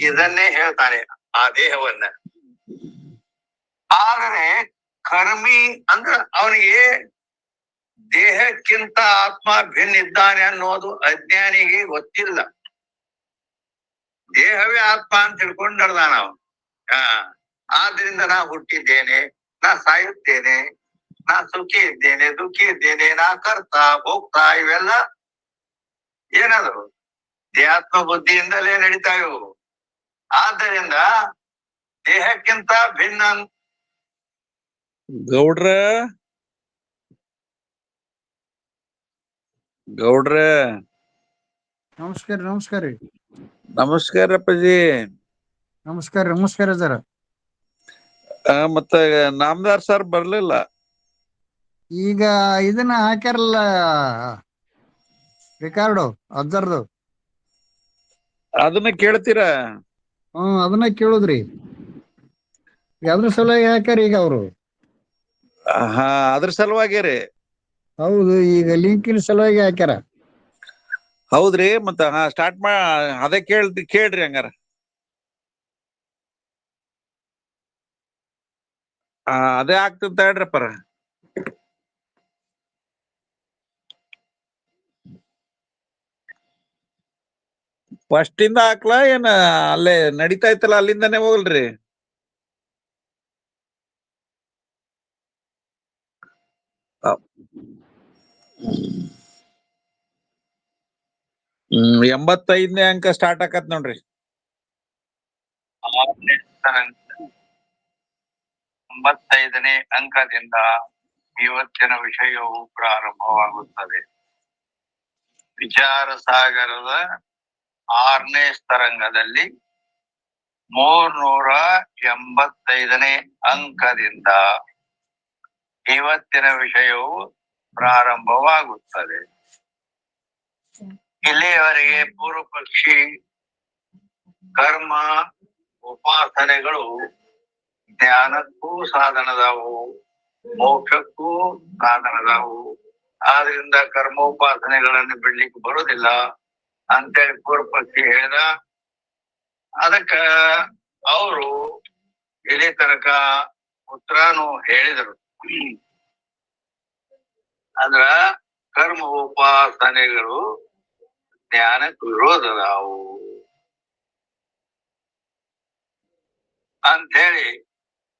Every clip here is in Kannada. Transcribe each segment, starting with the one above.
ಇದನ್ನೇ ಹೇಳ್ತಾನೆ ಆ ದೇಹವನ್ನ. ಆದರೆ ಕರ್ಮಿ ಅಂದ್ರ ಅವನಿಗೆ ದೇಹಕ್ಕಿಂತ ಆತ್ಮ ಭಿನ್ನ ಇದ್ದಾನೆ ಅನ್ನೋದು ಅಜ್ಞಾನಿಗೆ ಗೊತ್ತಿಲ್ಲ. ದೇಹವೇ ಆತ್ಮ ಅಂತ ತಿಳ್ಕೊಂಡು ನಡೆದಾನ ನಾವು. ಆದ್ರಿಂದ ನಾ ಹುಟ್ಟಿದ್ದೇನೆ, ನಾ ಸಾಯುತ್ತೇನೆ, ನಾ ಸುಖಿ ಇದ್ದೇನೆ, ದುಃಖಿ ಇದ್ದೇನೆ, ನಾ ಕರ್ತ ಭೋಕ್ತ, ಇವೆಲ್ಲ ಏನದು ದೇಹಾತ್ಮ ಬುದ್ಧಿಯಿಂದಲೇ ನಡೀತಾ ಇವು. ಆದ್ದರಿಂದ ದೇಹಕ್ಕಿಂತ ಭಿನ್ನ. ಗೌಡ್ರ ನಮಸ್ಕಾರ. ನಮಸ್ಕಾರ ರೀ. ನಮಸ್ಕಾರ ಅಪ್ಪಾಜಿ. ನಮಸ್ಕಾರ ಸರ್. ಮತ್ತ ನಾಮದಾರ್ ಸರ್ ಬರ್ಲಿಲ್ಲ. ಈಗ ಇದನ್ನ ಹಾಕ್ಯಾರಲ್ಲ ರಿಕಾರ್ಡು ಅಜ್ಜರ್ದು, ಅದನ್ನ ಕೇಳ್ತೀರಾ? ಅದನ್ನ ಕೇಳುದ್ರಿ. ಅದ್ರ ಸಲುವಾಗಿ ಹಾಕ್ಯಾರ ಈಗ ಅವರು. ಅದ್ರ ಸಲುವಾಗಿ ರೀ. ಹೌದು, ಈಗ ಲಿಂಕಿನ ಸಲುವಾಗಿ ಹಾಕ್ಯಾರ. ಹೌದ್ರಿ. ಮತ್ತ ಸ್ಟಾರ್ಟ್ ಅದೇ ಕೇಳ್ರಿ ಹಂಗಾರ. ಅದೇ ಆಗ್ತದ ಹೇಳ್ರಪ್ಪರ. ಫಸ್ಟ್ ಇಂದ ಹಾಕ್ಲಾ ಏನ ಅಲ್ಲೇ ನಡೀತಾ ಇತ್ತಲ್ಲ ಅಲ್ಲಿಂದಾನೇ ಹೋಗಲ್ರಿ? ಹ್ಮ್ 85ನೇ ಅಂಕ ಸ್ಟಾರ್ಟ್ ಆಕತ್ ನೋಡ್ರಿ. 95ನೇ ಅಂಕದಿಂದ ಇವತ್ತಿನ ವಿಷಯವು ಪ್ರಾರಂಭವಾಗುತ್ತದೆ. ವಿಚಾರ ಸಾಗರದ 6ನೇ ಸ್ತರಂಗದಲ್ಲಿ 385ನೇ ಅಂಕದಿಂದ ಇವತ್ತಿನ ವಿಷಯವು ಪ್ರಾರಂಭವಾಗುತ್ತದೆ. ಇಲ್ಲಿಯವರೆಗೆ ಪೂರ್ವ ಪಕ್ಷಿ ಕರ್ಮ ಉಪಾಸನೆಗಳು ಜ್ಞಾನಕ್ಕೂ ಸಾಧನದವು, ಮೋಕ್ಷಕ್ಕೂ ಸಾಧನದವು. ಆದ್ರಿಂದ ಕರ್ಮೋಪಾಸನೆಗಳನ್ನು ಬಿಡ್ಲಿಕ್ಕೆ ಬರುದಿಲ್ಲ ಅಂತೇಳಿ ಪೂರ್ವ ಪಕ್ಷಿ ಹೇಳಿದ. ಅದಕ್ಕ ಅವರು ಇಲ್ಲಿ ತನಕ ಉತ್ತರನು ಹೇಳಿದರು. ಅಂದ್ರ ಕರ್ಮ ಉಪಾಸನೆಗಳು ಜ್ಞಾನಕ್ಕೆ ವಿರೋಧದವು ಅಂತ ಹೇಳಿ,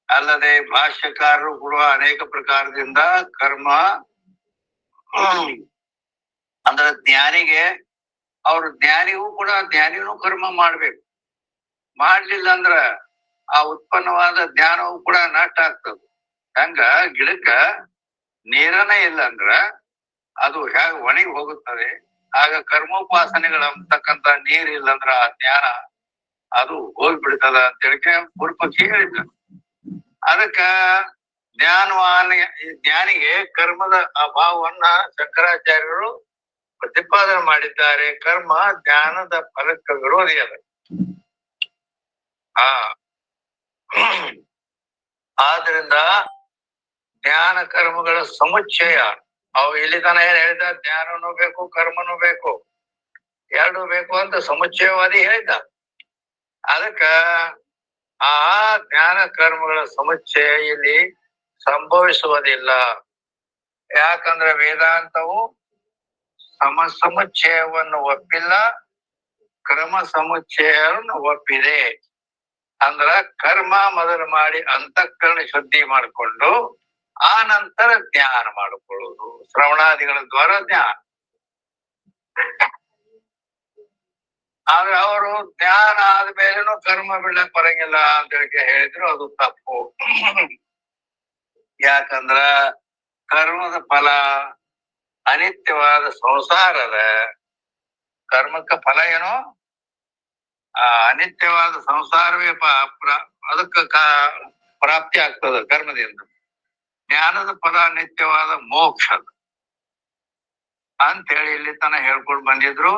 ಅಲ್ಲದೆ ಭಾಷ್ಯಕಾರರು ಕೂಡ ಅನೇಕ ಪ್ರಕಾರದಿಂದ ಕರ್ಮ ಅಂದ್ರ ಜ್ಞಾನಿಗೆ, ಜ್ಞಾನಿಗೂ ಕೂಡ ಜ್ಞಾನಿನೂ ಕರ್ಮ ಮಾಡ್ಬೇಕು. ಮಾಡ್ಲಿಲ್ಲ ಅಂದ್ರ ಆ ಉತ್ಪನ್ನವಾದ ಜ್ಞಾನವು ಕೂಡ ನಷ್ಟ ಆಗ್ತದೆ. ಹಂಗ ಗಿಡಕ್ಕ ನೀರನೇ ಇಲ್ಲ ಅಂದ್ರ ಅದು ಹೇಗೆ ಒಣಗಿ ಹೋಗುತ್ತದೆ. ಆಗ ಕರ್ಮೋಪಾಸನೆಗಳು ಅಂತಕ್ಕಂತ ನೀರ್ ಇಲ್ಲ ಅಂದ್ರ ಆ ಜ್ಞಾನ ಅದು ಹೋಗ್ಬಿಡ್ತದ ಅಂತ ಹೇಳಿಕೆ ಪೂರ್ವಪಕ್ಷಿ ಹೇಳಿದ್ದ. ಅದಕ್ಕ ಜ್ಞಾನಿಗೆ ಕರ್ಮದ ಅಭಾವವನ್ನ ಶಂಕರಾಚಾರ್ಯರು ಪ್ರತಿಪಾದನೆ ಮಾಡಿದ್ದಾರೆ. ಕರ್ಮ ಜ್ಞಾನದ ಫಲಕ್ಕೆ ವಿರೋಧಿ ಅದ. ಆದ್ರಿಂದ ಜ್ಞಾನ ಕರ್ಮಗಳ ಸಮುಚ್ಚಯ ಅವು ಇಲ್ಲಿ ತನ ಏನ್ ಹೇಳಿದ, ಜ್ಞಾನನೂ ಬೇಕು ಕರ್ಮನೂ ಬೇಕು, ಎರಡೂ ಬೇಕು ಅಂತ ಸಮುಚ್ಚಯವಾದಿ ಹೇಳಿದ್ದ. ಅದಕ್ಕ ಆ ಜ್ಞಾನ ಕರ್ಮಗಳ ಸಮುಚ್ಚಯ ಇಲ್ಲಿ ಸಂಭವಿಸುವುದಿಲ್ಲ. ಯಾಕಂದ್ರೆ ವೇದಾಂತವು ಸಮುಚ್ಚಯವನ್ನು ಒಪ್ಪಿಲ್ಲ, ಕ್ರಮ ಸಮುಚ್ಚಯವನ್ನು ಒಪ್ಪಿದೆ. ಅಂದ್ರ ಕರ್ಮ ಮೊದಲು ಮಾಡಿ ಅಂತಃಕರಣ ಶುದ್ಧಿ ಮಾಡಿಕೊಂಡು ಆ ನಂತರ ಜ್ಞಾನ ಮಾಡಿಕೊಳ್ಳುವುದು, ಶ್ರವಣಾದಿಗಳ ದ್ವಾರ ಜ್ಞಾನ. ಆದ್ರೆ ಅವರು ಜ್ಞಾನ ಆದ್ಮೇಲೆನೂ ಕರ್ಮ ಬಿಡಕ್ ಬರಂಗಿಲ್ಲ ಅಂತ ಹೇಳಿದ್ರು. ಅದು ತಪ್ಪು. ಯಾಕಂದ್ರ ಕರ್ಮದ ಫಲ ಅನಿತ್ಯವಾದ ಸಂಸಾರದ ಕರ್ಮಕ್ಕ ಫಲ ಏನೋ ಅನಿತ್ಯವಾದ ಸಂಸಾರವೇ ಅದಕ್ಕ ಪ್ರಾಪ್ತಿ ಆಗ್ತದ ಕರ್ಮದಿಂದ. ಜ್ಞಾನದ ಫಲ ನಿತ್ಯವಾದ ಮೋಕ್ಷದ ಅಂತೇಳಿ ಇಲ್ಲಿ ತನ ಹೇಳ್ಕೊಂಡು ಬಂದಿದ್ರು.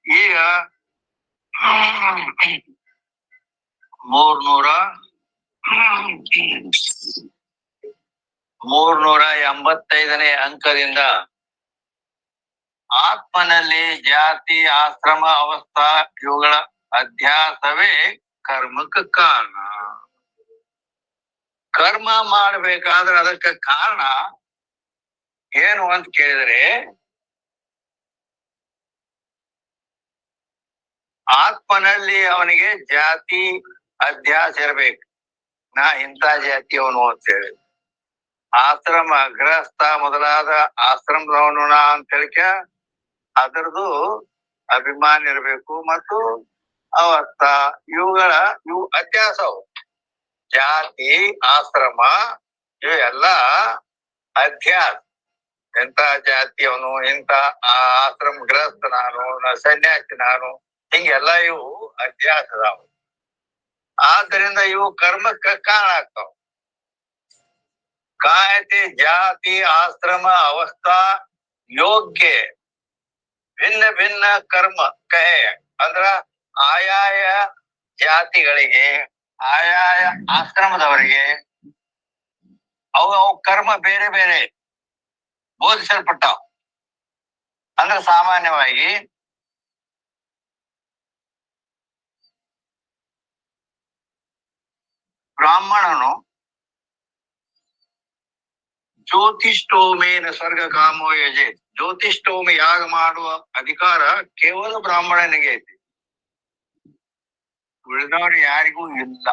ಈಗ 385ನೇ ಅಂಕದಿಂದ ಆತ್ಮನಲ್ಲಿ ಜಾತಿ, ಆಶ್ರಮ, ಅವಸ್ಥಾ ಇವುಗಳ ಅಧ್ಯಾಸವೇ ಕರ್ಮಕ್ಕೆ ಕಾರಣ. ಕರ್ಮ ಮಾಡ್ಬೇಕಾದ್ರೆ ಅದಕ್ಕೆ ಕಾರಣ ಏನು ಅಂತ ಕೇಳಿದ್ರೆ ಆತ್ಮನಲ್ಲಿ ಅವನಿಗೆ ಜಾತಿ ಅಧ್ಯಾಸ ಇರ್ಬೇಕು. ನಾ ಇಂಥ ಜಾತಿಯವನು ಅಂತ ಹೇಳಿ ಆಶ್ರಮ ಗೃಹಸ್ಥ ಮೊದಲಾದ ಆಶ್ರಮದವನು ನಾ ಅಂತ ಹೇಳಿಕ ಅದರದು ಅಭಿಮಾನ ಇರಬೇಕು. ಮತ್ತು ಅವಸ್ಥ ಇವು ಅಧ್ಯಾಸವು. ಜಾತಿ ಆಶ್ರಮ ಇವು ಎಲ್ಲ ಅಧ್ಯಾಸ. ಎಂತ ಜಾತಿಯವನು, ಇಂಥ ಆಶ್ರಮ ಗೃಹಸ್ಥ ನಾನು, ಸನ್ಯಾಸಿ ನಾನು, ಹಿಂಗೆಲ್ಲ ಇವು ಅಧ್ಯಾಸದಾವು. ಆದ್ದರಿಂದ ಇವು ಕರ್ಮಕ್ಕೆ ಕಾರಣ ಆಗ್ತಾವ. ಕಾಯತಿ ಜಾತಿ ಆಶ್ರಮ ಅವಸ್ಥಾ ಯೋಗ್ಯ ಭಿನ್ನ ಭಿನ್ನ ಕರ್ಮ ಕಹೆ ಅಂದ್ರ ಆಯಾಯ ಜಾತಿಗಳಿಗೆ ಆಯಾಯ ಆಶ್ರಮದವರಿಗೆ ಅವು ಕರ್ಮ ಬೇರೆ ಬೇರೆ ಬೋಧಿಸಲ್ಪಟ್ಟಾವ. ಅಂದ್ರೆ ಸಾಮಾನ್ಯವಾಗಿ ಬ್ರಾಹ್ಮಣನು ಜ್ಯೋತಿಷ್ಠೋಮೇನ ಸ್ವರ್ಗ ಕಾಮೋ ಯಜೆ. ಜ್ಯೋತಿಷ್ಠೋಮ ಯಾಗ ಮಾಡುವ ಅಧಿಕಾರ ಕೇವಲ ಬ್ರಾಹ್ಮಣನಿಗೆ ಐತಿ, ಉಳಿದವರು ಯಾರಿಗೂ ಇಲ್ಲ.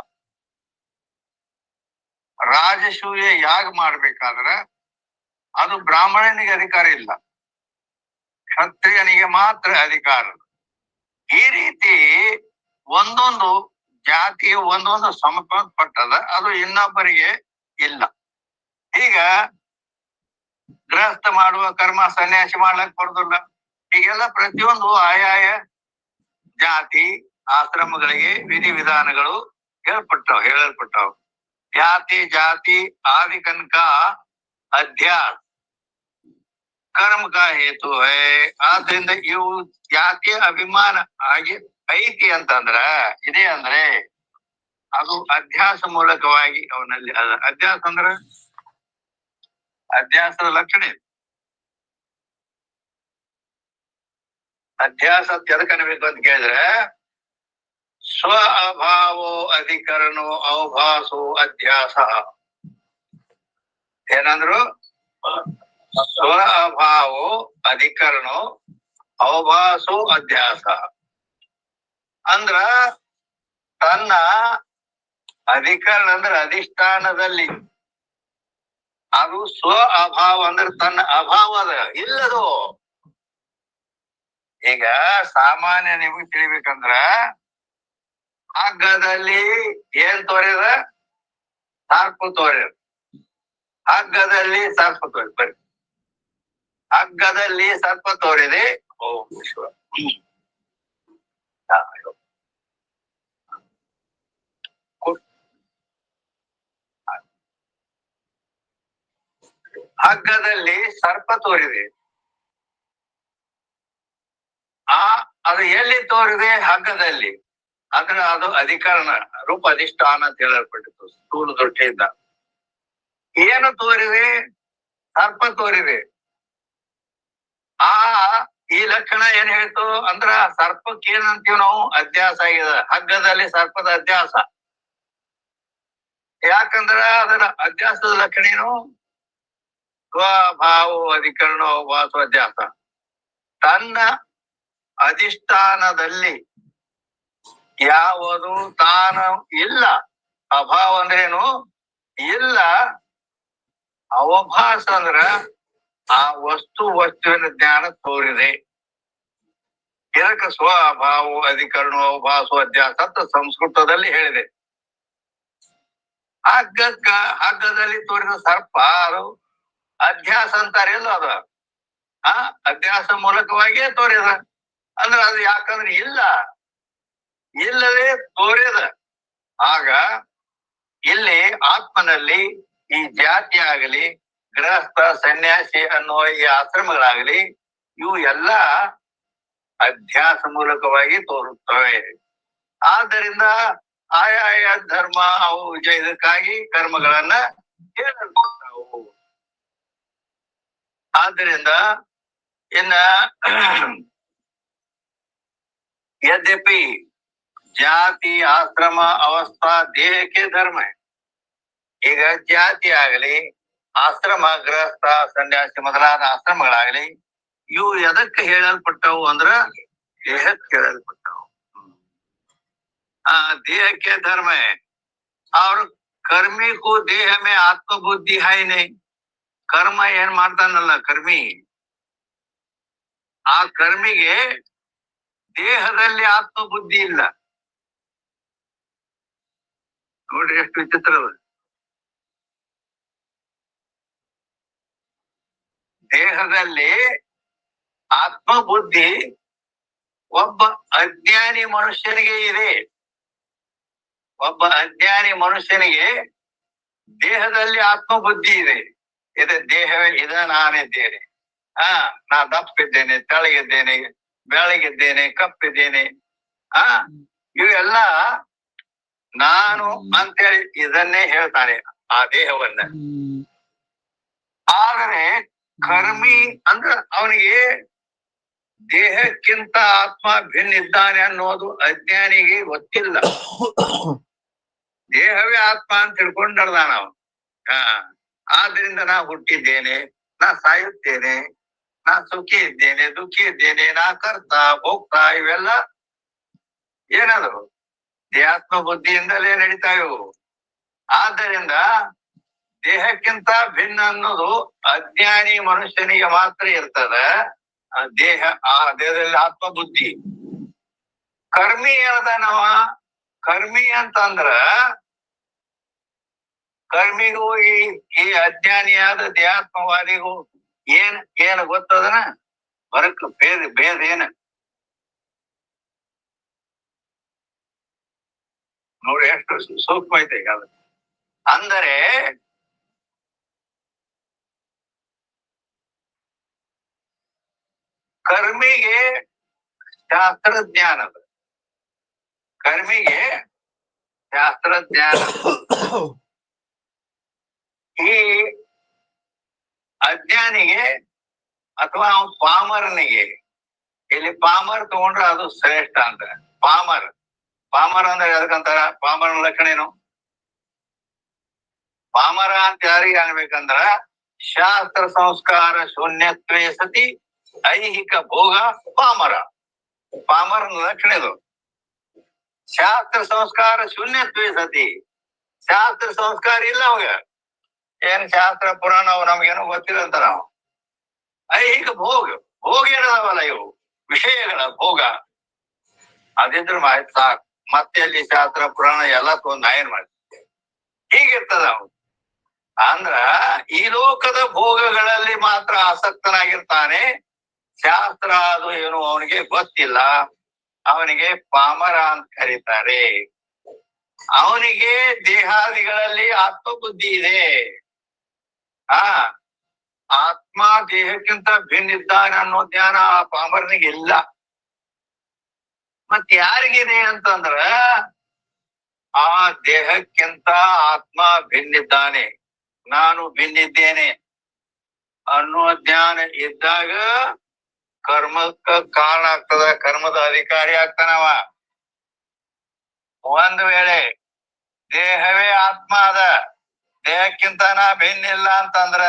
ರಾಜಸೂಯ ಯಾಗ ಮಾಡ್ಬೇಕಾದ್ರ ಅದು ಬ್ರಾಹ್ಮಣನಿಗೆ ಅಧಿಕಾರ ಇಲ್ಲ, ಕ್ಷತ್ರಿಯನಿಗೆ ಮಾತ್ರ ಅಧಿಕಾರ. ಈ ರೀತಿ ಒಂದೊಂದು ಜಾತಿಯ ಒಂದೊಂದು ಸಂಬಂಧಪಟ್ಟದ, ಅದು ಇನ್ನೊಬ್ಬರಿಗೆ ಇಲ್ಲ. ಈಗ ಗೃಹಸ್ಥ ಮಾಡುವ ಕರ್ಮ ಸನ್ಯಾಸಿ ಮಾಡ್ಲಕ್ ಬರುದಿಲ್ಲ. ಹೀಗೆಲ್ಲ ಪ್ರತಿಯೊಂದು ಆಯಾಯ ಜಾತಿ ಆಶ್ರಮಗಳಿಗೆ ವಿಧಿವಿಧಾನಗಳು ಹೇಳಲ್ಪಟ್ಟವು. ಜಾತಿ ಆದಿ ಕನಕ ಅಧ್ಯಾಸ ಕರ್ಮ ಕಾ ಹೇತು ಹೇ. ಆದ್ರಿಂದ ಇವು ಜಾತಿಯ ಅಭಿಮಾನ ಆಗಿ ಐತಿ ಅಂತಂದ್ರ ಇದೆ ಅಂದ್ರೆ ಅದು ಅಧ್ಯಾಸ ಮೂಲಕವಾಗಿ ಅವನಲ್ಲಿ ಅದ. ಅಧ್ಯಾಸ ಅಂದ್ರ ಅಧ್ಯಾಸದ ಲಕ್ಷಣ ಇದೆ. ಅಧ್ಯಾಸ ಎದಕ್ ಅನ್ಬೇಕು ಅಂತ ಕೇಳಿದ್ರೆ ಸ್ವ ಅಭಾವೋ ಅಧಿಕರಣೋ ಅವಭಾಸೋ ಅಧ್ಯಾಸ. ಏನಂದ್ರು? ಸ್ವ ಅಭಾವೋ ಅಧಿಕರಣೋ ಅವಭಾಸೋ ಅಧ್ಯಾಸ. ಅಂದ್ರ ತನ್ನ ಅಧಿಕರಣ ಅಂದ್ರೆ ಅಧಿಷ್ಠಾನದಲ್ಲಿ, ಅದು ಸ್ವ ಅಭಾವ ಅಂದ್ರೆ ತನ್ನ ಅಭಾವದ ಇಲ್ಲದು. ಈಗ ಸಾಮಾನ್ಯ ನಿಮಗೆ ತಿಳಿಬೇಕಂದ್ರ ಹಗ್ಗದಲ್ಲಿ ಏನ್ ತೋರಿದ? ಸರ್ಪ ತೋರಿದ. ಹಗ್ಗದಲ್ಲಿ ಸರ್ಪ ತೋರಿದ. ಬರೀ ಹಗ್ಗದಲ್ಲಿ ಸರ್ಪ ತೋರಿದೆ. ಓಂ ವಿಶ್ವ. ಹಗ್ಗದಲ್ಲಿ ಸರ್ಪ ತೋರಿದೆ. ಅದು ಎಲ್ಲಿ ತೋರಿದೆ? ಹಗ್ಗದಲ್ಲಿ. ಅಂದ್ರೆ ಅದು ಅಧಿಕರಣ ರೂಪ ಅಧಿಷ್ಠಾನ ಅಂತ ಹೇಳಲ್ಪಟ್ಟಿತ್ತು ಸ್ಥೂಲ ದೃಷ್ಟಿಯಿಂದ. ಏನು ತೋರಿದೆ? ಸರ್ಪ ತೋರಿದೆ. ಈ ಲಕ್ಷಣ ಏನ್ ಹೇಳ್ತು ಅಂದ್ರ ಸರ್ಪಕ್ಕೆ ಏನಂತೀವಿ ನಾವು? ಅಧ್ಯಾಸ ಆಗಿದೆ. ಹಗ್ಗದಲ್ಲಿ ಸರ್ಪದ ಅಧ್ಯಾಸ. ಯಾಕಂದ್ರ ಅದರ ಅಧ್ಯಾಸದ ಲಕ್ಷಣ ಏನು? ಸ್ವಭಾವ ಅಧಿಕರಣ ವಾಸ ಅಧ್ಯಾಸ. ತನ್ನ ಅಧಿಷ್ಠಾನದಲ್ಲಿ ಯಾವುದು ತಾನು ಇಲ್ಲ. ಅಭಾವ ಅಂದ್ರೇನು? ಇಲ್ಲ. ಅವಭಾಸ ಅಂದ್ರ ಆ ವಸ್ತುವಿನ ಜ್ಞಾನ ತೋರಿದೆ. ಇದಕ್ಕೆ ಸ್ವ ಅಭಾವ ಅಧಿಕರಣ ಅವಭಾಸ ಅಧ್ಯಾಸ ಅಂತ ಸಂಸ್ಕೃತದಲ್ಲಿ ಹೇಳಿದೆ. ಹಗ್ಗದಲ್ಲಿ ತೋರಿದ ಸರ್ಪ ಅದು ಅಧ್ಯಾಸ ಅಂತಾರೆ. ಇಲ್ಲ, ಅದು ಅಧ್ಯಾಸ ಮೂಲಕವಾಗಿಯೇ ತೋರಿದ. ಅಂದ್ರೆ ಅದು ಯಾಕಂದ್ರೆ ಇಲ್ಲದೆ ತೋರಿದ. ಆಗ ಇಲ್ಲಿ ಆತ್ಮನಲ್ಲಿ ಈ ಜಾತಿ ಆಗಲಿ, ಗೃಹಸ್ಥ ಸನ್ಯಾಸಿ ಅನ್ನುವ ಈ ಆಶ್ರಮಗಳಾಗಲಿ, ಇವು ಎಲ್ಲ ಅಧ್ಯಾಸ ಮೂಲಕವಾಗಿ ತೋರುತ್ತವೆ. ಆದ್ದರಿಂದ ಆಯಾಯ ಧರ್ಮ ಅವು ಇದಕ್ಕಾಗಿ ಕರ್ಮಗಳನ್ನ ಹೇಳಲ್ಪಟ್ಟವು. ಆದ್ದರಿಂದ ಇನ್ನ ಯದ್ಯಪಿ ಜಾತಿ ಆಶ್ರಮ ಅವಸ್ಥಾ ದೇಹಕ್ಕೆ ಧರ್ಮ. ಈಗ ಜಾತಿ ಆಗಲಿ, ಆಶ್ರಮ ಗೃಹಸ್ಥ ಸನ್ಯಾಸಿ ಮೊದಲಾದ ಆಶ್ರಮಗಳಾಗಲಿ, ಇವು ಎದಕ್ಕೆ ಹೇಳಲ್ಪಟ್ಟವು ಅಂದ್ರ ದೇಹಕ್ಕೆ ಹೇಳಲ್ಪಟ್ಟವು. ಆ ದೇಹಕ್ಕೆ धर्म है और कर्मी को देह में आत्मबुद्धि है नहीं. ಕರ್ಮ ಏನ್ ಮಾಡ್ತಾನಲ್ಲ ಕರ್ಮಿ, ಆ ಕರ್ಮಿಗೆ ದೇಹದಲ್ಲಿ ಆತ್ಮಬುದ್ಧಿ ಇಲ್ಲ. ನೋಡ್ರಿ ಎಷ್ಟು ವಿಚಿತ್ರ ಅದ. ದೇಹದಲ್ಲಿ ಆತ್ಮಬುದ್ಧಿ ಒಬ್ಬ ಅಜ್ಞಾನಿ ಮನುಷ್ಯನಿಗೆ ಇದೆ. ಒಬ್ಬ ಅಜ್ಞಾನಿ ಮನುಷ್ಯನಿಗೆ ದೇಹದಲ್ಲಿ ಆತ್ಮಬುದ್ಧಿ ಇದೆ. ಇದು ದೇಹವೇ, ಇದ ನಾನಿದ್ದೇನೆ, ನಾ ದಪ್ಪಿದ್ದೇನೆ, ತೆಳಗಿದ್ದೇನೆ, ಬೆಳಗಿದ್ದೇನೆ, ಕಪ್ಪಿದ್ದೇನೆ, ಇವೆಲ್ಲ ನಾನು ಅಂತೇಳಿ ಇದನ್ನೇ ಹೇಳ್ತಾನೆ ಆ ದೇಹವನ್ನ. ಆದರೆ ಕರ್ಮಿ ಅಂದ್ರ ಅವನಿಗೆ ದೇಹಕ್ಕಿಂತ ಆತ್ಮ ಭಿನ್ನ ಇದ್ದಾನೆ ಅನ್ನೋದು ಅಜ್ಞಾನಿಗೆ ಗೊತ್ತಿಲ್ಲ. ದೇಹವೇ ಆತ್ಮ ಅಂತ ತಿಳ್ಕೊಂಡು ನಡೆದಾನ ಅವನು. ಆದ್ರಿಂದ ನಾ ಹುಟ್ಟಿದ್ದೇನೆ, ನಾ ಸಾಯುತ್ತೇನೆ, ನಾ ಸುಖಿ ಇದ್ದೇನೆ, ದುಃಖಿ ಇದ್ದೇನೆ, ನಾ ಕರ್ತ ಭೋಕ್ತ, ಇವೆಲ್ಲ ಏನದು ದೇಹಾತ್ಮ ಬುದ್ಧಿಯಿಂದಲೇ ನಡೀತಾವು. ಆದ್ದರಿಂದ ದೇಹಕ್ಕಿಂತ ಭಿನ್ನ ಅನ್ನೋದು ಅಜ್ಞಾನಿ ಮನುಷ್ಯನಿಗೆ ಮಾತ್ರ ಇರ್ತದ. ದೇಹ, ಆ ದೇಹದಲ್ಲಿ ಆತ್ಮಬುದ್ಧಿ. ಕರ್ಮಿ ಏನದಾನವ, ಕರ್ಮಿ ಅಂತಂದ್ರ ಕರ್ಮಿಗೂ ಈ ಅಜ್ಞಾನಿಯಾದ ದೇಹಾತ್ಮವಾದಿಗೂ ಏನ್ ಗೊತ್ತದನ ಹೊರಕ್ ಭೇದ ಏನ ನೋಡಿ, ಎಷ್ಟು ಸೂಕ್ಷ್ಮ ಐತೆ ಈಗ ಅದು. ಅಂದರೆ ಕರ್ಮಿಗೆ ಶಾಸ್ತ್ರಜ್ಞಾನದ, ಕರ್ಮಿಗೆ ಶಾಸ್ತ್ರಜ್ಞಾನ. ಈ ಅಜ್ಞಾನಿಗೆ ಅಥವಾ ಪಾಮರನಿಗೆ, ಇಲ್ಲಿ ಪಾಮರ್ ತಗೊಂಡ್ರೆ ಅದು ಶ್ರೇಷ್ಠ ಅಂತ. ಪಾಮರ್ ಅಂದ್ರೆ ಎದಕ್ಕಂತಾರ? ಪಾಮರನ ಲಕ್ಷಣ ಏನು? ಪಾಮರ ಅಂತ ಯಾರಿಗೆ ಅನ್ಬೇಕಂದ್ರ ಶಾಸ್ತ್ರ ಸಂಸ್ಕಾರ ಶೂನ್ಯತ್ವೇ ಸತಿ ಐಹಿಕ ಭೋಗ ಪಾಮರ. ಪಾಮರನ ಲಕ್ಷಣ ಇದು. ಶಾಸ್ತ್ರ ಸಂಸ್ಕಾರ ಶೂನ್ಯತ್ವೇ ಸತಿ, ಶಾಸ್ತ್ರ ಸಂಸ್ಕಾರ ಇಲ್ಲ ಅವಾಗ. ಏನ್ ಶಾಸ್ತ್ರ ಪುರಾಣ ನಮ್ಗೇನೋ ಗೊತ್ತಿರಂತ ನಾವು. ಐಹಿಕ ಭೋಗ, ಭೋಗ ಏನದಾವಲ್ಲ ಇವು ವಿಷಯಗಳ ಭೋಗ, ಅದಿದ್ರ ಮಾಹಿತಿ ಸಾಕು. ಮತ್ತೆ ಅಲ್ಲಿ ಶಾಸ್ತ್ರ ಪುರಾಣ ಎಲ್ಲ ತೊಂದು ಏನ್ ಮಾಡ್ತೀವಿ, ಹೀಗಿರ್ತದ ಅವನು. ಅಂದ್ರ ಈ ಲೋಕದ ಭೋಗಗಳಲ್ಲಿ ಮಾತ್ರ ಆಸಕ್ತನಾಗಿರ್ತಾನೆ. ಶಾಸ್ತ್ರ ಅದು ಏನು ಅವನಿಗೆ ಗೊತ್ತಿಲ್ಲ. ಅವನಿಗೆ ಪಾಮರ ಅಂತ ಕರೀತಾರೆ. ಅವನಿಗೆ ದೇಹಾದಿಗಳಲ್ಲಿ ಆತ್ಮಬುದ್ಧಿ ಇದೆ. ಆತ್ಮ ದೇಹಕ್ಕಿಂತ ಭಿನ್ನ ಇದ್ದಾನೆ ಅನ್ನೋ ಜ್ಞಾನ ಆ ಪಾಮರನಿಗೆ ಇಲ್ಲ. ಮತ್ ಯಾರಿಗಿದೆ ಅಂತಂದ್ರ ಆ ದೇಹಕ್ಕಿಂತ ಆತ್ಮ ಭಿನ್ನಿದ್ದಾನೆ, ನಾನು ಭಿನ್ನಿದ್ದೇನೆ ಅನ್ನೋ ಜ್ಞಾನ ಇದ್ದಾಗ ಕರ್ಮಕ್ಕ ಕಾರಣ ಆಗ್ತದ, ಕರ್ಮದ ಅಧಿಕಾರಿ ಆಗ್ತಾನವ. ಒಂದ್ ವೇಳೆ ದೇಹವೇ ಆತ್ಮ ಅದ, ದೇಹಕ್ಕಿಂತ ನಾ ಭಿನ್ನಿಲ್ಲ ಅಂತಂದ್ರ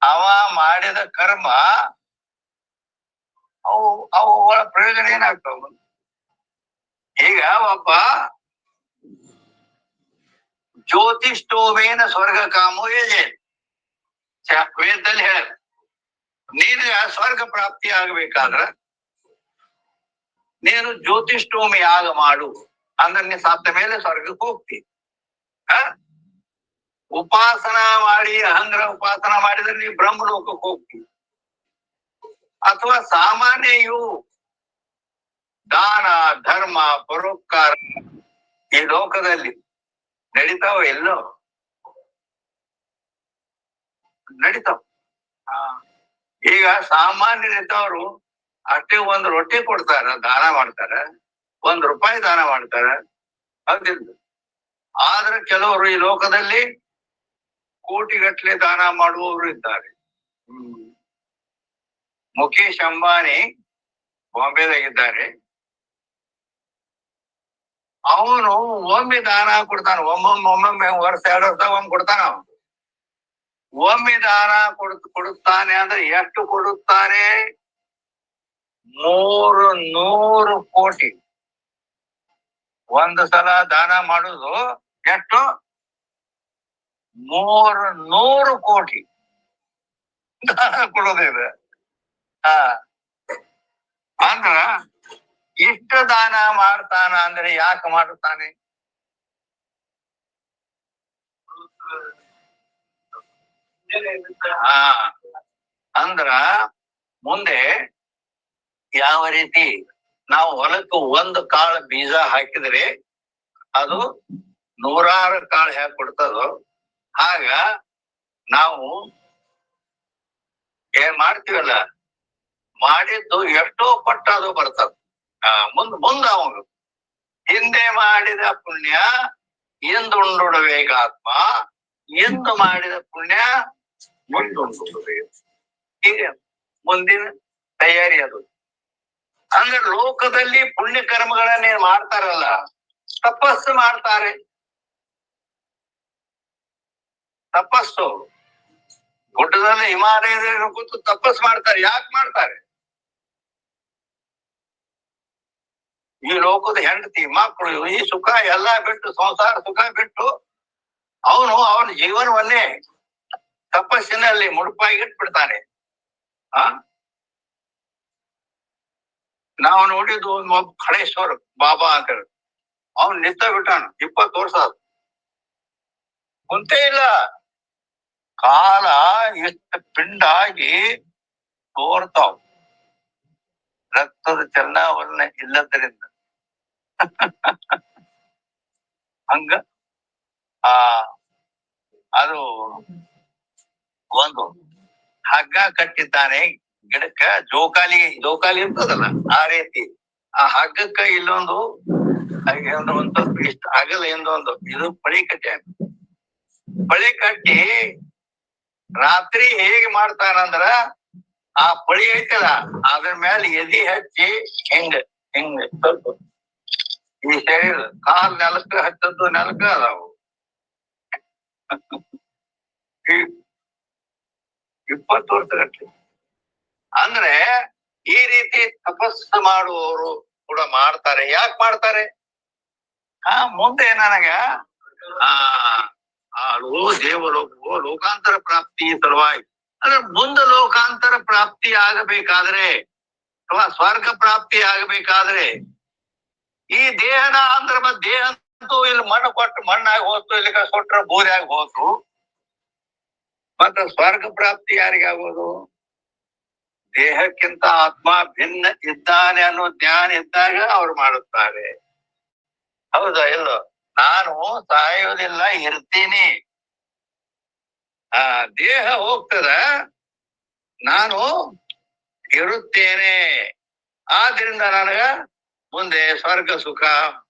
ಅವ ಮಾಡಿದ ಕರ್ಮ ಅವುಗಳ ಪ್ರಯೋಜನ ಏನಾಗ್ತಾವ? ಈಗ ಒಬ್ಬ ಜ್ಯೋತಿಷ್ಠೋಮೇನ ಸ್ವರ್ಗ ಕಾಮೋ ಯಜೆ, ವೇದದಲ್ಲಿ ಹೇಳ, ನೀನು ಸ್ವರ್ಗ ಪ್ರಾಪ್ತಿ ಆಗ್ಬೇಕಾದ್ರ ನೀನು ಜ್ಯೋತಿಷ್ಠೋಮಿ ಯಾಗ ಮಾಡು ಅಂದ್ರೆ ನೀ ಸತ್ತ ಮೇಲೆ ಸ್ವರ್ಗಕ್ಕೆ ಹೋಗ್ತಿ. ಉಪಾಸನಾ ಮಾಡಿ ಅಹಂಗ್ರ ಉಪಾಸನಾ ಮಾಡಿದ್ರೆ ನೀ ಬ್ರಹ್ಮಲೋಕಕ್ಕೆ ಹೋಗ್ತಿ. ಅಥವಾ ಸಾಮಾನ್ಯ ಇವು ದಾನ ಧರ್ಮ ಪರೋಪಕಾರ ಈ ಲೋಕದಲ್ಲಿ ನಡೀತಾವ, ಎಲ್ಲೋ ನಡೀತಾವ. ಈಗ ಸಾಮಾನ್ಯರಿದ್ದವರು ಅಷ್ಟೇ ಒಂದು ರೊಟ್ಟಿ ಕೊಡ್ತಾರ, ದಾನ ಮಾಡ್ತಾರ, ₹1 ದಾನ ಮಾಡ್ತಾರ, ಹೌದಿಲ್ಲ. ಆದ್ರೆ ಕೆಲವರು ಈ ಲೋಕದಲ್ಲಿ ಕೋಟಿಗಟ್ಟಲೆ ದಾನ ಮಾಡುವವರು ಇದ್ದಾರೆ. ಮುಖೇಶ್ ಅಂಬಾನಿ ಬಾಂಬೆದಾಗಿದ್ದಾರೆ. ಅವನು ಒಮ್ಮೆ ದಾನ ಕೊಡ್ತಾನ, ಒಮ್ಮೊಮ್ಮೆ ವರ್ಷ 2 ವರ್ಷ ಒಮ್ಮೆ ಕೊಡ್ತಾನ. ಒಮ್ಮೆ ದಾನ ಕೊಡುತ್ತಾನೆ ಅಂದ್ರೆ ಎಷ್ಟು ಕೊಡುತ್ತಾನೆ? 300 ಕೋಟಿ. ಒಂದು ಸಲ ದಾನ ಮಾಡುದು ಎಷ್ಟು? 300 ಕೋಟಿ ದಾನ ಕೊಡೋದಿದೆ. ಅಂದ್ರ ಇಷ್ಟ ದಾನ ಮಾಡ್ತಾನ ಅಂದ್ರೆ ಯಾಕೆ ಮಾಡುತ್ತಾನೆ? ಅಂದ್ರ ಮುಂದೆ ಯಾವ ರೀತಿ ನಾವು ಹೊಲಕ್ಕೆ ಒಂದು ಕಾಳು ಬೀಜ ಹಾಕಿದ್ರೆ ಅದು 100 ಕಾಳು ಹೇಗೆ ಕೊಡ್ತದೋ ಆಗ ನಾವು ಏನ್ ಮಾಡ್ತೀವಲ್ಲ, ಮಾಡಿದ್ದು ಎಷ್ಟೋ ಪಟ್ಟ ಅದು ಬರ್ತದ. ಮುಂದ ಅವನು ಹಿಂದೆ ಮಾಡಿದ ಪುಣ್ಯ ಎಂದುಂಡುಡಬೇಗಾತ್ಮ, ಎಂದು ಮಾಡಿದ ಪುಣ್ಯ ಮುಂದುಂಡುಡಬೇಕು. ಹೀಗೆ ಮುಂದಿನ ತಯಾರಿ ಅದು. ಅಂದ್ರೆ ಲೋಕದಲ್ಲಿ ಪುಣ್ಯ ಕರ್ಮಗಳನ್ನೇ ಮಾಡ್ತಾರಲ್ಲ, ತಪಸ್ಸು ಮಾಡ್ತಾರೆ. ತಪಸ್ಸು ಗುಡ್ಡದಲ್ಲಿ ಹಿಮಾಲಯದಲ್ಲಿ ಕೂತು ತಪಸ್ಸು ಮಾಡ್ತಾರೆ. ಯಾಕೆ ಮಾಡ್ತಾರೆ? ಈ ಲೋಕದ ಹೆಂಡತಿ ಮಕ್ಕಳು ಈ ಸುಖ ಎಲ್ಲಾ ಬಿಟ್ಟು, ಸಂಸಾರ ಸುಖ ಬಿಟ್ಟು ಅವನ ಜೀವನವನ್ನೇ ತಪಸ್ಸಿನಲ್ಲಿ ಮುಡುಪಾಗಿಟ್ಬಿಡ್ತಾನೆ. ನಾವು ನೋಡಿದ್ದು ಒಬ್ಬ ಖಳೇಶ್ವರ ಬಾಬಾ ಅಂತ ಹೇಳಿ, ಅವನ್ ನಿಂತ ಬಿಟ್ಟಾನ 20 ವರ್ಷ ಕುಂತೇ ಇಲ್ಲ. ಕಾಲ ಎಷ್ಟು ಪಿಂಡಾಗಿ ತೋರ್ತಾವ್, ರಕ್ತದ ಚಲನವಲನ ಇಲ್ಲದ್ರಿಂದ. ಹಂಗ ಅದು ಒಂದು ಹಗ್ಗ ಕಟ್ಟಿದ್ದಾನೆ ಗಿಡಕ್ಕ, ಜೋಕಾಲಿ ಇರ್ತದಲ್ಲ ಆ ರೀತಿ. ಆ ಹಗ್ಗಕ್ಕ ಇಲ್ಲೊಂದು ಇಷ್ಟ ಅಗಲ ಎಂದೊಂದು ಇದು ಪಳಿ ಕಟ್ಟಿ ರಾತ್ರಿ ಹೇಗೆ ಮಾಡ್ತಾನಂದ್ರ ಆ ಪಳಿ ಐತಲ್ಲ ಅದ್ರ ಮೇಲೆ ಎದಿ ಹಚ್ಚಿ ಹಿಂಗ ಸ್ವಲ್ಪ ಈ ಶರೀರ ಕಾಲ್ ನೆಲಕ್ಕ ಹಚ್ಚದ್ದು ನೆಲಕ್ಕ ಅದಾವು. 20 ವರ್ಷಗಟ್ಟಲೆ. ಅಂದ್ರೆ ಈ ರೀತಿ ತಪಸ್ಸು ಮಾಡುವವರು ಕೂಡ ಮಾಡ್ತಾರೆ. ಯಾಕೆ ಮಾಡ್ತಾರೆ? ಮುಂದೆ ನನಗ ದೇವಲೋಕವೋ ಲೋಕಾಂತರ ಪ್ರಾಪ್ತಿ ಸಲುವಾಗಿ, ಅಂದ್ರೆ ಮುಂದೆ ಲೋಕಾಂತರ ಪ್ರಾಪ್ತಿ ಆಗಬೇಕಾದ್ರೆ ಅಥವಾ ಸ್ವರ್ಗ ಪ್ರಾಪ್ತಿ ಆಗಬೇಕಾದ್ರೆ ಈ ದೇಹನ ಅಂದ್ರೆ ದೇಹ ಅಂತೂ ಇಲ್ಲಿ ಮಣ್ಣು ಕೊಟ್ಟು ಮಣ್ಣಾಗಿ ಹೋತು, ಇಲ್ಲಿ ಕೊಟ್ರ ಬೂದಿಯಾಗಿ ಹೋತು. ಮತ್ತೆ ಸ್ವರ್ಗ ಪ್ರಾಪ್ತಿ ಯಾರಿಗಾಗೋದು? ದೇಹಕ್ಕಿಂತ ಆತ್ಮ ಭಿನ್ನ ಇದ್ದಾನೆ ಅನ್ನೋ ಜ್ಞಾನ ಇದ್ದಾಗ ಅವ್ರು ಮಾಡುತ್ತಾರೆ. ಹೌದಾ? ಇಲ್ಲೋ? ನಾನು ಸಾಯೋದಿಲ್ಲ, ಇರ್ತೀನಿ. ದೇಹ ಹೋಗ್ತದ, ನಾನು ಇರುತ್ತೇನೆ. ಆದ್ರಿಂದ ನನಗ ಮುಂದೆ ಸ್ವರ್ಗ ಸುಖ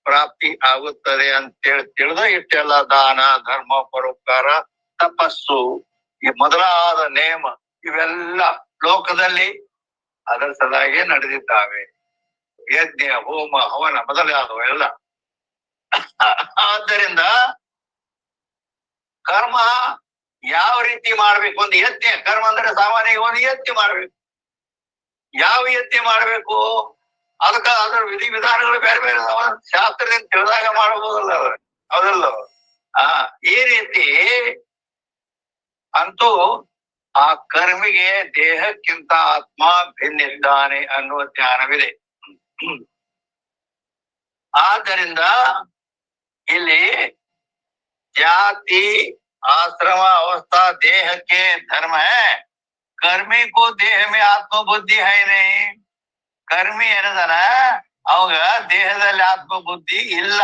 ಪ್ರಾಪ್ತಿ ಆಗುತ್ತದೆ ಅಂತೇಳಿ ತಿಳಿದ ಇಷ್ಟೆಲ್ಲ ದಾನ, ಧರ್ಮ, ಪರೋಪಕಾರ, ತಪಸ್ಸು, ಈ ಮೊದಲಾದ ನೇಮ ಇವೆಲ್ಲ ಲೋಕದಲ್ಲಿ ಅದರ ಸಲುವಾಗಿ ನಡೆದಿದ್ದಾವೆ. ಯಜ್ಞ, ಹೋಮ, ಹವನ ಮೊದಲಾದವೆಲ್ಲ. ಆದ್ದರಿಂದ ಕರ್ಮ ಯಾವ ರೀತಿ ಮಾಡ್ಬೇಕು? ಒಂದು ಯಜ್ಞ ಕರ್ಮ ಅಂದ್ರೆ ಸಾಮಾನ್ಯ ಒಂದು ಯಜ್ಞ ಮಾಡ್ಬೇಕು. ಯಾವ ಯಜ್ಞ ಮಾಡ್ಬೇಕು? ಅದಕ್ಕ ಅದ್ರ ವಿಧಿ ವಿಧಾನಗಳು ಬೇರೆ ಬೇರೆ ಶಾಸ್ತ್ರದಿಂದ ತಿಳಿದಾಗ ಮಾಡಬಹುದಲ್ಲ, ಹೌದಲ್ಲ? ಈ ರೀತಿ ಅಂತೂ ಆ ಕರ್ಮಿಗೆ ದೇಹಕ್ಕಿಂತ ಆತ್ಮ ಭಿನ್ನಿದ್ದಾನೆ ಅನ್ನುವ ಜ್ಞಾನವಿದೆ. ಆದ್ದರಿಂದ ಇಲ್ಲಿ ಜಾತಿ, आश्रम, अवस्था, देह के धर्म है. कर्मी को देह में आत्मबुद्धि है नहीं. कर्मी ಏನದನ ಅವಾಗ ದೇಹದಲ್ಲಿ ಆತ್ಮಬುದ್ಧಿ ಇಲ್ಲ.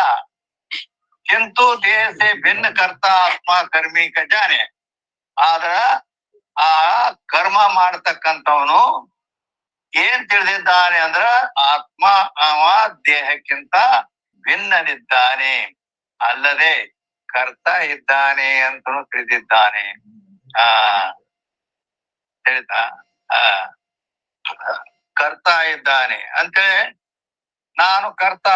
किंतु देह से भिन्न करता आत्मा कर्मी का जाने. ಆದ್ರ ಆ ಕರ್ಮ ಮಾಡತಕ್ಕಂಥವನು ಏನ್ ತಿಳಿದಿದ್ದಾನೆ ಅಂದ್ರ ಆತ್ಮ ಅವ ದೇಹಕ್ಕಿಂತ ಭಿನ್ನನಿದ್ದಾನೆ, ಅಲ್ಲದೆ ಕರ್ತಾ ಇದ್ದಾನೆ ಅಂತನೂ ತಿಳಿದಿದ್ದಾನೆ. ಹೇಳ್ತಾ ಕರ್ತಾ ಇದ್ದಾನೆ ಅಂತೇಳಿ ನಾನು ಕರ್ತ,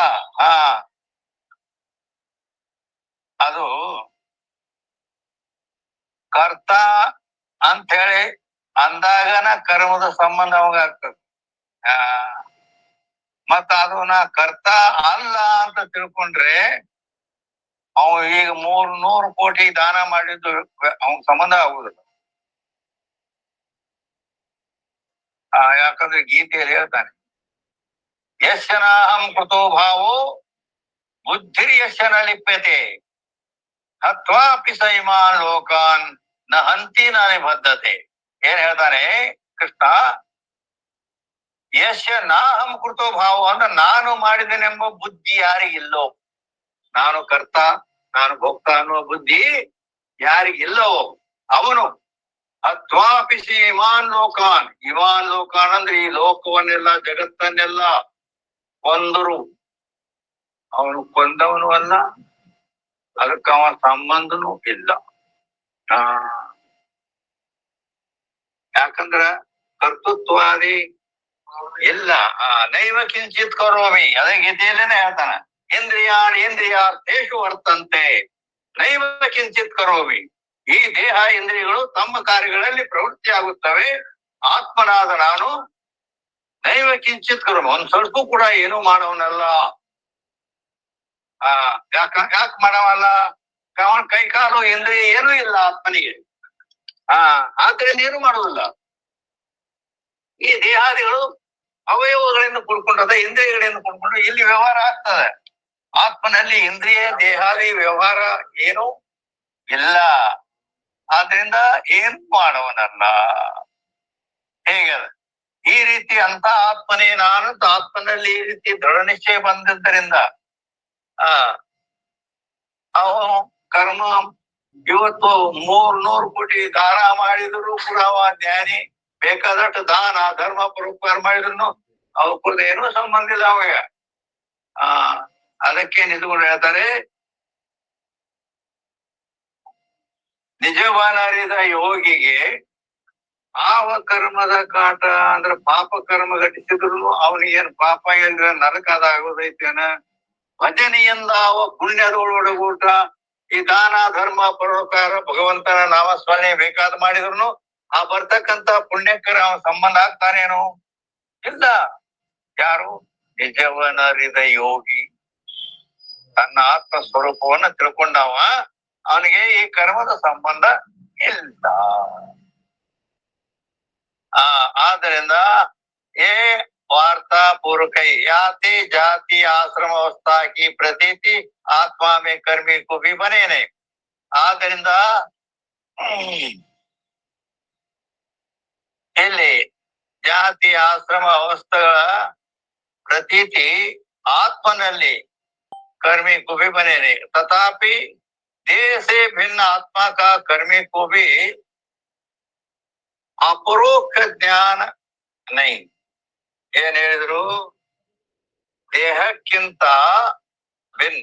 ಕರ್ತ ಅಂತ ಹೇಳಿ ಅಂದಾಗನ ಕರ್ಮದ ಸಂಬಂಧ ಅವಾಗ ಆಗ್ತದೆ. ಮತ್ತ ಅದು ನಾ ಕರ್ತ ಅಲ್ಲ ಅಂತ ತಿಳ್ಕೊಂಡ್ರೆ ಅವ ಈಗ 300 ಕೋಟಿ ದಾನ ಮಾಡಿದ್ದು ಅವನ್ ಸಂಬಂಧ ಆಗುದಿಲ್ಲ. ಯಾಕಂದ್ರೆ ಗೀತೆಯಲ್ಲಿ ಹೇಳ್ತಾನೆ, ಯಶ್ಯನಾಹಂ ಕೃತೋ ಭಾವೋ ಬುದ್ಧಿರ್ ಯಶ್ಯನ ಲಿಪ್ಯತೆ ಹತ್ವಾಪಿ ಸೈಮಾನ್ ಲೋಕಾನ್ ನ ಹಂತಿ ನ ನಿಬದ್ಧತೆ. ಏನ್ ಹೇಳ್ತಾನೆ ಕೃಷ್ಣ, ಯಶ ನಾಹಂ ಕೃತೋ ಭಾವ ಅಂದ್ರೆ ನಾನು ಮಾಡಿದನೆಂಬ ಬುದ್ಧಿ ಯಾರಿಗಿಲ್ಲೋ, ನಾನು ಕರ್ತ ನಾನು ಭೋಕ್ತ ಅನ್ನುವ ಬುದ್ಧಿ ಯಾರಿಗಿಲ್ಲವೋ ಅವನು ಅತ್ವಾಪಿಸಿ ಇಮಾನ್ ಲೋಕಾನ್, ಇಮಾನ್ ಲೋಕಾನ್ ಅಂದ್ರೆ ಈ ಲೋಕವನ್ನೆಲ್ಲ ಜಗತ್ತನ್ನೆಲ್ಲ ಕೊಂದರು, ಅವನು ಕೊಂದವನು ಅಲ್ಲ, ಅದಕ್ಕೆ ಅವನ ಸಂಬಂಧನೂ ಇಲ್ಲ. ಯಾಕಂದ್ರ ಕರ್ತೃತ್ವಾದಿ ಇಲ್ಲ. ನೈವ ಕಿಂಚಿತ್ ಕರೋಮಿ, ಅದೇ ಗೀತೆಯಲ್ಲೇನೆ ಹೇಳ್ತಾನ, ಇಂದ್ರಿಯಾರ್ಥೇಷು ವರ್ತಂತೆ ನೈವ ಕಿಂಚಿತ್ ಕರೋಮಿ. ಈ ದೇಹ ಇಂದ್ರಿಯಗಳು ತಮ್ಮ ಕಾರ್ಯಗಳಲ್ಲಿ ಪ್ರವೃತ್ತಿ ಆಗುತ್ತವೆ, ಆತ್ಮನಾದ ನಾನು ನೈವ ಕಿಂಚಿತ್ ಕರೋಮಿ, ಒಂದ್ ಸ್ವಲ್ಪ ಕೂಡ ಏನು ಮಾಡವನಲ್ಲ. ಯಾಕೆ ಮಾಡವಲ್ಲ? ಅವನ ಕೈ ಕಾಲು ಇಂದ್ರಿಯ ಏನೂ ಇಲ್ಲ ಆತ್ಮನಿಗೆ. ಆದ್ರಿಂದ ಏನು ಮಾಡುವುದಿಲ್ಲ. ಈ ದೇಹಾದಿಗಳು ಅವಯವಗಳಿಂದ ಕೂಡ್ಕೊಂಡದ, ಇಂದ್ರಿಯಗಳಿಂದ ಕೂಡ್ಕೊಂಡು ಇಲ್ಲಿ ವ್ಯವಹಾರ ಆಗ್ತದೆ. ಆತ್ಮನಲ್ಲಿ ಇಂದ್ರಿಯ ದೇಹಾದಿ ವ್ಯವಹಾರ ಏನೂ ಇಲ್ಲ. ಆದ್ರಿಂದ ಏನು ಮಾಡವನಲ್ಲ. ಹೇಗೆ ಈ ರೀತಿ ಅಂತ ಆತ್ಮನೇ ನಾನು, ಆತ್ಮನಲ್ಲಿ ಈ ರೀತಿ ದೃಢ ನಿಶ್ಚಯ ಬಂದಿದ್ದರಿಂದ ಅವನು ಕರ್ಮ ಇವತ್ತು 300 ಕೋಟಿ ದಾನ ಮಾಡಿದ್ರು ಕೂಡ ಅವ ಜ್ಞಾನಿ. ಬೇಕಾದಷ್ಟು ದಾನ ಧರ್ಮ ಪರೋಪಕಾರ ಮಾಡಿದ್ರು ಅವಕ್ಕೂ ಏನೂ ಸಂಬಂಧ ಇಲ್ಲ ಅವಾಗ. ಅದಕ್ಕೆ ನಿಂತ್ಕೊಂಡು ಹೇಳ್ತಾರೆ, ನಿಜವಾನರಿದ ಯೋಗಿಗೆ ಆವ ಕರ್ಮದ ಕಾಟ ಅಂದ್ರೆ ಪಾಪ ಕರ್ಮ ಘಟಿಸಿದ್ರು ಅವನಿಗೇನು ಪಾಪ ಇಲ್ರ ನರಕ ಅದಾಗೋದೈತೇನ. ಭಜನೆಯಿಂದ ಅವ ಪುಣ್ಯದೊಳಗೂಟ ಈ ದಾನ ಧರ್ಮ ಪರೋಪಕಾರ ಭಗವಂತನ ನಾಮಸ್ಮರಣೆ ಬೇಕಾದ ಮಾಡಿದ್ರು ಆ ಬರ್ತಕ್ಕಂತ ಪುಣ್ಯಕ್ಕರ ಅವನ ಸಂಬಂಧ ಆಗ್ತಾನೇನು? ಇಲ್ಲ. ಯಾರು? ನಿಜವನರಿದ ಯೋಗಿ, ತನ್ನ ಆತ್ಮ ಸ್ವರೂಪವನ್ನ ತಿಳ್ಕೊಂಡವ, ಅವನಿಗೆ ಈ ಕರ್ಮದ ಸಂಬಂಧ ಇಲ್ಲ. ಆದ್ದರಿಂದ ಏ ವಾರ್ತಾ ಪೂರ್ವಕೈ ಯಾತಿ ಜಾತಿ ಆಶ್ರಮ ಅವಸ್ಥಾ ಕಿ ಪ್ರತೀತಿ ಆತ್ಮ ಮೇ ಕರ್ಮಿ ಕೋ ಭಿ ಬನೇನೆ. ಆದ್ದರಿಂದ ಇಲ್ಲಿ ಜಾತಿ ಆಶ್ರಮ ಅವಸ್ಥೆಗಳ ಪ್ರತೀತಿ ಆತ್ಮನಲ್ಲಿ कर्मी को भी बने नहीं, तथापि देह से भिन्न आत्मा का कर्मी को भी अपरोक्ष ज्ञान नहीं. ಏನ್ ಹೇಳಿದ್ರು? ದೇಹಕ್ಕಿಂತ ಭಿನ್ನ.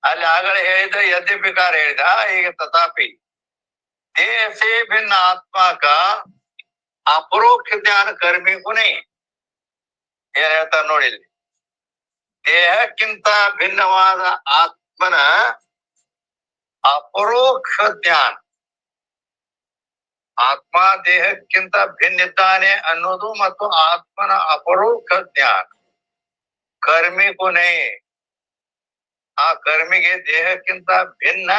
ಅಲ್ಲಿ ಆಗಲೇ ಹೇಳಿದ ಯದ್ಯಪಿಕಾರ ಹೇಳಿದ, ಈಗ ತಥಾಪಿ ದೇಹ ಸೇ ಭಿನ್ನ ಆತ್ಮ ಕಾ ಅಪರೋಕ್ಷ ಜ್ಞಾನ कर्मी को नहीं. ಏನ್ ಹೇಳ್ತಾರೆ ನೋಡಿ, ದೇಹಕ್ಕಿಂತ ಭಿನ್ನವಾದ ಆತ್ಮನ ಅಪರೋಕ್ಷ ಜ್ಞಾನ, ಆತ್ಮ ದೇಹಕ್ಕಿಂತ ಭಿನ್ನಿದ್ದಾನೆ ಅನ್ನೋದು ಮತ್ತು ಆತ್ಮನ ಅಪರೋಕ್ಷ ಜ್ಞಾನ ಕರ್ಮಿಗುನೇ. ಆ ಕರ್ಮಿಗೆ ದೇಹಕ್ಕಿಂತ ಭಿನ್ನ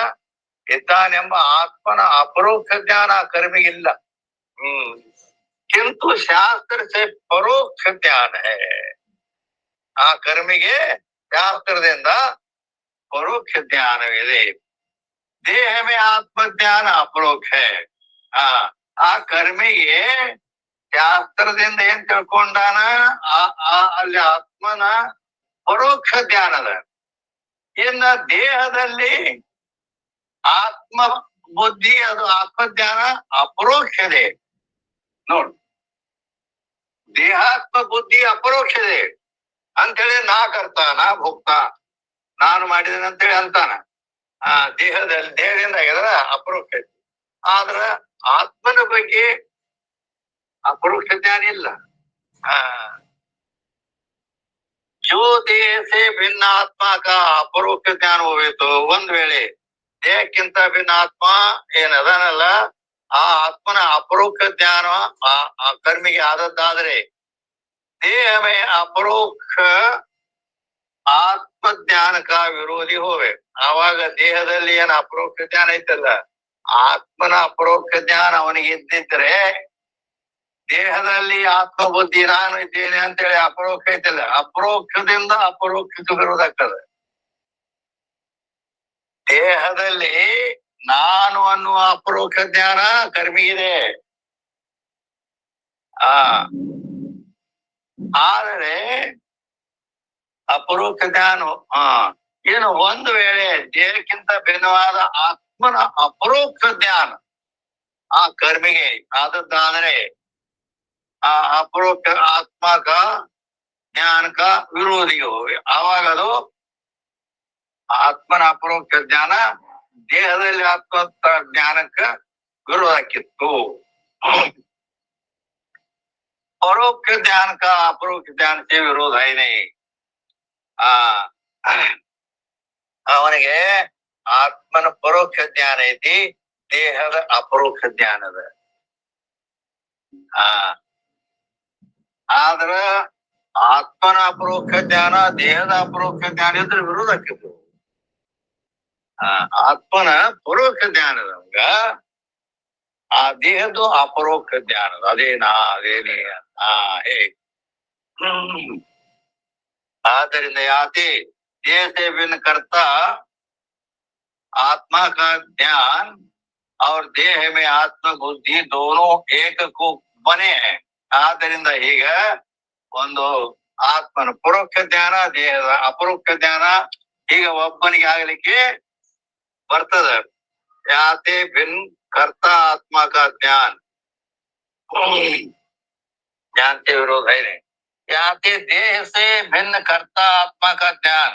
ಇದ್ದಾನೆಂಬ ಆತ್ಮನ ಅಪರೋಕ್ಷ ಜ್ಞಾನ ಆ ಕರ್ಮಿಗಿಲ್ಲ. ಕಿಂತು ಶಾಸ್ತ್ರ ಸೇ ಪರೋಕ್ಷ ಜ್ಞಾನ ಹೇ. ಆ ಕರ್ಮಿಗೆ ಶಾಸ್ತ್ರದಿಂದ ಪರೋಕ್ಷ ಜ್ಞಾನವಿದೆ. ದೇಹ ಮೇ ಆತ್ಮಜ್ಞಾನ ಅಪರೋಕ್ಷ. ಆ ಕರ್ಮಿಗೆ ಶಾಸ್ತ್ರದಿಂದ ಏನ್ ತಿಳ್ಕೊಂಡಾನ, ಅಲ್ಲಿ ಆತ್ಮನ ಪರೋಕ್ಷ ಜ್ಞಾನದ. ಇನ್ನ ದೇಹದಲ್ಲಿ ಆತ್ಮ ಬುದ್ಧಿ, ಅದು ಆತ್ಮಜ್ಞಾನ ಅಪರೋಕ್ಷದೆ. ನೋಡು, ದೇಹಾತ್ಮ ಬುದ್ಧಿ ಅಪರೋಕ್ಷದೆ ಅಂತೇಳಿ ನಾ ಕರ್ತ ನಾ ಭೋಕ್ತ ನಾನು ಮಾಡಿದ್ದೇನೆ ಅಂತೇಳಿ ಅಂತಾನ. ದೇಹದಿಂದ ಎದರ ಅಪರೋಕ್ಷ. ಆದ್ರ ಆತ್ಮನ ಬಗ್ಗೆ ಅಪರೋಕ್ಷ ಜ್ಞಾನ ಇಲ್ಲ. ಜೋ ದೇಹ ಸೇ ಭಿನ್ನ ಆತ್ಮ ಕಾ ಅಪರೋಕ್ಷ ಜ್ಞಾನ ಹೋಗಿತ್ತು. ಒಂದ್ ವೇಳೆ ದೇಹಕ್ಕಿಂತ ಭಿನ್ನ ಆತ್ಮ ಏನದನಲ್ಲ ಆ ಆತ್ಮನ ಅಪರೋಕ್ಷ ಜ್ಞಾನ ಆ ಕರ್ಮಿಗೆ ಆದದ್ದಾದ್ರೆ ದೇಹವೇ ಅಪರೋಕ್ಷ ಆತ್ಮಜ್ಞಾನಕ ವಿರೋಧಿ ಹೋವೆ. ಆವಾಗ ದೇಹದಲ್ಲಿ ಏನ್ ಅಪರೋಕ್ಷ ಜ್ಞಾನ ಐತಲ್ಲ, ಆತ್ಮನ ಅಪರೋಕ್ಷ ಜ್ಞಾನ ಅವನಿಗೆ ಇದ್ದಿದ್ರೆ ದೇಹದಲ್ಲಿ ಆತ್ಮ ಬುದ್ಧಿ ನಾನು ಇದ್ದೇನೆ ಅಂತೇಳಿ ಅಪರೋಕ್ಷ ಐತಲ್ಲ, ಅಪರೋಕ್ಷದಿಂದ ಅಪರೋಕ್ಷಕ್ಕೆ ವಿರೋಧ ಆಗ್ತದೆ. ದೇಹದಲ್ಲಿ ನಾನು ಅನ್ನುವ ಅಪರೋಕ್ಷ ಜ್ಞಾನ ಕರ್ಮಿಗಿದೆ. ಆದರೆ ಅಪರೋಕ್ಷ ಜ್ಞಾನ ಏನು ಒಂದು ವೇಳೆ ದೇಹಕ್ಕಿಂತ ಭಿನ್ನವಾದ ಆತ್ಮನ ಅಪರೋಕ್ಷ ಜ್ಞಾನ ಆ ಕರ್ಮಿಗೆ ಆದದ್ದಾದರೆ ಆ ಅಪರೋಕ್ಷ ಆತ್ಮಕ ಜ್ಞಾನಕ ವಿರೋಧಿಗೆ ಹೋಗಿ ಆವಾಗ ಅದು ಆತ್ಮನ ಅಪರೋಕ್ಷ ಜ್ಞಾನ ದೇಹದಲ್ಲಿ ಆತ್ಮ ಜ್ಞಾನಕ್ಕ ವಿರೋಧಕ್ಕಿತ್ತು. ಪರೋಕ್ಷ ಜ್ಞಾನಕ ಅಪರೋಕ್ಷ ಜ್ಞಾನಕ್ಕೆ ವಿರೋಧ ಇದೆ. ಅವನಿಗೆ ಆತ್ಮನ ಪರೋಕ್ಷ ಜ್ಞಾನ ಐತಿ, ದೇಹದ ಅಪರೋಕ್ಷ ಜ್ಞಾನದ. ಆದ್ರ ಆತ್ಮನ ಅಪರೋಕ್ಷ ಜ್ಞಾನ ದೇಹದ ಅಪರೋಕ್ಷ ಜ್ಞಾನ ಇದ್ರೆ ವಿರೋಧ ಆಕ್ಕಿತ್ತು. ಆತ್ಮನ ಪರೋಕ್ಷ ಜ್ಞಾನದಂಗ ಆ ದೇಹದ್ದು ಅಪರೋಕ್ಷ ಜ್ಞಾನದ ಅದೇನಾ ಅದೇನೇ ಹೇ. ಆದ್ದರಿಂದ याति देह से भिन्न कर्ता आत्मा का ज्ञान और देह में आत्म बुद्धि दोनों एक को बने हैं. ಆದ್ದರಿಂದ ಈಗ ಒಂದು ಆತ್ಮನ ಪರೋಕ್ಷ ಜ್ಞಾನ ದೇಹದ ಅಪರೋಕ್ಷ ಜ್ಞಾನ ಈಗ ಒಬ್ಬನಿಗೆ ಆಗ್ಲಿಕ್ಕೆ ಬರ್ತದೆ. ಯಾತೆ ಭಿನ್ನ कर्ता आत्मा का ज्ञान ज्ञान के विरोध है नहीं. ಯಾಕೆ ದೇಹ ಸೇ ಭಿನ್ನ ಕರ್ತ ಆತ್ಮ ಕಾ ಜ್ಞಾನ,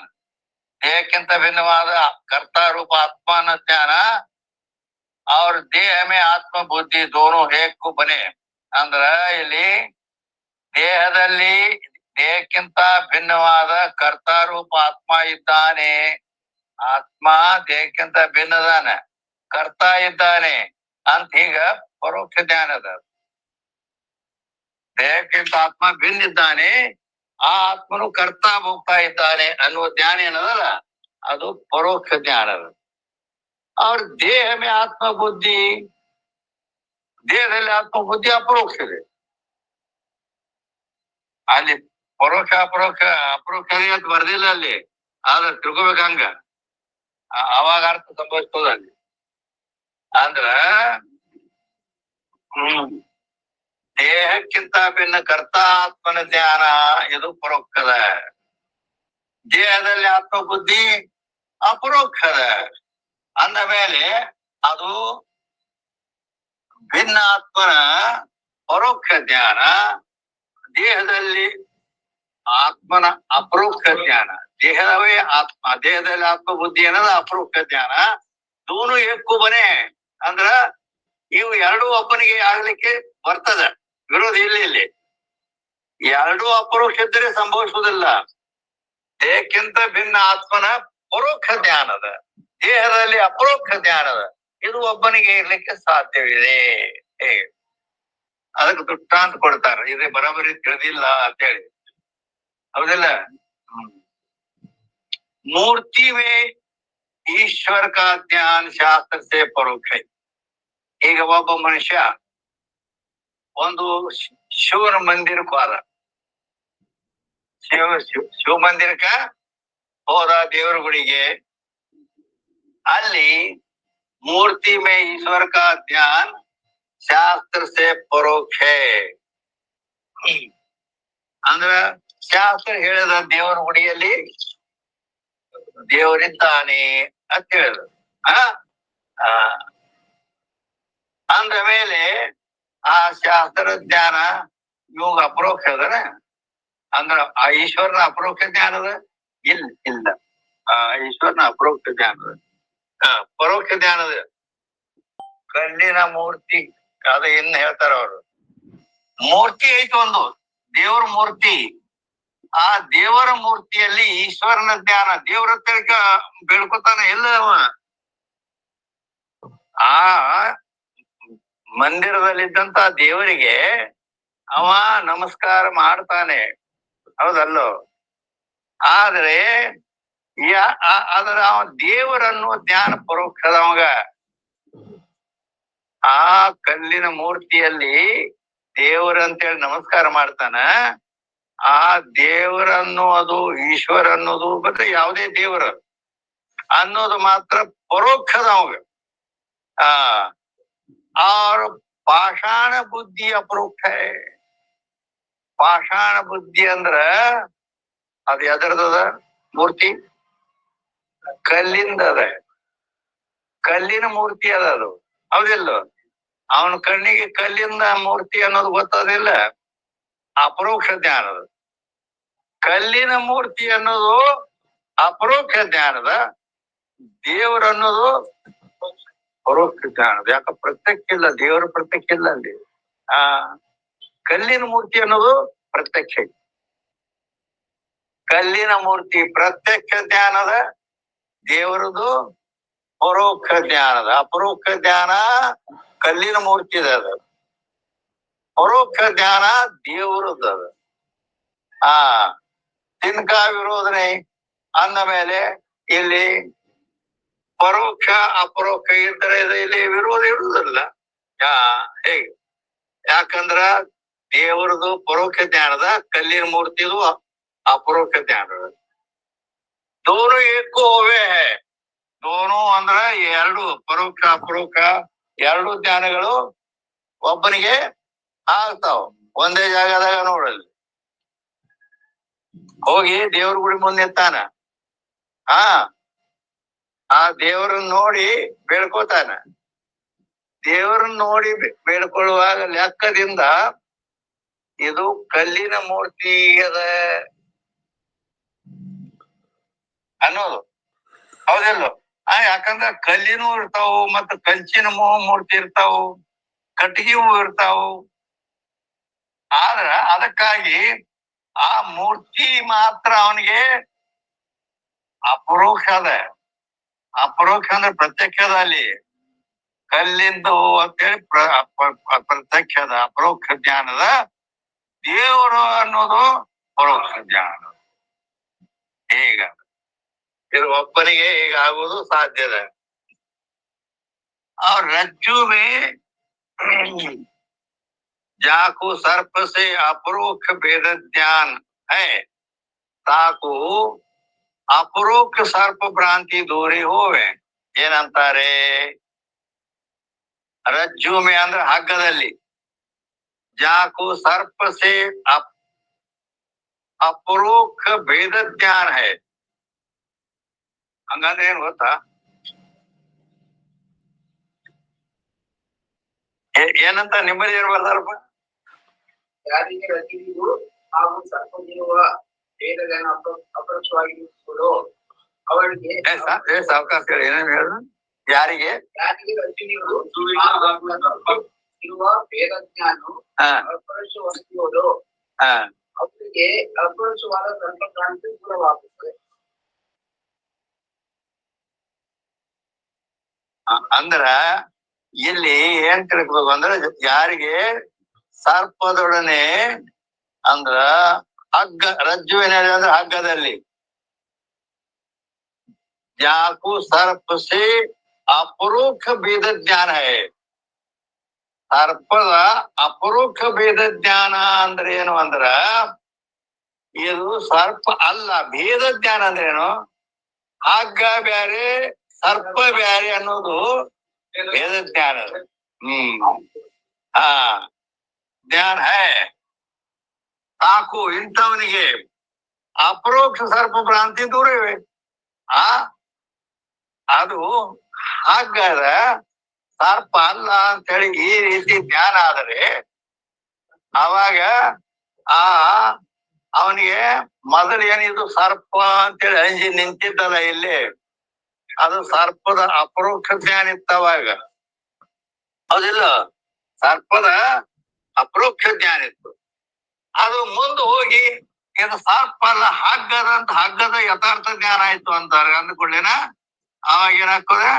ದೇಹಕ್ಕಿಂತ ಭಿನ್ನವಾದ ಕರ್ತ ರೂಪ ಆತ್ಮನ ಜ್ಞಾನ ಅವ್ರ ದೇಹ ಮೇ ಆತ್ಮ ಬುದ್ಧಿ ದೋನೋ ಏಕು ಬನೆ. ಅಂದ್ರ ಇಲ್ಲಿ ದೇಹದಲ್ಲಿ ದೇಹಕ್ಕಿಂತ ಭಿನ್ನವಾದ ಕರ್ತ ರೂಪ ಆತ್ಮ ಇದ್ದಾನೆ. ಆತ್ಮ ದೇಹಕ್ಕಿಂತ ಭಿನ್ನದಾನ, ಕರ್ತ ಇದ್ದಾನೆ ಅಂತ ಈಗ ಪರೋಕ್ಷ ಜ್ಞಾನದ. ದೇಹಕ್ಕಿಂತ ಆತ್ಮ ಭಿನ್ನ ಇದ್ದಾನೆ, ಆ ಆತ್ಮನು ಕರ್ತಾ ಹೋಗ್ತಾ ಇದ್ದಾನೆ ಅನ್ನುವ ಜ್ಞಾನ ಏನದಲ್ಲ ಅದು ಪರೋಕ್ಷ ಜ್ಞಾನದ. ಅವ್ರ ದೇಹ ಮೇ ಆತ್ಮ ಬುದ್ಧಿ, ದೇಹದಲ್ಲಿ ಆತ್ಮ ಬುದ್ಧಿ ಅಪರೋಕ್ಷ ಇದೆ. ಅಲ್ಲಿ ಪರೋಕ್ಷ ಅಪರೋಕ್ಷ ಅಪರೋಕ್ಷ ಅಂತ ಬರ್ದಿಲ್ಲ ಅಲ್ಲಿ, ಆದ್ರೆ ತಿಳ್ಕೊಬೇಕಂಗ ಅವಾಗ ಅರ್ಥ ಸಂಭವಿಸ್ತದ ಅಲ್ಲಿ. ಅಂದ್ರ ದೇಹಕ್ಕಿಂತ ಭಿನ್ನ ಕರ್ತ ಆತ್ಮನ ಜ್ಞಾನ ಇದು ಪರೋಕ್ಷದ, ದೇಹದಲ್ಲಿ ಆತ್ಮ ಬುದ್ಧಿ ಅಪರೋಕ್ಷದ ಅಂದ ಮೇಲೆ ಅದು ಭಿನ್ನ ಆತ್ಮನ ಪರೋಕ್ಷ ಜ್ಞಾನ, ದೇಹದಲ್ಲಿ ಆತ್ಮನ ಅಪರೋಕ್ಷ ಜ್ಞಾನ. ದೇಹವೇ ಆತ್ಮ, ದೇಹದಲ್ಲಿ ಆತ್ಮ ಬುದ್ಧಿ ಅನ್ನೋದು ಅಪರೋಕ್ಷ ಜ್ಞಾನ. ದೂನು ಏಕು ಬನೆ ಅಂದ್ರ ಇವು ಎರಡೂ ಒಬ್ಬನಿಗೆ ಆಗ್ಲಿಕ್ಕೆ ಬರ್ತದ, ವಿರೋಧ ಇಲ್ಲಿ. ಎರಡೂ ಅಪರೋಕ್ಷ ಇದ್ದರೆ ಸಂಭವಿಸುವುದಿಲ್ಲ. ದೇಹಕ್ಕಿಂತ ಭಿನ್ನ ಆತ್ಮನ ಪರೋಕ್ಷ ಜ್ಞಾನದ, ದೇಹದಲ್ಲಿ ಅಪರೋಕ್ಷ ಜ್ಞಾನದ, ಇದು ಒಬ್ಬನಿಗೆ ಇರ್ಲಿಕ್ಕೆ ಸಾಧ್ಯವಿದೆ. ಹೇಗೆ ಅದಕ್ಕೆ ದೃಷ್ಟಾಂತ ಕೊಡ್ತಾರೆ, ಇದೇ ಬರೋಬರಿ ತಿಳಿದಿಲ್ಲ ಅಂತ ಹೇಳಿ. ಹೌದಿಲ್ಲ? ಮೂರ್ತಿ ಮೇ ಈಶ್ವರ ಕಾ ಜ್ಞಾನ ಶಾಸ್ತ್ರ ಸೇ ಪರೋಕ್ಷ. ಈಗ ಒಬ್ಬ ಮನುಷ್ಯ ಒಂದು ಶಿವನ ಮಂದಿರಕ್ಕೆ ಹೋದ, ಶಿವ ಮಂದಿರಕ್ಕ ಹೋದ, ದೇವರ ಗುಡಿಗೆ. ಅಲ್ಲಿ ಮೂರ್ತಿ ಮೇ ಈಶ್ವರ ಕಾ ಜ್ಞಾನ ಶಾಸ್ತ್ರ ಸೇ ಪರೋಕ್ಷ. ಅಂದ್ರ ಶಾಸ್ತ್ರ ಹೇಳಿದ ದೇವರ ಗುಡಿಯಲ್ಲಿ ದೇವರಿದ್ದಾನೆ ಅಂತ ಹೇಳಿದ್ರು. ಅಂದ ಮೇಲೆ ಆ ಶಾಸ್ತ್ರ ಜ್ಞಾನ ಇವಾಗ ಅಪರೋಕ್ಷ ಅದನ. ಅಂದ್ರ ಆ ಈಶ್ವರನ ಅಪರೋಕ್ಷ ಜ್ಞಾನದ ಇಲ್ಲ. ಆ ಈಶ್ವರನ ಅಪರೋಕ್ಷ ಜ್ಞಾನದ ಪರೋಕ್ಷ ಜ್ಞಾನದ ಕಲ್ಲಿನ ಮೂರ್ತಿ ಅದ ಇನ್ನು ಹೇಳ್ತಾರ ಅವರು. ಮೂರ್ತಿ ಐತಿ ಒಂದು ದೇವರ ಮೂರ್ತಿ, ಆ ದೇವರ ಮೂರ್ತಿಯಲ್ಲಿ ಈಶ್ವರನ ಜ್ಞಾನ, ದೇವರ ಹತ್ತಿರ ಬೇಡ್ಕೊತಾನ ಎಲ್ಲ ಅವ. ಆ ಮಂದಿರದಲ್ಲಿದ್ದಂತ ದೇವರಿಗೆ ಅವ ನಮಸ್ಕಾರ ಮಾಡ್ತಾನೆ, ಹೌದಲ್ಲೋ? ಆದ್ರೆ ಅದರ ಅವ ದೇವರನ್ನು ಜ್ಞಾನ ಪರೋಕ್ಷದವಾಗ ಆ ಕಲ್ಲಿನ ಮೂರ್ತಿಯಲ್ಲಿ ದೇವರಂತೇಳಿ ನಮಸ್ಕಾರ ಮಾಡ್ತಾನ. ಆ ದೇವರನ್ನು ಅದು ಈಶ್ವರ ಅನ್ನೋದು ಮತ್ತೆ ಯಾವುದೇ ದೇವರ ಅನ್ನೋದು ಮಾತ್ರ ಪರೋಕ್ಷದವಾಗ. और ಪಾಷಾಣ ಬುದ್ಧಿ ಅಪರೋಕ್ಷ. ಪಾಷಾಣ ಬುದ್ಧಿ ಅಂದ್ರ ಅದು ಎದರ್ದದ ಮೂರ್ತಿ? ಕಲ್ಲಿಂದ ಅದ, ಕಲ್ಲಿನ ಮೂರ್ತಿ ಅದ ಅದು, ಹೌದಿಲ್ಲ? ಅವನ ಕಣ್ಣಿಗೆ ಕಲ್ಲಿಂದ ಮೂರ್ತಿ ಅನ್ನೋದು ಗೊತ್ತದಿಲ್ಲ, ಅಪರೋಕ್ಷ ಜ್ಞಾನದ. ಕಲ್ಲಿನ ಮೂರ್ತಿ ಅನ್ನೋದು ಅಪರೋಕ್ಷ ಜ್ಞಾನದ, ದೇವರು ಅನ್ನೋದು ಪರೋಕ್ಷ ಜ್ಞಾನದ. ಯಾಕ ಪ್ರತ್ಯಕ್ಷ ಇಲ್ಲ, ದೇವರ ಪ್ರತ್ಯಕ್ಷ ಇಲ್ಲ ಅಲ್ಲಿ. ಕಲ್ಲಿನ ಮೂರ್ತಿ ಅನ್ನೋದು ಪ್ರತ್ಯಕ್ಷ. ಕಲ್ಲಿನ ಮೂರ್ತಿ ಪ್ರತ್ಯಕ್ಷ ಜ್ಞಾನದ, ದೇವರದು ಪರೋಕ್ಷ ಜ್ಞಾನದ. ಅಪರೋಕ್ಷ ಜ್ಞಾನ ಕಲ್ಲಿನ ಮೂರ್ತಿದ, ಅದ ಪರೋಕ್ಷ ಜ್ಞಾನ ದೇವರದ್ದು ಅದ. ತಿನ್ಕ ವಿರೋಧನೆ ಅಂದ ಮೇಲೆ ಇಲ್ಲಿ ಪರೋಕ್ಷ ಅಪರೋಕ್ಷ ಇದ್ದರೆ ಇಲ್ಲಿ ವಿರೋಧ ಇರುವುದಿಲ್ಲ. ಹೇಗೆ? ಯಾಕಂದ್ರ ದೇವರದು ಪರೋಕ್ಷ ಜ್ಞಾನದ, ಕಲ್ಲಿನ ಮೂರ್ತಿದು ಅಪರೋಕ್ಷ ಜ್ಞಾನದ. ದೋನು ಏಕೋ ಹೋವೆ ಹೇ. ದೋನು ಅಂದ್ರ ಎರಡು, ಪರೋಕ್ಷ ಅಪರೋಕ್ಷ ಎರಡು ಜ್ಞಾನಗಳು ಒಬ್ಬನಿಗೆ ಆಗ್ತಾವ ಒಂದೇ ಜಾಗದಾಗ. ನೋಡಲ್ಲಿ ಹೋಗಿ ದೇವ್ರ ಗುಡಿ ಮುಂದೆ ನಿಂತಾನ. ಆ ದೇವರನ್ನ ನೋಡಿ ಬೇಡ್ಕೋತಾನ. ದೇವರನ್ನ ನೋಡಿ ಬೇಡ್ಕೊಳ್ಳುವಾಗ ಲೆಕ್ಕದಿಂದ ಇದು ಕಲ್ಲಿನ ಮೂರ್ತಿ ಅದ ಅನ್ನೋದು, ಹೌದಿಲ್ಲ? ಯಾಕಂದ್ರ ಕಲ್ಲಿನೂ ಇರ್ತಾವು, ಮತ್ತ ಕಂಚಿನ ಮೂರ್ತಿ ಇರ್ತಾವು, ಕಟ್ಟಿಗೆವು ಇರ್ತಾವು. ಆದ್ರ ಅದಕ್ಕಾಗಿ ಆ ಮೂರ್ತಿ ಮಾತ್ರ ಅವನಿಗೆ ಅಪರೋಕ್ಷ ಅದ. ಅಪರೋಕ್ಷ ಅಂದ್ರೆ ಪ್ರತ್ಯಕ್ಷದ. ಅಲ್ಲಿ ಕಲ್ಲಿಂದು ಅಂತೇಳಿ ಪ್ರತ್ಯಕ್ಷದ, ಅಪರೋಕ್ಷ ಜ್ಞಾನದ. ದೇವರು ಅನ್ನೋದು ಪರೋಕ್ಷ ಜ್ಞಾನ. ಈಗ ಇದು ಒಬ್ಬನಿಗೆ ಹೀಗಾಗುವುದು ಸಾಧ್ಯದ. और रज्जु में जाको सर्प से अपरोक्ष भेद ज्ञान है, ताको ಅಪರೋಕ್ಷ ಸರ್ಪ ಭ್ರಾಂತಿ ದೂರಿ ಹೋವೆ. ಏನಂತಾರೆ? ರಜ್ಜುಮೆ ಅಂದ್ರೆ ಹಗ್ಗದಲ್ಲಿ, ಜಾಕು ಸರ್ಪ ಸೇ ಅಪರೋಕ್ಷ ಭೇದ ಜ್ಞಾನ ಹೈ. ಹಂಗಂದ್ರೆ ಏನ್ ಗೊತ್ತಾ? ಏನಂತ ನಿಮ್ಮಲ್ಲಿ ಏನ್ ಬರ್ತಾರಪ್ಪ? ಯಾರಿಗೆ ರಜ್ಜುವಿಗೂ ಹಾಗೂ ಸರ್ಪವಿರುವ ಭೇದಗಳನ್ನು ಅಪರೋಕ್ಷವಾಗಿರುವುದು ಅವರಿಗೆ ಸಾವಕಾಶ ಹೇಳಿ, ಏನೇನು ಹೇಳ? ಯಾರಿಗೆ ರಜ್ಜುವಿಗೂ ಇರುವ ಭೇದ ಜ್ಞಾನ ಅಪರೋಕ್ಷವಾಗಿರುವುದು ಅವರಿಗೆ ಅಪರೋಕ್ಷವಾದ ಸರ್ಪಕ್ರಾಂತಿ ದೂರವಾಗುತ್ತದೆ. ಅಂದ್ರ ಇಲ್ಲಿ ಏನ್ ತಿಳ್ಕೊಬೇಕು ಅಂದ್ರೆ, ಯಾರಿಗೆ ಸರ್ಪದೊಡನೆ ಅಂದ್ರ ಹಗ್ಗ, ರಜ್ಜುವಿನಲ್ಲಿ ಅಂದ್ರೆ ಹಗ್ಗದಲ್ಲಿ, ಜಾಕು ಸರ್ಪ ಸೇ ಅಪರೋಕ್ಷ ಭೇದ ಜ್ಞಾನ ಹೈ. ಸರ್ಪದ ಅಪರೋಕ್ಷ ಭೇದ ಜ್ಞಾನ ಅಂದ್ರೆ ಏನು ಅಂದ್ರ, ಇದು ಸರ್ಪ ಅಲ್ಲ. ಭೇದ ಜ್ಞಾನ ಅಂದ್ರೆ ಏನು? ಹಗ್ಗ ಬ್ಯಾರೆ, ಸರ್ಪ ಬ್ಯಾರೆ ಅನ್ನೋದು ಭೇದ ಜ್ಞಾನ. ಜ್ಞಾನ ಹೈ. ಸಾಕು ಇಂಥವನಿಗೆ ಅಪರೋಕ್ಷ ಸರ್ಪ ಭ್ರಾಂತಿ ದೂರ ಇವೆ. ಅದು ಹಗ್ಗದ, ಸರ್ಪ ಅಲ್ಲ ಅಂತ ಹೇಳಿ ಈ ರೀತಿ ಜ್ಞಾನ ಆದರೆ ಅವಾಗ ಅವನಿಗೆ ಮೊದಲು ಏನಿದು ಸರ್ಪ ಅಂತೇಳಿ ಅಂಜಿ ನಿಂತಿದ್ದಲ್ಲ ಇಲ್ಲಿ, ಅದು ಸರ್ಪದ ಅಪರೋಕ್ಷ ಜ್ಞಾನ ಇತ್ತವಾಗ, ಹೌದಿಲ್ಲ? ಸರ್ಪದ ಅಪರೋಕ್ಷ ಜ್ಞಾನ ಇತ್ತು. ಅದು ಮುಂದೆ ಹೋಗಿ ಇದು ಸರ್ಪ ಅಲ್ಲ, ಹಗ್ಗದಂತ ಹಗ್ಗದ ಯಥಾರ್ಥ ಜ್ಞಾನ ಆಯ್ತು ಅಂತಾರೆ. ಅಂದ್ಕೊಳ್ಳೇನ ಅವಾಗ ಏನಾಗ್ತದೆ?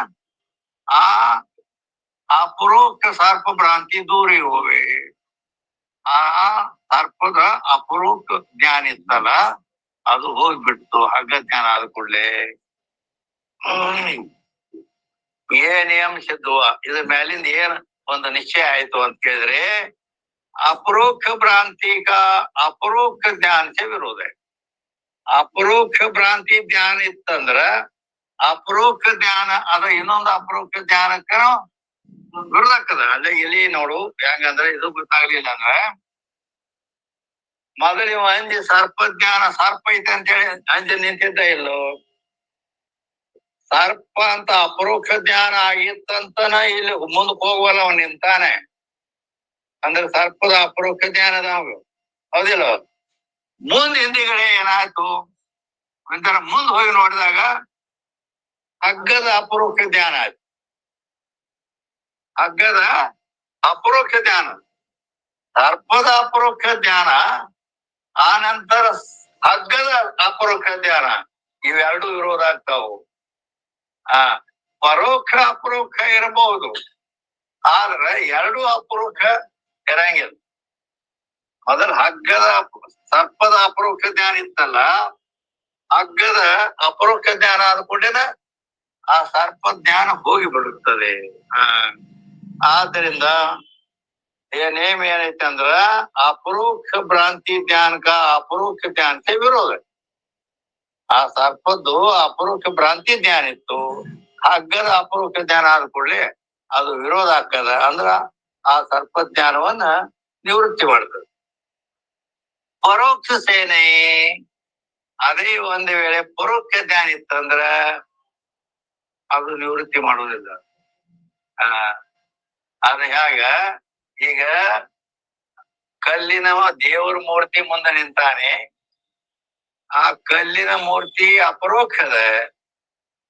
ಅಪರೋಕ್ಷ ಸರ್ಪ ಭ್ರಾಂತಿ ದೂರಿ ಹೋವೆ. ಆ ಸರ್ಪದ ಅಪರೋಕ್ಷ ಜ್ಞಾನ ಇತ್ತಲ್ಲ ಅದು ಹೋಗ್ಬಿಡ್ತು ಹಗ್ಗ ಜ್ಞಾನ ಆದ ಕೂಡಲೇ. ಏನೇಮ್ ಸಿದ್ಧವ ಇದ್ರ ಮೇಲಿಂದ ಏನ್ ಒಂದು ನಿಶ್ಚಯ ಆಯ್ತು ಅಂತ ಕೇಳಿದ್ರೆ अपरोक्ष भ्रांति का अपरोक्ष ज्ञान से विरोध है. अपरोक्ष भ्रांति ज्ञान इತ್ತಂದ್ರ ಅಪರೋಕ್ಷ ಜ್ಞಾನ ಅದ ಇನ್ನೊಂದು ಅಪರೋಕ್ಷ ಜ್ಞಾನಕ್ಕ ವಿರೋಧ ಆಗ್ತದ. ಅಲ್ಲೇ ಇಲ್ಲಿ ನೋಡು ಹೆಂಗಂದ್ರೆ ಇದು ಗೊತ್ತಾಗ್ಲಿಲ್ಲ ಅಂದ್ರೆ ಮೊದಲು ಇವ ಅಂಜಿ ಸರ್ಪ ಜ್ಞಾನ ಸರ್ಪ ಐತೆ ಅಂತ ಹೇಳಿ ಅಂಜಿ ನಿಂತಿದ್ದ ಇಲ್ಲೋ. ಸರ್ಪ ಅಂತ ಅಪರೋಕ್ಷ ಜ್ಞಾನ ಆಗಿತ್ತಂತನ ಇಲ್ಲಿ ಮುಂದಕ್ಕೆ ಹೋಗುವಲ್ಲ ಅವನ್ ನಿಂತಾನೆ. ಅಂದ್ರೆ ಸರ್ಪದ ಅಪರೋಕ್ಷ ಜ್ಞಾನದ ಹೌದಿಲ್ಲ. ಮುಂದ್ ಹಿಂದಿಗಡೆ ಏನಾಯ್ತು ಒಂಥರ ಮುಂದ್ ಹೋಗಿ ನೋಡಿದಾಗ ಹಗ್ಗದ ಅಪರೋಕ್ಷ ಜ್ಞಾನ ಆಯ್ತು. ಹಗ್ಗದ ಅಪರೋಕ್ಷ ಜ್ಞಾನ, ಸರ್ಪದ ಅಪರೋಕ್ಷ ಜ್ಞಾನ, ಆ ನಂತರ ಹಗ್ಗದ ಅಪರೋಕ್ಷ ಜ್ಞಾನ, ಇವೆರಡು ವಿರೋಧ ಆಗ್ತಾವು. ಪರೋಕ್ಷ ಅಪರೋಕ್ಷ ಇರಬಹುದು, ಆದ್ರೆ ಎರಡು ಅಪರೋಕ್ಷ ಇರಂಗಿಲ್ಲ. ಮೊದಲು ಹಗ್ಗದ ಸರ್ಪದ ಅಪರೋಕ್ಷ ಜ್ಞಾನ ಇತ್ತಲ್ಲ, ಹಗ್ಗದ ಅಪರೋಕ್ಷ ಜ್ಞಾನ ಆದ ಕೂಡೇನ ಆ ಸರ್ಪ ಜ್ಞಾನ ಹೋಗಿ ಬಿಡುತ್ತದೆ. ಆದ್ದರಿಂದ ನೇಮ್ ಏನೈತೆ ಅಂದ್ರ ಅಪರೋಕ್ಷ ಭ್ರಾಂತಿ ಜ್ಞಾನಕ ಅಪರೋಕ್ಷ ಜ್ಞಾನಕ್ಕೆ ವಿರೋಧ. ಆ ಸರ್ಪದ್ದು ಅಪರೋಕ್ಷ ಭ್ರಾಂತಿ ಜ್ಞಾನ ಇತ್ತು, ಹಗ್ಗದ ಅಪರೋಕ್ಷ ಜ್ಞಾನ ಆದ ಕೂಡಲೇ ಅದು ವಿರೋಧ ಆಗ್ತದ. ಅಂದ್ರ ಆ ಸರ್ಪ ಜ್ಞಾನವನ್ನ ನಿವೃತ್ತಿ ಮಾಡ್ತದೆ. ಪರೋಕ್ಷ ಸೇನೆ ಅದೇ ಒಂದು ವೇಳೆ ಪರೋಕ್ಷ ಜ್ಞಾನ ಇತ್ತಂದ್ರ ಅದು ನಿವೃತ್ತಿ ಮಾಡುವುದಿಲ್ಲ. ಅದು ಹೇಗ, ಈಗ ಕಲ್ಲಿನ ದೇವರ ಮೂರ್ತಿ ಮುಂದೆ ನಿಂತಾನೆ, ಆ ಕಲ್ಲಿನ ಮೂರ್ತಿ ಅಪರೋಕ್ಷದ,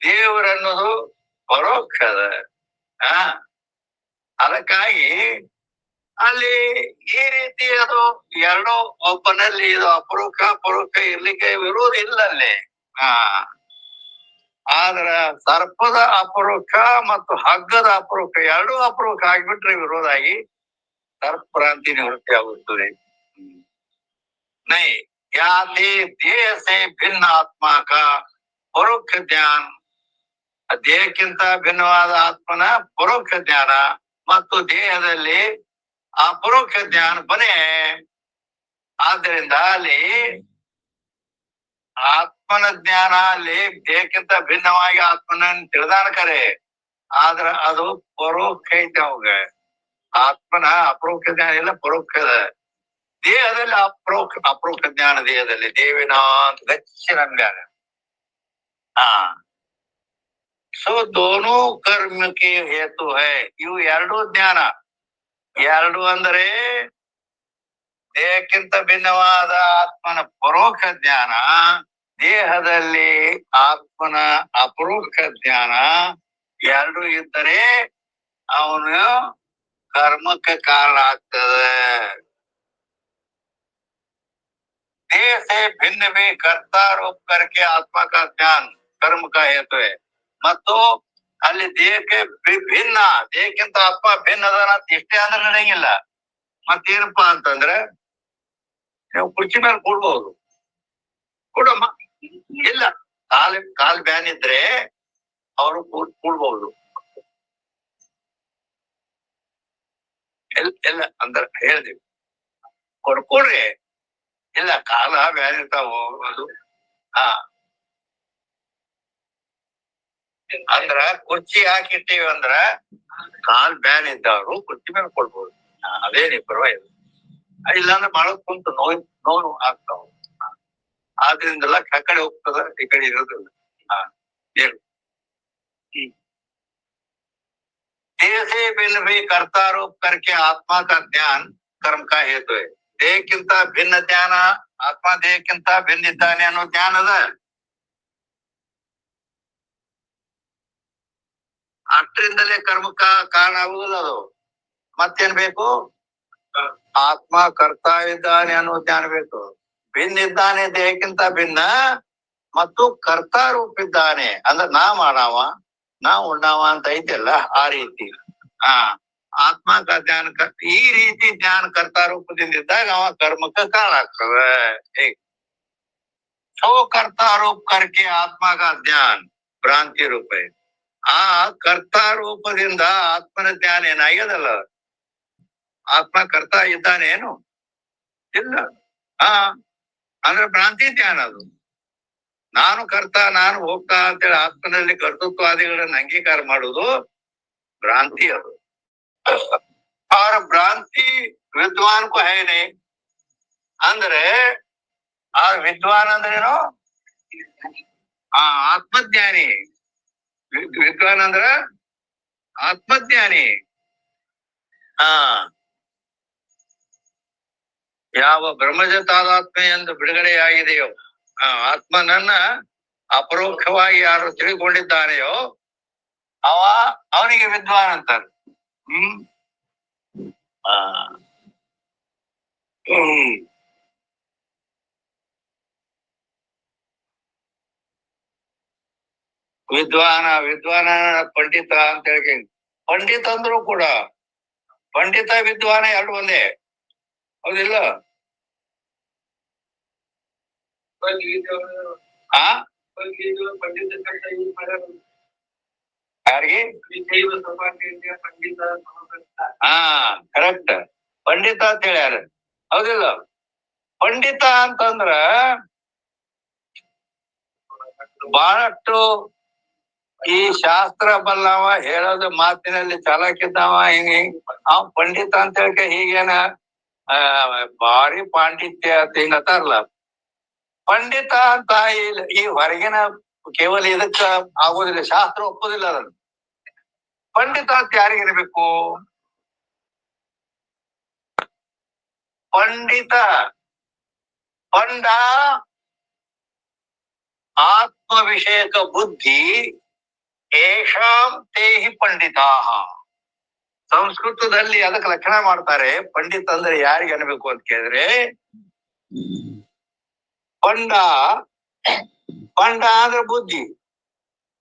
ದೇವರನ್ನೋದು ಪರೋಕ್ಷದ. ಅದಕ್ಕಾಗಿ ಅಲ್ಲಿ ಈ ರೀತಿ ಅದು ಎರಡು ಒಬ್ಬನಲ್ಲಿ ಇದು ಅಪರೋಕ್ಷ ಪರೋಕ್ಷ ಇರ್ಲಿಕ್ಕೆ ವಿರೋಧ ಇಲ್ಲ ಅಲ್ಲಿ. ಆದ್ರ ಸರ್ಪದ ಅಪರೋಕ್ಷ ಮತ್ತು ಹಗ್ಗದ ಅಪರೋಕ್ಷ ಎರಡೂ ಅಪರೋಕ್ಷ ಆಗಿಬಿಟ್ರೆ ವಿರೋಧ ಆಗಿ ಸರ್ಪಭ್ರಾಂತಿ ನಿವೃತ್ತಿ ಆಗುತ್ತದೆ. ನೈ ಯಾತಿ ದೇಹ ಸೇ ಭಿನ್ನ ಆತ್ಮ ಕಾ ಪರೋಕ್ಷ ಜ್ಞಾನ, ದೇಹಕ್ಕಿಂತ ಭಿನ್ನವಾದ ಆತ್ಮನ ಪರೋಕ್ಷ ಜ್ಞಾನ ಮತ್ತು ದೇಹದಲ್ಲಿ ಅಪರೋಕ್ಷ ಜ್ಞಾನ ಬನೇ. ಆದ್ದರಿಂದ ಅಲ್ಲಿ ಆತ್ಮನ ಜ್ಞಾನ ಅಲ್ಲಿ ದೇಹಕ್ಕಿಂತ ಭಿನ್ನವಾಗಿ ಆತ್ಮನ ತಿಳಿದಾನ ಕರೆ, ಆದ್ರ ಅದು ಪರೋಕ್ಷ ಐತೆ. ಅವಾಗ ಆತ್ಮನ ಅಪರೋಕ್ಷ ಜ್ಞಾನ ಇಲ್ಲ, ಪರೋಕ್ಷದ. ದೇಹದಲ್ಲಿ ಅಪರೋಕ್ಷ ಜ್ಞಾನ, ದೇಹದಲ್ಲಿ ದೇವಿನ ಗಚ್ಚಿನ ಜ್ಞಾನ. ಸೊ ದೋನೋ ಕರ್ಮಕ್ಕೆ ಹೇತು ಹೈ. ಇವು ಎರಡು ಜ್ಞಾನ, ಎರಡು ಅಂದರೆ ದೇಹಕ್ಕಿಂತ ಭಿನ್ನವಾದ ಆತ್ಮನ ಪರೋಕ್ಷ ಜ್ಞಾನ, ದೇಹದಲ್ಲಿ ಆತ್ಮನ ಅಪರೋಕ್ಷ ಜ್ಞಾನ, ಎರಡು ಇದ್ದರೆ ಅವನು ಕರ್ಮಕ್ಕೆ ಕಾರಣ ಆಗ್ತದೆ. देह से भिन्न भी कर्ता रूप करके आत्मा का ज्ञान कर्म का हेतु है. ಮತ್ತು ಅಲ್ಲಿ ದೇಹಕ್ಕೆ ಭಿನ್ನ, ದೇಹಕ್ಕಿಂತ ಆತ್ಮ ಭಿನ್ನ ಅದನ್ನ ಇಷ್ಟೇ ಅಂದ್ರೆ ನಡೆಯಂಗಿಲ್ಲ. ಮತ್ತೇನಪ್ಪಾ ಅಂತಂದ್ರೆ ನೀವು ಕುರ್ಚಿ ಮೇಲೆ ಕೂಡ್ಬಹುದು, ಕೂಡಮ್ಮ ಇಲ್ಲ, ಕಾಲ್ ಬ್ಯಾನ್ ಇದ್ರೆ ಅವರು ಕೂಡ್ಬಹುದು. ಎಲ್ಲ ಅಂದ್ರೆ ಹೇಳ್ತೀವಿ ಕೊಡ್ಕೊಡ್ರಿ, ಇಲ್ಲ ಕಾಲ ಬ್ಯಾನ್ ಇರ್ತಾವ ಅದು. ಅಂದ್ರ ಕುರ್ಚಿ ಹಾಕಿಟ್ಟಿವಿ ಅಂದ್ರ ಕಾಲ್ ಬ್ಯಾನ್ ಇದ್ದವ್ರು ಕುರ್ಚಿ ಮೇಲೆ ಕೊಡ್ಬೋದು, ಅದೇನಿ ಪರವಾಗಿಲ್ಲ. ಇಲ್ಲಾಂದ್ರೆ ಬಾಳ ಕುಂತು ನೋವು ಆಗ್ತಾವ. ಆದ್ರಿಂದೆಲ್ಲ ಕಡೆ ಹೋಗ್ತದ, ಈ ಕಡೆ ಇರೋದಿಲ್ಲ. ಹೇಳು. देह से भिन्न भी कर्ता रूप करके आत्मा का ज्ञान कर्म का हेतु है. ದೇಹಕ್ಕಿಂತ ಭಿನ್ನ ಜ್ಞಾನ, ಆತ್ಮ ದೇಹಕ್ಕಿಂತ ಭಿನ್ನ ಇದ್ದಾನೆ ಅನ್ನೋ ಜ್ಞಾನ ಅದ. ಅಷ್ಟರಿಂದಲೇ ಕರ್ಮಕ್ಕ ಕಾರಣ ಆಗುವುದಿಲ್ಲ ಅದು. ಮತ್ತೇನ್ ಬೇಕು? ಆತ್ಮ ಕರ್ತಾ ಇದ್ದಾನೆ ಅನ್ನೋ ಜ್ಞಾನ ಬೇಕು. ಭಿನ್ನ ಇದ್ದಾನೆ, ದೇಹಕ್ಕಿಂತ ಭಿನ್ನ, ಮತ್ತು ಕರ್ತಾ ರೂಪ ಇದ್ದಾನೆ ಅಂದ್ರೆ ನಾ ಮಾಡಾವ, ನಾ ಉಣ್ಣಾವ ಅಂತ ಐತಿಲ್ಲ, ಆ ರೀತಿ ಆ ಆತ್ಮ का ध्यान कर ಈ ರೀತಿ ಧ್ಯಾನ ಕರ್ತಾ ರೂಪದಿಂದ ಇದ್ದಾಗ ಅವ ಕರ್ಮಕ್ಕೆ ಕಾರಣ ಆಗ್ತದೆ. सो कर्ता रूप करके आत्मा का ध्यान भ्रांति रूप है. ಆ ಕರ್ತಾ ರೂಪದಿಂದ ಆತ್ಮನ ಧ್ಯಾನ ಏನಾಗ್ಯದಲ್ಲ, ಆತ್ಮ ಕರ್ತಾ ಇದ್ದಾನೆ ಏನು ಇಲ್ಲ. ಅಂದ್ರೆ ಭ್ರಾಂತಿ ಧ್ಯಾನ ಅದು. ನಾನು ಕರ್ತಾ ನಾನು ಹೋಗ್ತಾ ಅಂತೇಳಿ ಆತ್ಮನಲ್ಲಿ ಕರ್ತೃತ್ವಾದಿಗಳನ್ನ ಅಂಗೀಕಾರ ಮಾಡುವುದು ಭ್ರಾಂತಿ ಅದು. और भ्रांति विद्वान को है नहीं ಅಂದ್ರೆ ಆ ವಿದ್ವಾನ್ ಅಂದ್ರೇನು? ಆತ್ಮಜ್ಞಾನಿ. ವಿದ್ವಾನ್ ಅಂದ್ರ ಆತ್ಮಜ್ಞಾನಿ. ಯಾವ ಬ್ರಹ್ಮಜ ತಾದಾತ್ಮೆ ಎಂದು ಬಿಡುಗಡೆಯಾಗಿದೆಯೋ, ಆತ್ಮನನ್ನ ಅಪರೋಕ್ಷವಾಗಿ ಯಾರು ತಿಳಿದುಕೊಂಡಿದ್ದಾನೆಯೋ ಅವನಿಗೆ ವಿದ್ವಾನ್ ಅಂತಾರೆ. ವಿದ್ವಾನ ಪಂಡಿತ ಅಂತ ಹೇಳಿ, ಪಂಡಿತ ಅಂದ್ರು ಕೂಡ ಪಂಡಿತ ವಿದ್ವಾನ ಎರಡು ಒಂದೇ, ಹೌದಿಲ್ಲ? ಯಾರಿಗೆ? ಕರೆಕ್ಟ್, ಪಂಡಿತ ಅಂತ ಹೇಳ್ಯಾರ, ಹೌದಿಲ್ಲ? ಪಂಡಿತ ಅಂತಂದ್ರ ಬಹಳಷ್ಟು ಈ ಶಾಸ್ತ್ರ ಬಲ್ಲವ, ಹೇಳೋದು ಮಾತಿನಲ್ಲಿ ಚಾಲಾಕಿದ್ದಾವ, ಹಿಂಗ್ ಅವ್ ಪಂಡಿತ ಅಂತ ಹೇಳ್ಕೆ ಹೀಗೇನ ಭಾರಿ ಪಾಂಡಿತ್ಯ ಅಂತ ಹಿಂಗತ್ತಾರಲ್ಲ. ಪಂಡಿತ ಅಂತ ಈ ಹೊರಗಿನ ಕೇವಲ ಇದಕ್ಕ ಆಗೋದಿಲ್ಲ, ಶಾಸ್ತ್ರ ಒಪ್ಪೋದಿಲ್ಲ ಅದನ್ನು. ಪಂಡಿತ ಅಂತ ಯಾರಿಗಿರ್ಬೇಕು? ಪಂಡಿತ ಪಂಡ ಆತ್ಮ ವಿಷಯಕ ಬುದ್ಧಿ ಏಷಾಂ ತೇಹಿ ಪಂಡಿತಾ. ಸಂಸ್ಕೃತದಲ್ಲಿ ಅದಕ್ಕೆ ಲಕ್ಷಣ ಮಾಡ್ತಾರೆ. ಪಂಡಿತ ಅಂದ್ರೆ ಯಾರಿಗೆ ಅನ್ಬೇಕು ಅಂತ ಕೇಳಿದ್ರೆ, ಪಂಡ ಅಂದ್ರೆ ಬುದ್ಧಿ,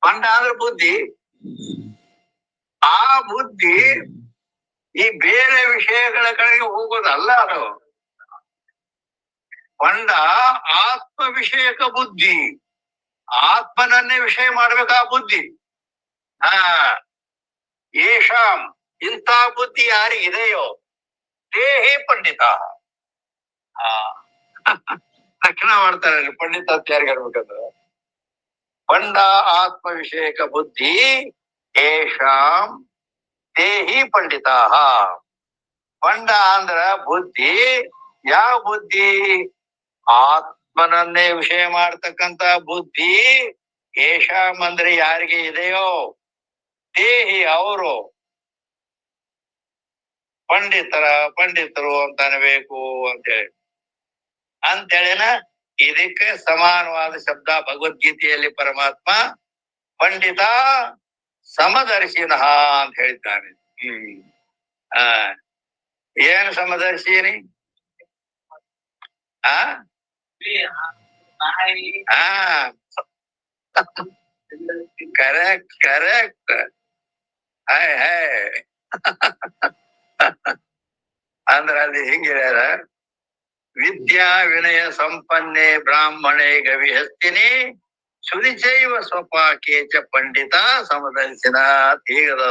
ಪಂಡ ಅಂದ್ರೆ ಬುದ್ಧಿ. ಆ ಬುದ್ಧಿ ಈ ಬೇರೆ ವಿಷಯಗಳ ಕಡೆಗೆ ಹೋಗೋದಲ್ಲ ಅದು. ಪಂಡ ಆತ್ಮ ವಿಷಯಕ ಬುದ್ಧಿ, ಆತ್ಮನನ್ನೇ ವಿಷಯ ಮಾಡ್ಬೇಕು ಆ ಬುದ್ಧಿ. ಯೇಷಾಂ, ಇಂಥ ಬುದ್ಧಿ ಯಾರಿಗಿದೆಯೋ ತೇಹಿ ಪಂಡಿತ. ಲಕ್ಷಣ ಮಾಡ್ತಾರೆ ಪಂಡಿತ ಅಂತ ಯಾರಿಗೆ ಇರ್ಬೇಕಂದ್ರೆ, ಪಂಡ ಆತ್ಮ ವಿಷಯಕ ಬುದ್ಧಿ ಯೇಷಾಂ ತೇಹಿ ಪಂಡಿತಾ. ಪಂಡ ಅಂದ್ರ ಬುದ್ಧಿ. ಯಾವ ಬುದ್ಧಿ? ಆತ್ಮನನ್ನೇ ವಿಷಯ ಮಾಡ್ತಕ್ಕಂತ ಬುದ್ಧಿ. ಯೇಷಾಂ ಅಂದ್ರೆ ಯಾರಿಗೆ ಇದೆಯೋ, ತೇಹಿ ಅವರು ಪಂಡಿತರು ಅಂತ ಅನ್ಬೇಕು ಅಂತೇಳಿನ ಇದಕ್ಕೆ ಸಮಾನವಾದ ಶಬ್ದ ಭಗವದ್ಗೀತೆಯಲ್ಲಿ ಪರಮಾತ್ಮ ಪಂಡಿತ ಸಮದರ್ಶಿನಃ ಅಂತ ಹೇಳಿದ್ದಾನೆ. ಏನು ಸಮದರ್ಶಿನಿ? ಕರೆಕ್ಟ್. ಅಂದ್ರ ಅಲ್ಲಿ ಹಿಂಗ ಹೇಳ್ಯಾರ, ವಿದ್ಯಾ ವಿನಯ ಸಂಪನ್ನೆ ಬ್ರಾಹ್ಮಣೆ ಗವಿಹಸ್ತಿನಿ ಸುನಿಚೈವ ಸ್ವಪಾಕೇಚ ಪಂಡಿತ ಸಮದರ್ಶಿನ ಅಂತ ಹೀಗದ.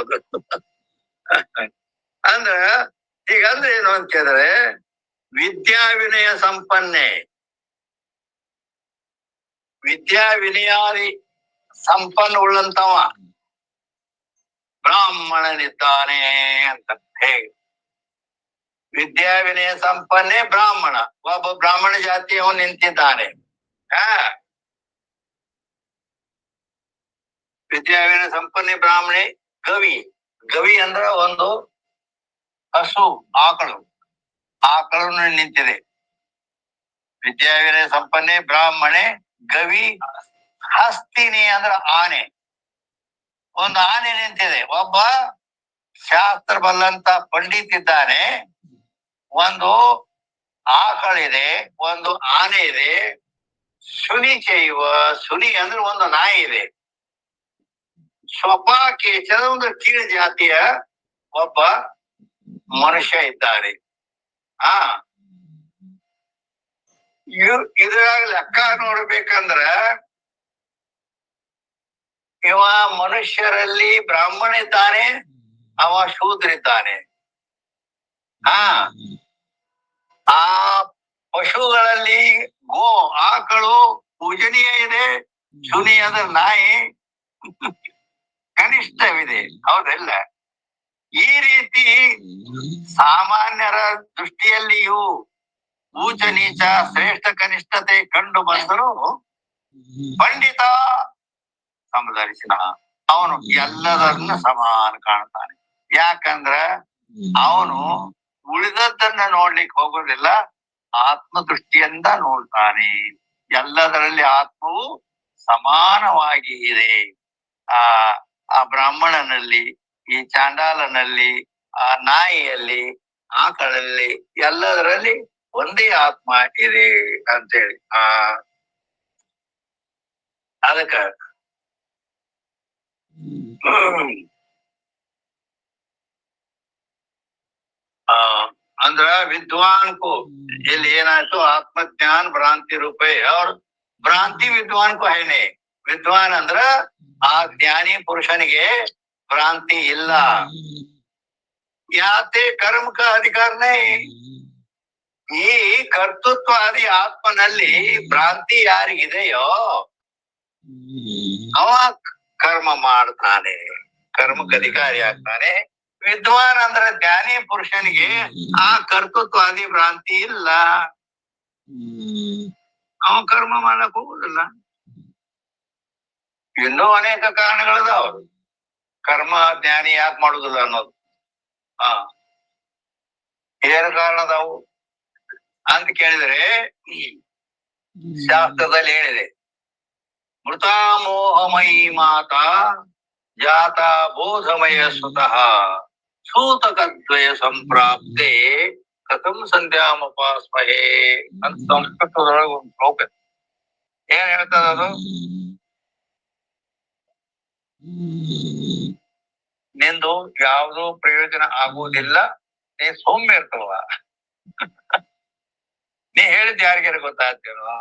ಅಂದ್ರ ಹೀಗಂದ್ರೆ ಏನು ಅಂತ ಕೇಳಿದ್ರೆ, ವಿದ್ಯಾ ವಿನಯ ಸಂಪನ್ನೆ, ವಿದ್ಯಾ ವಿನಯಾದಿ ಸಂಪನ್ನ ಉಳ್ಳಂತವ ಬ್ರಾಹ್ಮಣನಿದ್ದಾನೆ ಅಂತ. ಹೇಗೆ? ವಿದ್ಯಾ ವಿನಯ ಸಂಪನ್ನೆ ಬ್ರಾಹ್ಮಣ, ಒಬ್ಬ ಬ್ರಾಹ್ಮಣ ಜಾತಿಯವನು ನಿಂತಿದ್ದಾನೆ. ವಿದ್ಯಾ ವಿನಯ ಸಂಪನ್ನೆ ಬ್ರಾಹ್ಮಣೆ ಗವಿ. ಗವಿ ಅಂದ್ರ ಒಂದು ಹಸು, ಆಕಳು ನಿಂತಿದೆ. ವಿದ್ಯಾ ವಿನಯ ಸಂಪನ್ನೆ ಬ್ರಾಹ್ಮಣೆ ಗವಿ. ಹಸ್ತಿನಿ ಅಂದ್ರ ಆನೆ, ಒಂದು ಆನೆ ನಿಂತಿದೆ. ಒಬ್ಬ ಶಾಸ್ತ್ರ ಬಲ್ಲಂತ ಪಂಡಿತ್ ಇದ್ದಾನೆ. ಒಂದು ಆಕಳಿದೆ, ಒಂದು ಆನೆ ಇದೆ. ಸುನಿ ಅಂದ್ರೆ ಒಂದು ನಾಯಿ ಇದೆ. ಸ್ವಪಾಕೇಚ ಒಂದು ಕೀಳು ಜಾತಿಯ ಒಬ್ಬ ಮನುಷ್ಯ ಇದ್ದಾನೆ. ಆ ಇದ್ರಾಗ ಲೆಕ್ಕ ನೋಡ್ಬೇಕಂದ್ರ ಇವ ಮನುಷ್ಯರಲ್ಲಿ ಬ್ರಾಹ್ಮಣ ಇದ್ದಾನೆ, ಅವ ಶೂದ್ರ ಇದ್ದಾನೆ. ಆ ಪಶುಗಳಲ್ಲಿ ಆಕಳು ಪೂಜನೀಯ ಇದೆ, ಶೂನ್ಯದ ನಾಯಿ ಕನಿಷ್ಠವಿದೆ. ಹೌದಲ್ಲ? ಈ ರೀತಿ ಸಾಮಾನ್ಯರ ದೃಷ್ಟಿಯಲ್ಲಿಯೂ ಊಚ ನೀಚ ಶ್ರೇಷ್ಠ ಕನಿಷ್ಠತೆ ಕಂಡು ಬಂದರೂ ಪಂಡಿತ ಸಮುದರಿಸಿದ ಅವನು ಎಲ್ಲದನ್ನ ಸಮಾನ ಕಾಣ್ತಾನೆ. ಯಾಕಂದ್ರ ಅವನು ಉಳಿದದ್ದನ್ನ ನೋಡ್ಲಿಕ್ಕೆ ಹೋಗೋದಿಲ್ಲ, ಆತ್ಮದೃಷ್ಟಿಯಿಂದ ನೋಡ್ತಾನೆ. ಎಲ್ಲದರಲ್ಲಿ ಆತ್ಮವು ಸಮಾನವಾಗಿ ಇದೆ. ಆ ಬ್ರಾಹ್ಮಣನಲ್ಲಿ, ಈ ಚಾಂಡಾಲನಲ್ಲಿ, ಆ ನಾಯಿಯಲ್ಲಿ, ಆಕಳಲ್ಲಿ, ಎಲ್ಲದರಲ್ಲಿ ಒಂದೇ ಆತ್ಮ ಇದೆ ಅಂತೇಳಿ ಅದಕ್ಕ ಅಂದ್ರ विद्वान को ಇಲ್ಲಿ ಏನಾಯ್ತು, ಆತ್ಮಜ್ಞಾನ ಭ್ರಾಂತಿ ರೂಪ ಅವ್ರ ಭ್ರಾಂತಿ विद्वान को है नहीं. ವಿದ್ವಾನ್ ಅಂದ್ರ ಆ ಜ್ಞಾನಿ ಪುರುಷನಿಗೆ ಭ್ರಾಂತಿ ಇಲ್ಲ. ಯಾತೆ ಕರ್ಮ ಕ ಅಧಿಕಾರನೇ, ಈ ಕರ್ತೃತ್ವಾದಿ ಆತ್ಮನಲ್ಲಿ ಭ್ರಾಂತಿ ಯಾರಿಗಿದೆಯೋ ಅವ ಕರ್ಮ ಮಾಡ್ತಾನೆ, ಕರ್ಮಕ್ಕೆ ಅಧಿಕಾರಿ ಆಗ್ತಾನೆ. ವಿದ್ವಾನ್ ಅಂದ್ರೆ ಜ್ಞಾನಿ ಪುರುಷನಿಗೆ ಆ ಕರ್ತೃತ್ವಾದಿ ಭ್ರಾಂತಿ ಇಲ್ಲ, ಅವ ಕರ್ಮ ಮಾಡಕ್ ಹೋಗುದಿಲ್ಲ. ಇನ್ನೂ ಅನೇಕ ಕಾರಣಗಳಿದಾವ ಕರ್ಮ ಜ್ಞಾನಿ ಯಾಕೆ ಮಾಡುದಿಲ್ಲ ಅನ್ನೋದು. ಏನು ಕಾರಣ ಅದಾವು ಅಂತ ಕೇಳಿದ್ರೆ ಶಾಸ್ತ್ರದಲ್ಲಿ ಹೇಳಿದೆ, ಮೃತಾಮೋಹಮಯಿ ಮಾತಾ ಜಾತ ಬೋಧಮಯ ಸುತಃ ಸೂತಕದ್ವಯ ಸಂಪ್ರಾಪ್ತೆ ಕಥಂ ಸಂಧ್ಯಾಮಪಾಸ್ಮಹೇ ಅಂತ ಸಂಸ್ಕೃತದೊಳಗೆ ಒಂದು ಶ್ಲೋಕ. ಏನ್ ಹೇಳ್ತದ ಅದು? ನಿಂದು ಯಾವ್ದು ಪ್ರಯೋಜನ ಆಗುವುದಿಲ್ಲ, ನೀ ಸೌಮ್ಯ ಇರ್ತವ. ನೀ ಹೇಳಿದ್ ಯಾರಿಗಾರ ಗೊತ್ತಾಗ್ತೇನೋ?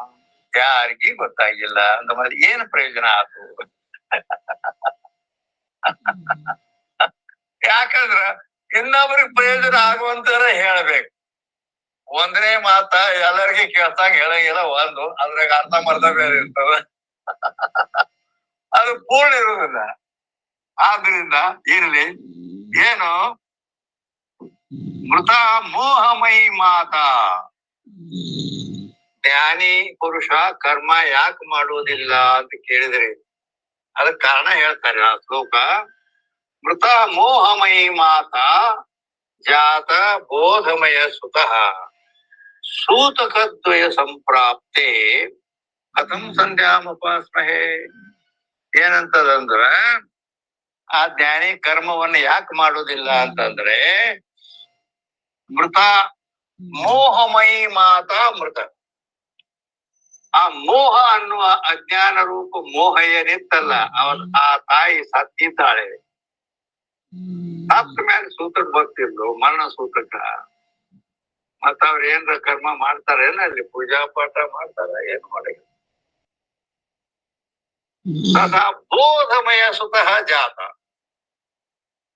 ಯಾರಿಗಿ ಗೊತ್ತಾಗಿಲ್ಲ ಅಂದ ಮೇಲೆ ಏನು ಪ್ರಯೋಜನ ಆಯ್ತು? ಯಾಕಂದ್ರ ಇನ್ನೊಬ್ರಿಗೆ ಪ್ರಯೋಜನ ಆಗುವಂತರ ಹೇಳ್ಬೇಕು. ಒಂದನೇ ಮಾತ ಎಲ್ಲರಿಗೂ ಕೇಳ್ತಂಗ ಹೇಳಂಗಿಲ್ಲ. ಒಂದು ಅದ್ರಾಗ ಅರ್ಧ ಮರ್ಧ ಬೇರೆ ಇರ್ತದ, ಅದು ಪೂರ್ಣ ಇರುವುದಿಲ್ಲ. ಆದ್ರಿಂದ ಇರ್ಲಿ, ಏನು ಮೃತ ಮೋಹಮಯಿ ಮಾತಾ, ಜ್ಞಾನಿ ಪುರುಷ ಕರ್ಮ ಯಾಕೆ ಮಾಡುವುದಿಲ್ಲ ಅಂತ ಕೇಳಿದ್ರಿ, ಅದಕ್ಕೆ ಕಾರಣ ಹೇಳ್ತಾರೆ ಆ ಶ್ಲೋಕ. ಮೃತ ಮೋಹಮಯಿ ಮಾತಾ ಜಾತ ಬೋಧಮಯ ಸುತಃ ಸೂತಕದ್ವಯ ಸಂಪ್ರಾಪ್ತೆ ಕಥಂ ಸಂಧ್ಯಾಮಪಾಸ್ಮಹೇ. ಏನಂತದಂದ್ರ ಆ ಜ್ಞಾನಿ ಕರ್ಮವನ್ನ ಯಾಕೆ ಮಾಡುವುದಿಲ್ಲ ಅಂತಂದ್ರೆ, ಮೃತ ಮೋಹಮಯಿ ಮಾತಾ ಮೃತ, ಆ ಮೋಹ ಅನ್ನುವ ಅಜ್ಞಾನ ರೂಪ ಮೋಹ ಏನಿತ್ತಲ್ಲ, ಆ ತಾಯಿ ಸತ್ತಿದ್ದಾಳೆ. ಸತ್ತ ಮೇಲೆ ಸೂತಕ್ ಬರ್ತಿದ್ಲು, ಮರಣ ಸೂತಕ. ಮತ್ತ ಅವ್ರ ಏನ್ರ ಕರ್ಮ ಮಾಡ್ತಾರೇನ ಅಲ್ಲಿ, ಪೂಜಾ ಪಾಠ ಮಾಡ್ತಾರ, ಏನ್ ಮಾಡಿ. ತಥಾ ಬೋಧಮಯ ಸುತಃ ಜಾತ,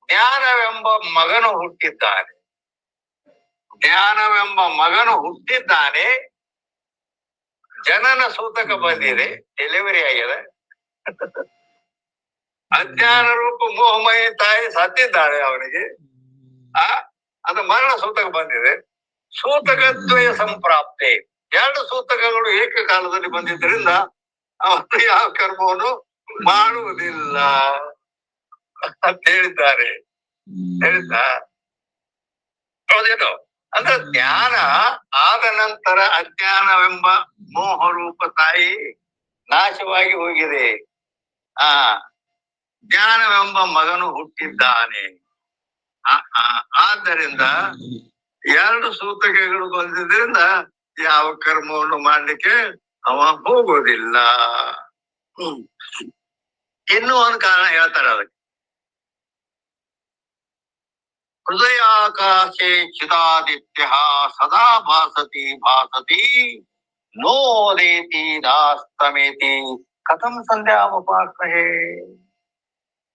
ಜ್ಞಾನವೆಂಬ ಮಗನು ಹುಟ್ಟಿದ್ದಾನೆ. ಜ್ಞಾನವೆಂಬ ಮಗನು ಹುಟ್ಟಿದ್ದಾನೆ, ಜನನ ಸೂತಕ ಬಂದಿದೆ, ಡೆಲಿವರಿ ಆಗಿದೆ. ಅಜ್ಞಾನ ರೂಪ ಮೋಹಮಯಿ ತಾಯಿ ಸತ್ತಿದ್ದಾಳೆ ಅವನಿಗೆ, ಅದು ಮರಣ ಸೂತಕ ಬಂದಿದೆ. ಸೂತಕದ್ವಯ ಸಂಪ್ರಾಪ್ತೆ, ಎರಡು ಸೂತಕಗಳು ಏಕಕಾಲದಲ್ಲಿ ಬಂದಿದ್ದರಿಂದ ಅವನು ಯಾವ ಕರ್ಮವನ್ನು ಮಾಡುವುದಿಲ್ಲ ಅಂತ ಹೇಳಿದ್ದಾರೆ. ಹೌದೇನು? ಅಂದ್ರೆ ಜ್ಞಾನ ಆದ ನಂತರ ಅಜ್ಞಾನವೆಂಬ ಮೋಹರೂಪ ತಾಯಿ ನಾಶವಾಗಿ ಹೋಗಿದೆ. ಜ್ಞಾನವೆಂಬ ಮಗನು ಹುಟ್ಟಿದ್ದಾನೆ. ಆದ್ದರಿಂದ ಎರಡು ಸೂತಕಗಳು ಬಂದಿದ್ರಿಂದ ಯಾವ ಕರ್ಮವನ್ನು ಮಾಡ್ಲಿಕ್ಕೆ ಅವ ಹೋಗೋದಿಲ್ಲ. ಇನ್ನೂ ಒಂದು ಕಾರಣ ಹೇಳ್ತಾರೆ ಅದಕ್ಕೆ. ಹೃದಯಾಕಾಶೆ ಚಿದಾದಿತ್ಯ ಸದಾ ಭಾಸತಿ ಭಾಸತಿ ನೋದೇತಿ ನಾಸ್ತಮೇತಿ ಕಥಂ ಸಂಧ್ಯಾಮುಪಾಸ್ಮಹೇ.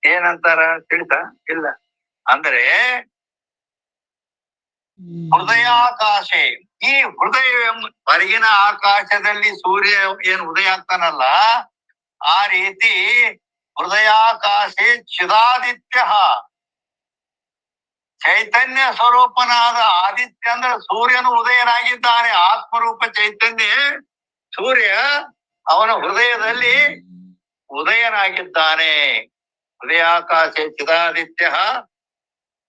ಏನಂತಾರ ತಿಳಿತಾ ಇಲ್ಲ ಅಂದ್ರೆ ಹೃದಯಾಕಾಶೆ, ಈ ಹೃದಯ ಹೊರಗಿನ ಆಕಾಶದಲ್ಲಿ ಸೂರ್ಯ ಏನು ಉದಯ ಆಗ್ತಾನಲ್ಲ, ಆ ರೀತಿ ಹೃದಯಾಕಾಶೆ ಚಿದಾದಿತ್ಯ, ಚೈತನ್ಯ ಸ್ವರೂಪನಾದ ಆದಿತ್ಯ ಅಂದ್ರೆ ಸೂರ್ಯನು ಉದಯನಾಗಿದ್ದಾನೆ. ಆತ್ಮರೂಪ ಚೈತನ್ಯ ಸೂರ್ಯ ಅವನ ಹೃದಯದಲ್ಲಿ ಉದಯನಾಗಿದ್ದಾನೆ. ಹೃದಯಾಕಾಶೆ ಚಿದಾದಿತ್ಯ.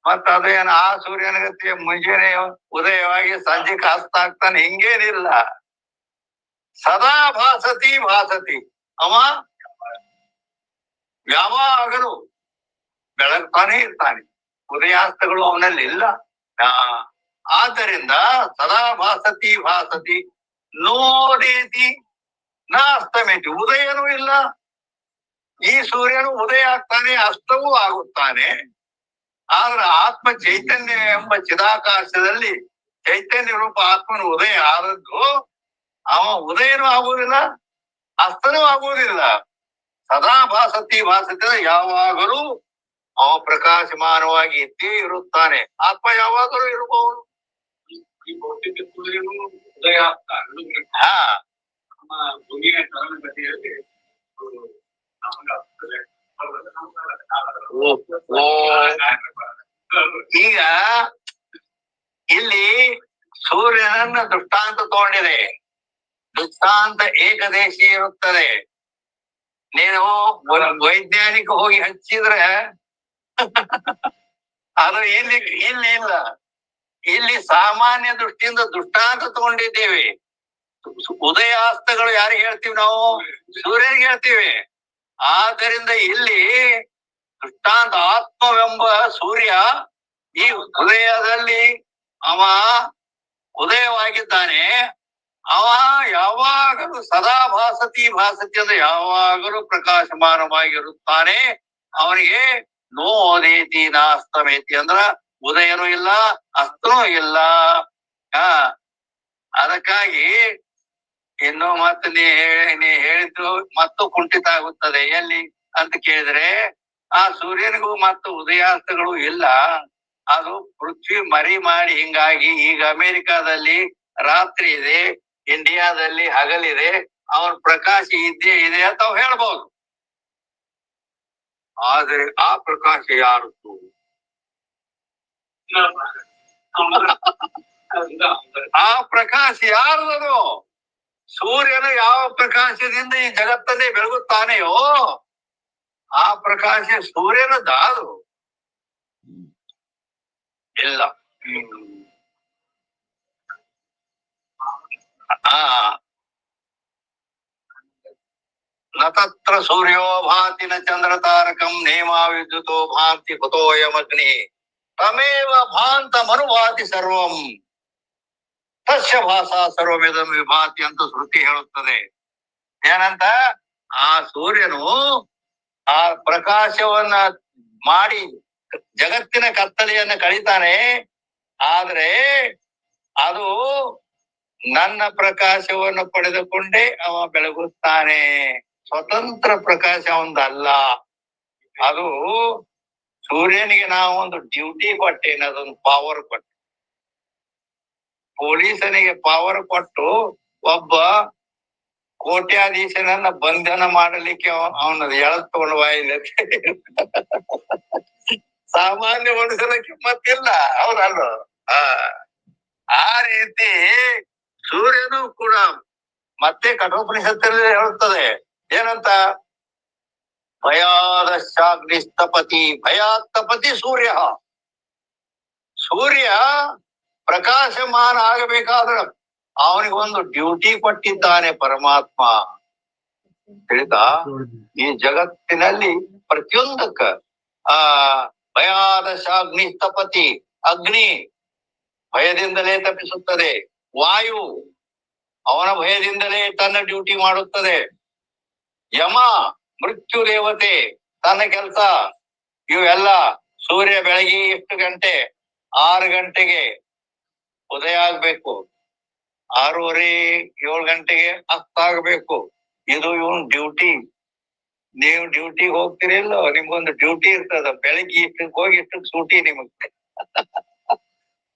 ಮತ್ತ ಅದೇನು ಆ ಸೂರ್ಯನ ಗತಿಯ ಮುಂಜಾನೆ ಉದಯವಾಗಿ ಸಂಜೆಗೆ ಅಸ್ತ ಆಗ್ತಾನೆ, ಹಿಂಗೇನಿಲ್ಲ. ಸದಾ ಭಾಸತಿ ಭಾಸತಿ, ಅವ ಯಾವಾಗಲೂ ಬೆಳಗ್ತಾನೆ ಇರ್ತಾನೆ. ಉದಯಾಸ್ತಗಳು ಅವನಲ್ಲಿ ಇಲ್ಲ. ಆದ್ದರಿಂದ ಸದಾ ಭಾಸತಿ ಭಾಸತಿ ನೋಡೇತಿ ನಾಸ್ತಮೇತಿ, ಉದಯನೂ ಇಲ್ಲ. ಈ ಸೂರ್ಯನು ಉದಯ ಆಗ್ತಾನೆ, ಅಸ್ತವೂ ಆಗುತ್ತಾನೆ. ಆದ್ರೆ ಆತ್ಮ ಚೈತನ್ಯ ಎಂಬ ಚಿದಾಕಾಶದಲ್ಲಿ ಚೈತನ್ಯ ರೂಪ ಆತ್ಮನ ಉದಯ ಆದದ್ದು, ಅವ ಉದಯನೂ ಆಗುವುದಿಲ್ಲ, ಅಸ್ತನೂ ಆಗುವುದಿಲ್ಲ. ಸದಾ ಭಾಸತಿ ಭಾಸತಿ, ಯಾವಾಗಲೂ ಅವ ಪ್ರಕಾಶಮಾನವಾಗಿ ಇದ್ದೇ ಇರುತ್ತಾನೆ. ಆತ್ಮ ಯಾವಾಗಲೂ ಇರಬಹುದು. ಈ ಭೌತಿಕ ಸೂರ್ಯನು ಉದಯ ಆಗ್ತಾನೆ. ನಮ್ಮ ಭೂಮಿಯ ಚಲನಗತಿಯಲ್ಲಿ ಈಗ ಇಲ್ಲಿ ಸೂರ್ಯನನ್ನ ದೃಷ್ಟಾಂತ ತಗೊಂಡಿದೆ. ದೃಷ್ಟಾಂತ ಏಕದೇಶಿ ಇರುತ್ತದೆ. ನೀನು ವೈಜ್ಞಾನಿಕ ಹೋಗಿ ಹಚ್ಚಿದ್ರೆ ಅದು ಇಲ್ಲಿ ಇಲ್ಲ. ಇಲ್ಲಿ ಸಾಮಾನ್ಯ ದೃಷ್ಟಿಯಿಂದ ದೃಷ್ಟಾಂತ ತಗೊಂಡಿದ್ದೇವೆ. ಉದಯಾಸ್ತಗಳು ಯಾರಿಗೆ ಹೇಳ್ತೀವಿ ನಾವು? ಸೂರ್ಯನಿಗೆ ಹೇಳ್ತೀವಿ. ಆದ್ದರಿಂದ ಇಲ್ಲಿ ದೃಷ್ಟಾಂತ ಆತ್ಮವೆಂಬ ಸೂರ್ಯ ಈ ಹೃದಯದಲ್ಲಿ ಅವ ಉದಯವಾಗಿದ್ದಾನೆ. ಅವ ಯಾವಾಗಲೂ ಸದಾ ಭಾಸತಿ ಭಾಸತಿ ಅಂದ್ರೆ ಯಾವಾಗಲೂ ಪ್ರಕಾಶಮಾನವಾಗಿರುತ್ತಾನೆ. ಅವನಿಗೆ ನೋದೇತಿ ನಾಸ್ತಮೇತಿ ಅಂದ್ರ ಉದಯನೂ ಇಲ್ಲ, ಅಸ್ತನೂ ಇಲ್ಲ. ಅದಕ್ಕಾಗಿ ಇನ್ನು ಮತ್ತೆ ನೀ ಹೇಳಿದ್ದು ಮತ್ತು ಕುಂಠಿತ ಆಗುತ್ತದೆ. ಎಲ್ಲಿ ಅಂತ ಕೇಳಿದ್ರೆ, ಆ ಸೂರ್ಯನಿಗೂ ಮತ್ತು ಉದಯಾಸ್ತಗಳು ಇಲ್ಲ. ಅದು ಪೃಥ್ವಿ ಮರಿ ಮಾಡಿ, ಹಿಂಗಾಗಿ ಈಗ ಅಮೆರಿಕಾದಲ್ಲಿ ರಾತ್ರಿ ಇದೆ, ಇಂಡಿಯಾದಲ್ಲಿ ಹಗಲಿದೆ. ಅವನ ಪ್ರಕಾಶ ಇದ್ದೇ ಇದೆ ಅಂತ ನಾವು ಹೇಳ್ಬಹುದು. ಆದ್ರೆ ಆ ಪ್ರಕಾಶ ಯಾರದ್ದು? ಆ ಪ್ರಕಾಶ ಯಾರದು? ಸೂರ್ಯನು ಯಾವ ಪ್ರಕಾಶದಿಂದ ಈ ಜಗತ್ತನ್ನೇ ಬೆಳಗುತ್ತಾನೆಯೋ ಆ ಪ್ರಕಾಶ ಸೂರ್ಯನದ ಅದು ಇಲ್ಲ. ನತತ್ರ ಸೂರ್ಯೋ ಭಾತಿ ನ ಚಂದ್ರ ತಾರಕಂ ನೇಮ ವಿದ್ಯುತೋ ಭಾಂತಿ ಕುತೋಯಮಗ್ನಿ ತಮೇವ ಭಾಂತ ಮನುಭಾತಿ ಸರ್ವಂ ತಸ್ಯ ಭಾಷಾ ಸರ್ವಮಿದಂ ವಿಭಾತಿ ಅಂತ ಶ್ರುತಿ ಹೇಳುತ್ತದೆ. ಏನಂತ? ಆ ಸೂರ್ಯನು ಆ ಪ್ರಕಾಶವನ್ನ ಮಾಡಿ ಜಗತ್ತಿನ ಕತ್ತಲೆಯನ್ನ ಕಳೀತಾನೆ. ಆದ್ರೆ ಅದು ನನ್ನ ಪ್ರಕಾಶವನ್ನು ಪಡೆದುಕೊಂಡೇ ಅವ ಬೆಳಗುತ್ತಾನೆ. ಸ್ವತಂತ್ರ ಪ್ರಕಾಶ ಅವಂದಲ್ಲ. ಅದು ಸೂರ್ಯನಿಗೆ ನಾವು ಒಂದು ಡ್ಯೂಟಿ ಕೊಟ್ಟೇನೆ, ಅದೊಂದು ಪವರ್ ಕೊಟ್ಟೆ. ಪೊಲೀಸನಿಗೆ ಪವರ್ ಕೊಟ್ಟು ಒಬ್ಬ ಕೋಟ್ಯಾಧೀಶನನ್ನ ಬಂಧನ ಮಾಡಲಿಕ್ಕೆ ಅವನ ಎಳತ್ ತಗೊಂಡು ಬಾಯಿಲ್ಲ. ಸಾಮಾನ್ಯ ಮನುಷ್ಯನ ಕಿಮ್ಮತ್ತಿಲ್ಲ, ಹೌದಲ್ಲ? ಆ ರೀತಿ ಸೂರ್ಯನು ಕೂಡ ಮತ್ತೆ ಕಠೋಪನಿಷತ್ತಲ್ಲಿ ಹೇಳುತ್ತದೆ. ಏನಂತ? ಭಯಾದಶಾಗ್ನಿಸ್ತಪತಿ ಭಯಾತ್ತಪತಿ ಸೂರ್ಯ. ಸೂರ್ಯ ಪ್ರಕಾಶಮಾನ ಆಗಬೇಕಾದ್ರೆ ಅವನಿಗೊಂದು ಡ್ಯೂಟಿ ಕೊಟ್ಟಿದ್ದಾನೆ ಪರಮಾತ್ಮ. ತಿಳಿತಾ? ಈ ಜಗತ್ತಿನಲ್ಲಿ ಪ್ರತಿಯೊಂದಕ್ಕ ಭಯಾದಶಾಗ್ನಿಸ್ತಪತಿ, ಅಗ್ನಿ ಭಯದಿಂದಲೇ ತಪ್ಪಿಸುತ್ತದೆ. ವಾಯು ಅವನ ಭಯದಿಂದಲೇ ತನ್ನ ಡ್ಯೂಟಿ ಮಾಡುತ್ತದೆ. ಯಮ ಮೃತ್ಯು ದೇವತೆ ತನ್ನ ಕೆಲಸ. ಇವೆಲ್ಲ ಸೂರ್ಯ ಬೆಳಗ್ಗೆ ಎಷ್ಟು ಗಂಟೆ 6 ಗಂಟೆಗೆ ಉದಯ ಆಗ್ಬೇಕು, 6:30 7 ಗಂಟೆಗೆ ಅಸ್ತಾಗಬೇಕು. ಇದು ಇವನ್ ಡ್ಯೂಟಿ. ನೀವು ಡ್ಯೂಟಿಗೆ ಹೋಗ್ತಿರಿಲ್ಲ, ನಿಮ್ಗೊಂದು ಡ್ಯೂಟಿ ಇರ್ತದ. ಬೆಳಿಗ್ಗೆ ಇಷ್ಟಕ್ಕೆ ಹೋಗಿ ಇಷ್ಟಕ್ಕೆ ಸೂಟಿ ನಿಮಗ್.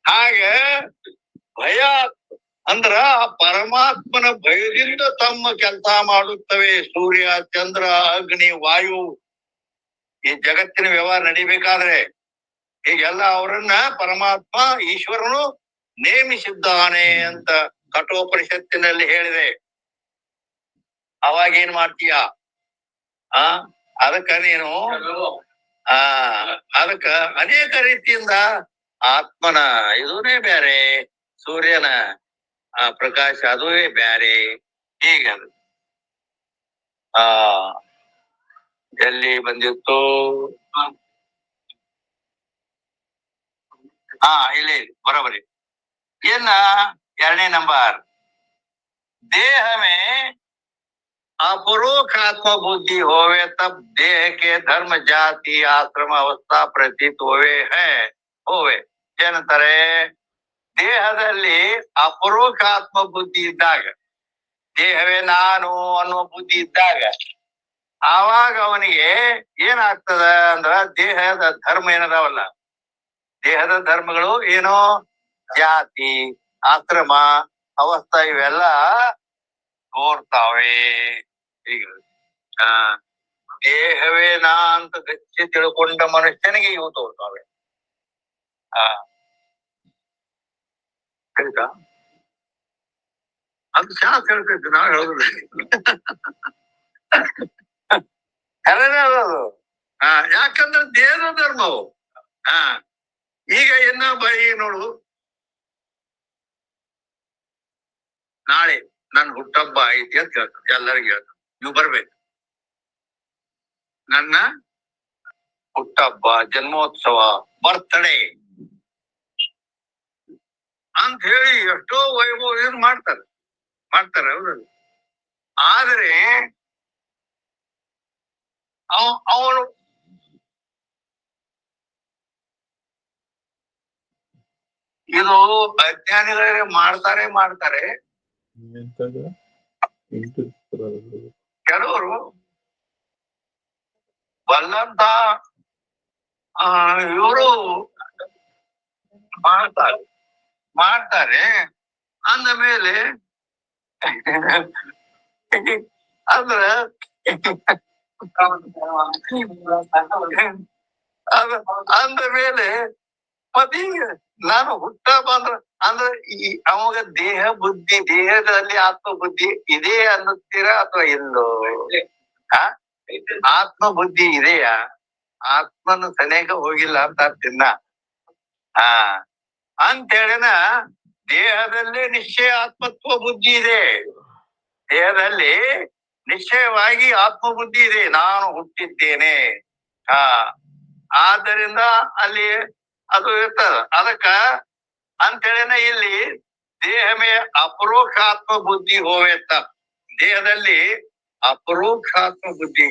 ಹಾಗ ಭಯ ಅಂದ್ರ ಆ ಪರಮಾತ್ಮನ ಭಯದಿಂದ ತಮ್ಮ ಕೆಲಸ ಮಾಡುತ್ತವೆ. ಸೂರ್ಯ, ಚಂದ್ರ, ಅಗ್ನಿ, ವಾಯು, ಈ ಜಗತ್ತಿನ ವ್ಯವಹಾರ ನಡಿಬೇಕಾದ್ರೆ ಹೀಗೆಲ್ಲ ಅವರನ್ನ ಪರಮಾತ್ಮ ಈಶ್ವರನು ನೇಮಿಸಿದ್ದಾನೆ ಅಂತ ಕಠೋಪನಿಷತ್ತಿನಲ್ಲಿ ಹೇಳಿದೆ. ಅವಾಗ ಏನ್ ಮಾಡ್ತೀಯ? ಅದಕ್ಕ ನೀನು ಅದಕ್ಕ ಅನೇಕ ರೀತಿಯಿಂದ ಆತ್ಮನ ಇದೂನೇ ಬ್ಯಾರೆ, ಸೂರ್ಯನ ಪ್ರಕಾಶ ಅದುವೇ ಬ್ಯಾರೆ. ಹೀಗ ಎಲ್ಲಿ ಬಂದಿತ್ತು? ಇಲ್ಲಿ ಬರೋಬರಿ. ಏನ 2ನೇ ನಂಬರ್, देह में अपरोक्ष आत्मा बुद्धि होवे तब देह के धर्म जाति आश्रम अवस्था प्रतीत ಹೋವೆ. ಏನಂತಾರೆ? ದೇಹದಲ್ಲಿ ಅಪರೋಕ್ಷ ಆತ್ಮ ಬುದ್ಧಿ ಇದ್ದಾಗ, ದೇಹವೇ ನಾನು ಅನ್ನುವ ಬುದ್ಧಿ ಇದ್ದಾಗ, ಆವಾಗ ಅವನಿಗೆ ಏನಾಗ್ತದ ಅಂದ್ರ ದೇಹದ ಧರ್ಮ ಏನದಾವಲ್ಲ, ದೇಹದ ಧರ್ಮಗಳು ಏನೋ ಜಾತಿ, ಆಶ್ರಮ, ಅವಸ್ಥಾ ಇವೆಲ್ಲ ತೋರ್ತಾವೆ. ಈಗ ದೇಹವೇ ನಾ ಅಂತ ಗಚ್ಚಿ ತಿಳ್ಕೊಂಡ ಮನುಷ್ಯನಿಗೆ ಇವು ತೋರ್ತಾವೆ. ಆಯ್ತಾ? ಅದು ಶಾಸ್ತ್ರ ಹೇಳ್ತೈತಿ, ನಾವ್ ಹೇಳುದಿಲ್ಲ. ಅದು ಯಾಕಂದ್ರೆ ದೇಹದ ಧರ್ಮವು. ಈಗ ಈಗ ನೋಡು, ನಾಳೆ ನನ್ ಹುಟ್ಟಬ್ಬ ಐತಿ ಅಂತ ಹೇಳ್ತಾರೆ, ಎಲ್ಲರಿಗೂ ಹೇಳ್ತಾರೆ, ನೀವು ಬರ್ಬೇಕು. ನನ್ನ ಹುಟ್ಟಬ್ಬ, ಜನ್ಮೋತ್ಸವ, ಬರ್ತ್ಡೇ ಅಂತ ಹೇಳಿ ಎಷ್ಟೋ ವೈಭವ ಮಾಡ್ತಾರೆ. ಹೌದಲ್ಲ? ಆದ್ರೆ ಅವನು ಇದು ಅಜ್ಞಾನಿಗಳೇ ಮಾಡ್ತಾರೆ. ಕೆಲವರು ಬಲ್ಲಂತ ಇವರು ಮಾಡ್ತಾರೆ ಅಂದ ಮೇಲೆ ಅಂದ್ರ ಅಂದ ಮೇಲೆ ಮತ್ತೀಗ ನಾನು ಹುಟ್ಟ ಅಂದ್ರೆ ಅವಾಗ ದೇಹ ಬುದ್ಧಿ, ದೇಹದಲ್ಲಿ ಆತ್ಮ ಬುದ್ಧಿ ಇದೆ ಅನ್ನುತ್ತೀರಾ ಅಥವಾ ಇಲ್ಲೋ? ಆತ್ಮ ಬುದ್ಧಿ ಇದೆಯಾ? ಆತ್ಮನ ಸನೇಕ ಹೋಗಿಲ್ಲ ಅಂತ ತಿನ್ನ ಅಂತೇಳಿನ ದೇಹದಲ್ಲೇ ನಿಶ್ಚಯ ಆತ್ಮತ್ವ ಬುದ್ಧಿ ಇದೆ. ದೇಹದಲ್ಲಿ ನಿಶ್ಚಯವಾಗಿ ಆತ್ಮ ಬುದ್ಧಿ ಇದೆ, ನಾನು ಹುಟ್ಟಿದ್ದೇನೆ. ಆದ್ದರಿಂದ ಅಲ್ಲಿ ಅದು ಇರ್ತದ. ಅದಕ್ಕ ಅಂತೇಳಿನ ಇಲ್ಲಿ ದೇಹ ಮೇ ಅಪರೋಕ್ಷಾತ್ಮ ಬುದ್ಧಿ ಹೋವೆತ್ತ, ದೇಹದಲ್ಲಿ ಅಪರೋಕ್ಷಾತ್ಮ ಬುದ್ಧಿ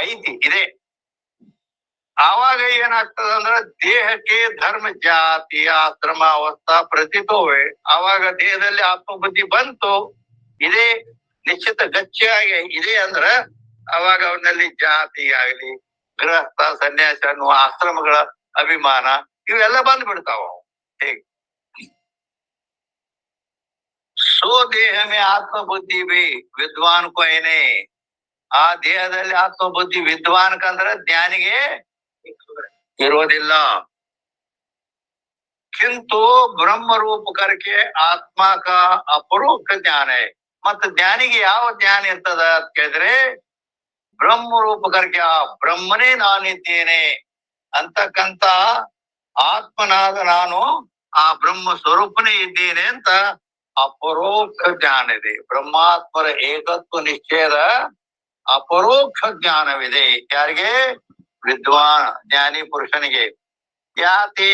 ಐತಿ, ಇದೆ. ಆವಾಗ ಏನಾಗ್ತದ ಅಂದ್ರೆ ದೇಹಕ್ಕೆ ಧರ್ಮ, ಜಾತಿ, ಆಶ್ರಮ, ಅವಸ್ಥಾ ಪ್ರತೀತೋವೆ. ಆವಾಗ ದೇಹದಲ್ಲಿ ಆತ್ಮಬುದ್ಧಿ ಬಂತು, ಇದೇ ನಿಶ್ಚಿತ ಗಚ್ಚಿಯಾಗಿ ಇದೆ ಅಂದ್ರ ಅವಾಗ ಅವನಲ್ಲಿ ಜಾತಿ ಆಗ್ಲಿ, ಗೃಹಸ್ಥ, ಸನ್ಯಾಸ ಅನ್ನುವ ಆಶ್ರಮಗಳ ಅಭಿಮಾನ ಇವೆಲ್ಲ ಬಂದ್ಬಿಡ್ತಾವ. ಹೇಗೆ ಸೋ ದೇಹ ಮೇ ಆತ್ಮಬುದ್ಧಿ ಬಿ ವಿದ್ವಾನ್ ಕೊಯ್ನೆ, ಆ ದೇಹದಲ್ಲಿ ಆತ್ಮಬುದ್ಧಿ ವಿದ್ವಾನ್ಕಂದ್ರೆ ಜ್ಞಾನಿಗೆ ಇರೋದಿಲ್ಲ. ಕಿಂತು ಬ್ರಹ್ಮ ರೂಪ ಕರ್ಕೆ ಆತ್ಮ ಕಾ ಅಪರೋಕ್ಷ ಜ್ಞಾನ. ಮತ್ತ ಜ್ಞಾನಿಗೆ ಯಾವ ಜ್ಞಾನ ಇರ್ತದ ಅಂತ ಕೇಳಿದ್ರೆ, ಬ್ರಹ್ಮ ರೂಪ ಕರ್ಕೆ ಆ ಬ್ರಹ್ಮನೇ ನಾನಿದ್ದೇನೆ ಅಂತಕ್ಕಂತ ಆತ್ಮನಾದ ನಾನು ಆ ಬ್ರಹ್ಮ ಸ್ವರೂಪನೇ ಇದ್ದೇನೆ ಅಂತ ಅಪರೋಕ್ಷ ಜ್ಞಾನ ಇದೆ. ಬ್ರಹ್ಮಾತ್ಮರ ಏಕತ್ವ ನಿಶ್ಚಯದ ಅಪರೋಕ್ಷ ಜ್ಞಾನವಿದೆ. ಯಾರಿಗೆ? ವಿದ್ವಾನ್ ಜ್ಞಾನಿ ಪುರುಷನಿಗೆ. ಜಾತಿ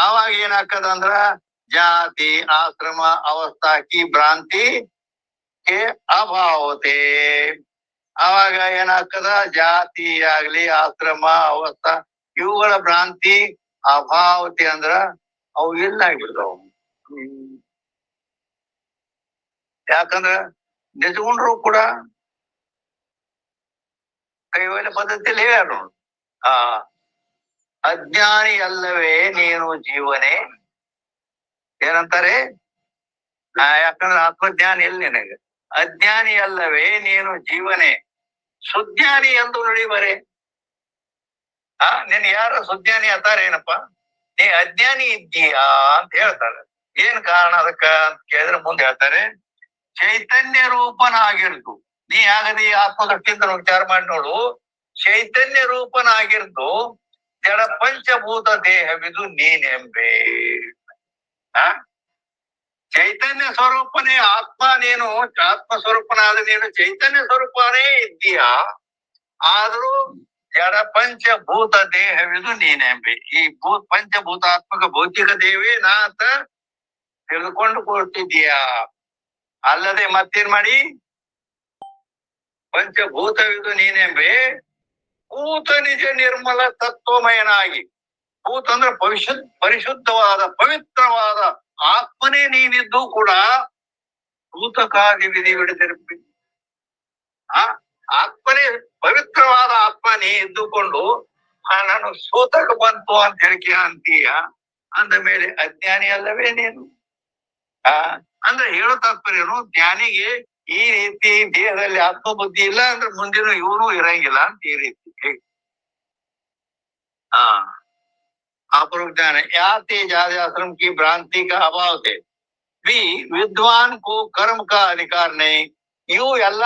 ಆವಾಗ ಏನಾಗ್ತದಂದ್ರ ಜಾತಿ, ಆಶ್ರಮ, ಅವಸ್ಥಾ ಕಿ ಭ್ರಾಂತಿ ಕೆ ಅಭಾವತೆ. ಆವಾಗ ಏನಾಗ್ತದ, ಜಾತಿ ಆಗ್ಲಿ, ಆಶ್ರಮ, ಅವಸ್ಥಾ ಇವುಗಳ ಭ್ರಾಂತಿ ಅಭಾವತಿ ಅಂದ್ರ ಅವು ಇಲ್ಲ ಆಗ್ಬಿಡ್ತಾವ. ಯಾಕಂದ್ರ ನಿಜಗುಂಡ್ರು ಕೂಡ ಕೈವಲ್ಯ ಪದ್ಧತಿಯಲ್ಲಿ ಹೇಳ್ಯಾರ. ಆ ಅಜ್ಞಾನಿ ಅಲ್ಲವೇ ನೀನು ಜೀವನೇ ಏನಂತಾರೆ? ಯಾಕಂದ್ರೆ ಆತ್ಮಜ್ಞಾನಿ ಎಲ್ಲಿ ನಿನಗೆ? ಅಜ್ಞಾನಿ ಅಲ್ಲವೇ ನೀನು ಜೀವನೇ, ಸುಜ್ಞಾನಿ ಎಂದು ನುಡಿಬರೆ. ನಿನ್ ಯಾರು ಸುಜ್ಞಾನಿ ಅಂತಾರ ಏನಪ್ಪ? ನೀ ಅಜ್ಞಾನಿ ಇದ್ದೀಯಾ ಅಂತ ಹೇಳ್ತಾರೆ. ಏನ್ ಕಾರಣ ಅದಕ್ಕ ಅಂತ ಕೇಳಿದ್ರೆ ಮುಂದೆ ಹೇಳ್ತಾರೆ, ಚೈತನ್ಯ ರೂಪನಾಗಿರ್ದು. ನೀ ಆಗದೆ ಆತ್ಮದೃಷ್ಟಿಯಿಂದ ವಿಚಾರ ಮಾಡಿ ನೋಡು. ಚೈತನ್ಯ ರೂಪನಾಗಿರ್ದು ಜಡ ಪಂಚಭೂತ ದೇಹವಿದು ನೀನೆಂಬೆ. ಚೈತನ್ಯ ಸ್ವರೂಪನೇ ಆತ್ಮ. ನೀನು ಆತ್ಮ ಸ್ವರೂಪನಾದ ನೀನು ಚೈತನ್ಯ ಸ್ವರೂಪನೇ ಇದ್ದೀಯಾ, ಆದ್ರೂ ಜಡ ಪಂಚಭೂತ ದೇಹವಿದು ನೀನೆಂಬೆ. ಈ ಪಂಚಭೂತಾತ್ಮಕ ಭೌತಿಕ ದೇವೇ ನಾ ಅಂತ ತಿಳಿದುಕೊಂಡು ಕೊಡ್ತಿದ್ದೀಯಾ. ಅಲ್ಲದೆ ಮತ್ತೇನ್ ಮಾಡಿ? ಪಂಚಭೂತವಿದು ನೀನೆಂಬೆ ಭೂತ ನಿಜ ನಿರ್ಮಲ ತತ್ವಮಯನಾಗಿ. ಭೂತ ಅಂದ್ರೆ ಪರಿಶುದ್ಧವಾದ ಪವಿತ್ರವಾದ ಆತ್ಮನೇ ನೀನಿದ್ದು ಕೂಡ ಭೂತಕಾದಿ ವಿಧಿ ಬಿಡದಿರಬೇಕು. ಆತ್ಮನೇ ಪವಿತ್ರವಾದ ಆತ್ಮ ನೀ ಇದ್ದುಕೊಂಡು ನಾನು ಸೂತಕ ಬಂತು ಅಂತ ಹೇಳಿಕೆ ಅಂತೀಯ. ಅಂದ ಮೇಲೆ ಅಜ್ಞಾನಿ ಅಲ್ಲವೇ ನೀನು? ಅಂದ್ರೆ ಹೇಳೋ ತಾತ್ಪರ್ಯನು, ಜ್ಞಾನಿಗೆ ಈ ರೀತಿ ದೇಹದಲ್ಲಿ ಆತ್ಮಬುದ್ಧಿ ಇಲ್ಲ ಅಂದ್ರೆ ಮುಂದಿನ ಇವನು ಇರಂಗಿಲ್ಲ ಅಂತ ಈ ರೀತಿ. अपूर्व ज्ञान है याते जाति आश्रम की भ्रांति का अभाव थे भी विद्वान को कर्म का अधिकार नहीं. ಇವು ಎಲ್ಲ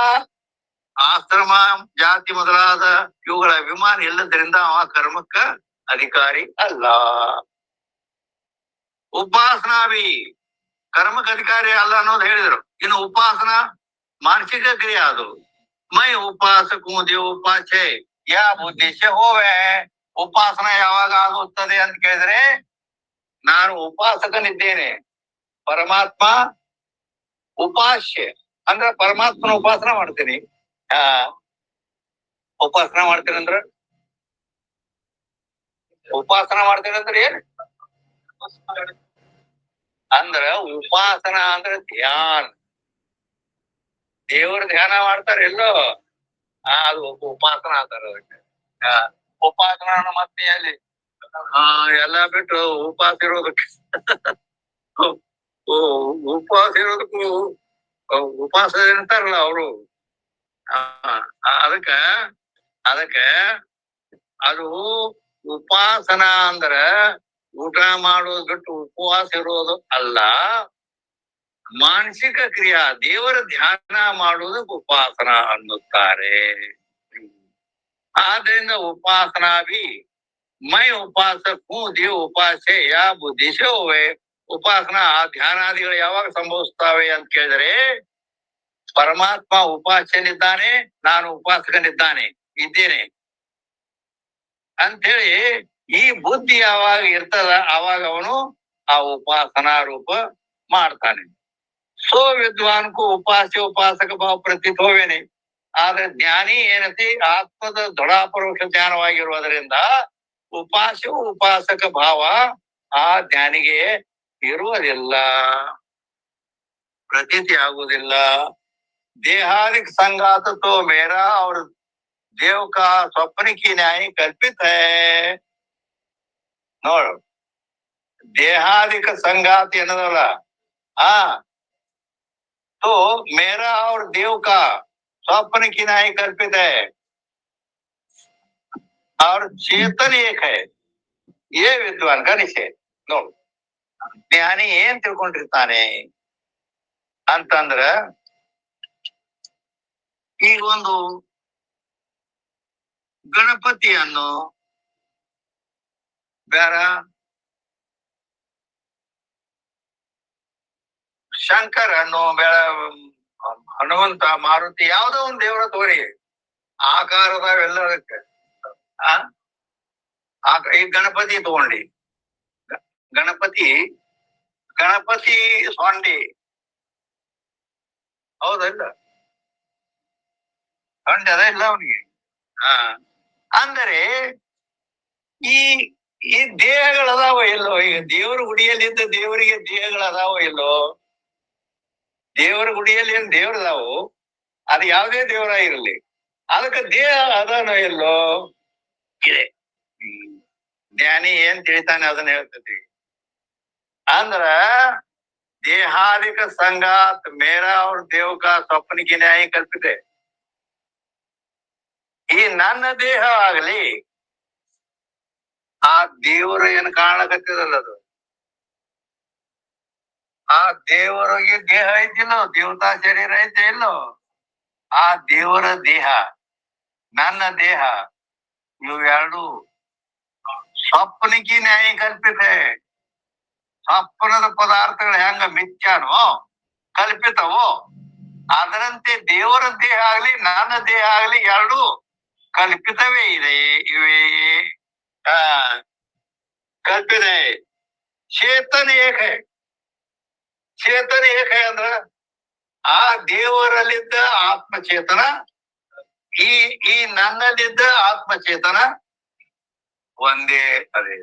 ಆಶ್ರಮ ಜಾತಿ ಮೊದಲಾದ ಇವುಗಳ ಅಭಿಮಾನ ಇಲ್ಲದ್ರಿಂದ ಅವ ಕರ್ಮಕ್ಕ ಅಧಿಕಾರಿ ಅಲ್ಲ. ಉಪಾಸನಾ ಬಿ ಕರ್ಮಕ್ಕೆ ಅಧಿಕಾರಿ ಅಲ್ಲ ಅನ್ನೋದು ಹೇಳಿದ್ರು. ಇನ್ನು ಉಪಾಸನ ಮಾನಸಿಕ ಕ್ರಿಯೆ. ಅದು ಮೈ ಉಪಾಸಕೂ ದೇವ ಉಪಾಸೆ ಯಾವ ಉದ್ದೇಶ ಹೋವೆ. ಉಪಾಸನ ಯಾವಾಗ ಆಗುತ್ತದೆ ಅಂತ ಕೇಳಿದ್ರೆ, ನಾನು ಉಪಾಸಕನಿದ್ದೇನೆ, ಪರಮಾತ್ಮ ಉಪಾಸ್ಯ ಅಂದ್ರೆ ಪರಮಾತ್ಮನ ಉಪಾಸನ ಮಾಡ್ತೀನಿ. ಉಪಾಸನ ಮಾಡ್ತೀನಿ ಅಂದ್ರೆ ಏನ್ ಅಂದ್ರ ಉಪಾಸನ ಅಂದ್ರೆ ಧ್ಯಾನ. ದೇವರ ಧ್ಯಾನ ಮಾಡ್ತಾರೆ ಎಲ್ಲೋ, ಅದು ಉಪಾಸನ ಅಂತಾರ ಅದಕ್ಕೆ. ಉಪಾಸನ ಮತ್ತೆ ಅಲ್ಲಿ ಎಲ್ಲಾ ಬಿಟ್ಟು ಉಪವಾಸ ಇರೋದಕ್ಕೆ ಉಪವಾಸ ಇರೋದಕ್ಕೂ ಉಪವಾಸ ಇರ್ತಾರಲ್ಲ ಅವರು. ಅದಕ್ಕ ಅದು ಉಪಾಸನ ಅಂದ್ರ ಊಟ ಮಾಡೋದು ಬಿಟ್ಟು ಉಪವಾಸ ಇರೋದು ಅಲ್ಲ, ಮಾನಸಿಕ ಕ್ರಿಯಾ. ದೇವರ ಧ್ಯಾನ ಮಾಡುವುದಕ್ಕೆ ಉಪಾಸನ ಅನ್ನುತ್ತಾರೆ. ಆದ್ರಿಂದ ಉಪಾಸನಾ भी मैं उपासक हूँ देव उपास्य या बुद्धि से होवे. ಉಪಾಸನಾ ಧ್ಯಾನಾದಿಗಳು ಯಾವಾಗ ಸಂಭವಿಸ್ತಾವೆ ಅಂತ ಕೇಳಿದ್ರೆ, ಪರಮಾತ್ಮ ಉಪಾಸ್ಯನಿದ್ದಾನೆ, ನಾನು ಇದ್ದೇನೆ ಅಂಥೇಳಿ ಈ ಬುದ್ಧಿ ಯಾವಾಗ ಇರ್ತದ ಅವಾಗ ಅವನು ಆ ಉಪಾಸನಾ ರೂಪ ಮಾಡ್ತಾನೆ. ಸೋ ವಿದ್ವಾನ್ಕು ಉಪಾಸಕ ಭಾವ ಪ್ರತೀತ ಹೋವೇನೆ. ಆದ್ರೆ ಜ್ಞಾನಿ ಏನತಿ ಆತ್ಮದ ದೃಢಾಪರೋಕ್ಷ ಜ್ಞಾನವಾಗಿರುವುದರಿಂದ ಉಪಾಸಕ ಭಾವ ಆ ಜ್ಞಾನಿಗೆ ಇರುವುದಿಲ್ಲ, ಪ್ರತೀತಿ ಆಗುವುದಿಲ್ಲ. देहादिक संगात तो मेरा और देव का स्वप्न की न्याय कल्पित है. ನೋಡು, ದೇಹಾದಿಕ ಸಂಗಾತಿ ಅನ್ನೋದಲ್ಲ, तो मेरा और देव का स्वप्न की न्याय कल्पित है और चेतन एक है. ये विद्वान का निषेध. ನೋಡು, ಜ್ಞಾನಿ ಏನ್ ತಿಳ್ಕೊಂಡಿರ್ತಾನೆ ಅಂತಂದ್ರ, ಈಗ ಒಂದು ಗಣಪತಿಯನ್ನು ಬೇಡ, ಶಂಕರನ್ನು ಬೇಡ, ಹನುಮಂತ, ಮಾರುತಿ, ಯಾವ್ದೋ ಒಂದು ದೇವರ ತೋರಿ ಆಕಾರದಾವೆಲ್ಲದಕ್ಕೆ. ಈ ಗಣಪತಿ ತಗೊಂಡಿ, ಗಣಪತಿ ಸೊಂಡಿ ಹೌದಲ್ಲ, ಸೊಂಡಿ ಅದ ಇಲ್ಲ ಅವನಿಗೆ. ಅಂದರೆ ಈ ಈ ದೇಹಗಳದಾವ ಇಲ್ಲೋ? ಈಗ ದೇವರ ಗುಡಿಯಲ್ಲಿದ್ದ ದೇವರಿಗೆ ದೇಹಗಳದಾವ ಇಲ್ಲೋ? ದೇವರ ಗುಡಿಯಲ್ಲಿ ಏನ್ ದೇವ್ರದಾವು, ಅದು ಯಾವುದೇ ದೇವರ ಇರಲಿ, ಅದಕ್ಕೆ ದೇಹ ಅದಾನೋ ಇಲ್ಲೋ? ಇದೆ. ಜ್ಞಾನಿ ಏನ್ ತಿಳಿತಾನೆ ಅದನ್ನ ಹೇಳ್ತತಿ. ಅಂದ್ರ ದೇಹಾದಿಕ ಸಂಗಾತ್ ಮೇರಾ ಅವ್ರ ದೇವಕ ಸ್ವಪ್ನಿಗೆ ನ್ಯಾಯ ಕಲ್ಪಿತೆ. ಈ ನನ್ನ ದೇಹ ಆಗಲಿ, ಆ ದೇವರು ಏನ್ ಕಾಣಕತ್ತಿದಲ್ಲ ಅದು, ಆ ದೇವರಿಗೆ ದೇಹ ಐತಿಲ್ಲೋ? ದೇವತಾ ಶರೀರ ಐತೆ ಇಲ್ಲೋ? ಆ ದೇವರ ದೇಹ, ನನ್ನ ದೇಹ, ಇವೆರಡು ಸ್ವಪ್ನಿಗೆ ನ್ಯಾಯ ಕಲ್ಪಿತೆ. ಸ್ವಪ್ನದ ಪದಾರ್ಥಗಳು ಹೆಂಗ ಮಿಥ್ಯಾನೋ ಕಲ್ಪಿತವೋ, ಅದರಂತೆ ದೇವರ ದೇಹ ಆಗ್ಲಿ ನನ್ನ ದೇಹ ಆಗ್ಲಿ ಎರಡು ಕಲ್ಪಿತವೇ ಇದೆ. ಇವೆ ಕಲ್ಪಿತ. ಚೇತನ ಏಕ. ಚೇತನ ಏಕ ಅಂದ್ರ ಆ ದೇವರಲ್ಲಿದ್ದ ಆತ್ಮಚೇತನ, ಈ ನನ್ನಲ್ಲಿದ್ದ ಆತ್ಮಚೇತನ ಒಂದೇ ಅದೇ.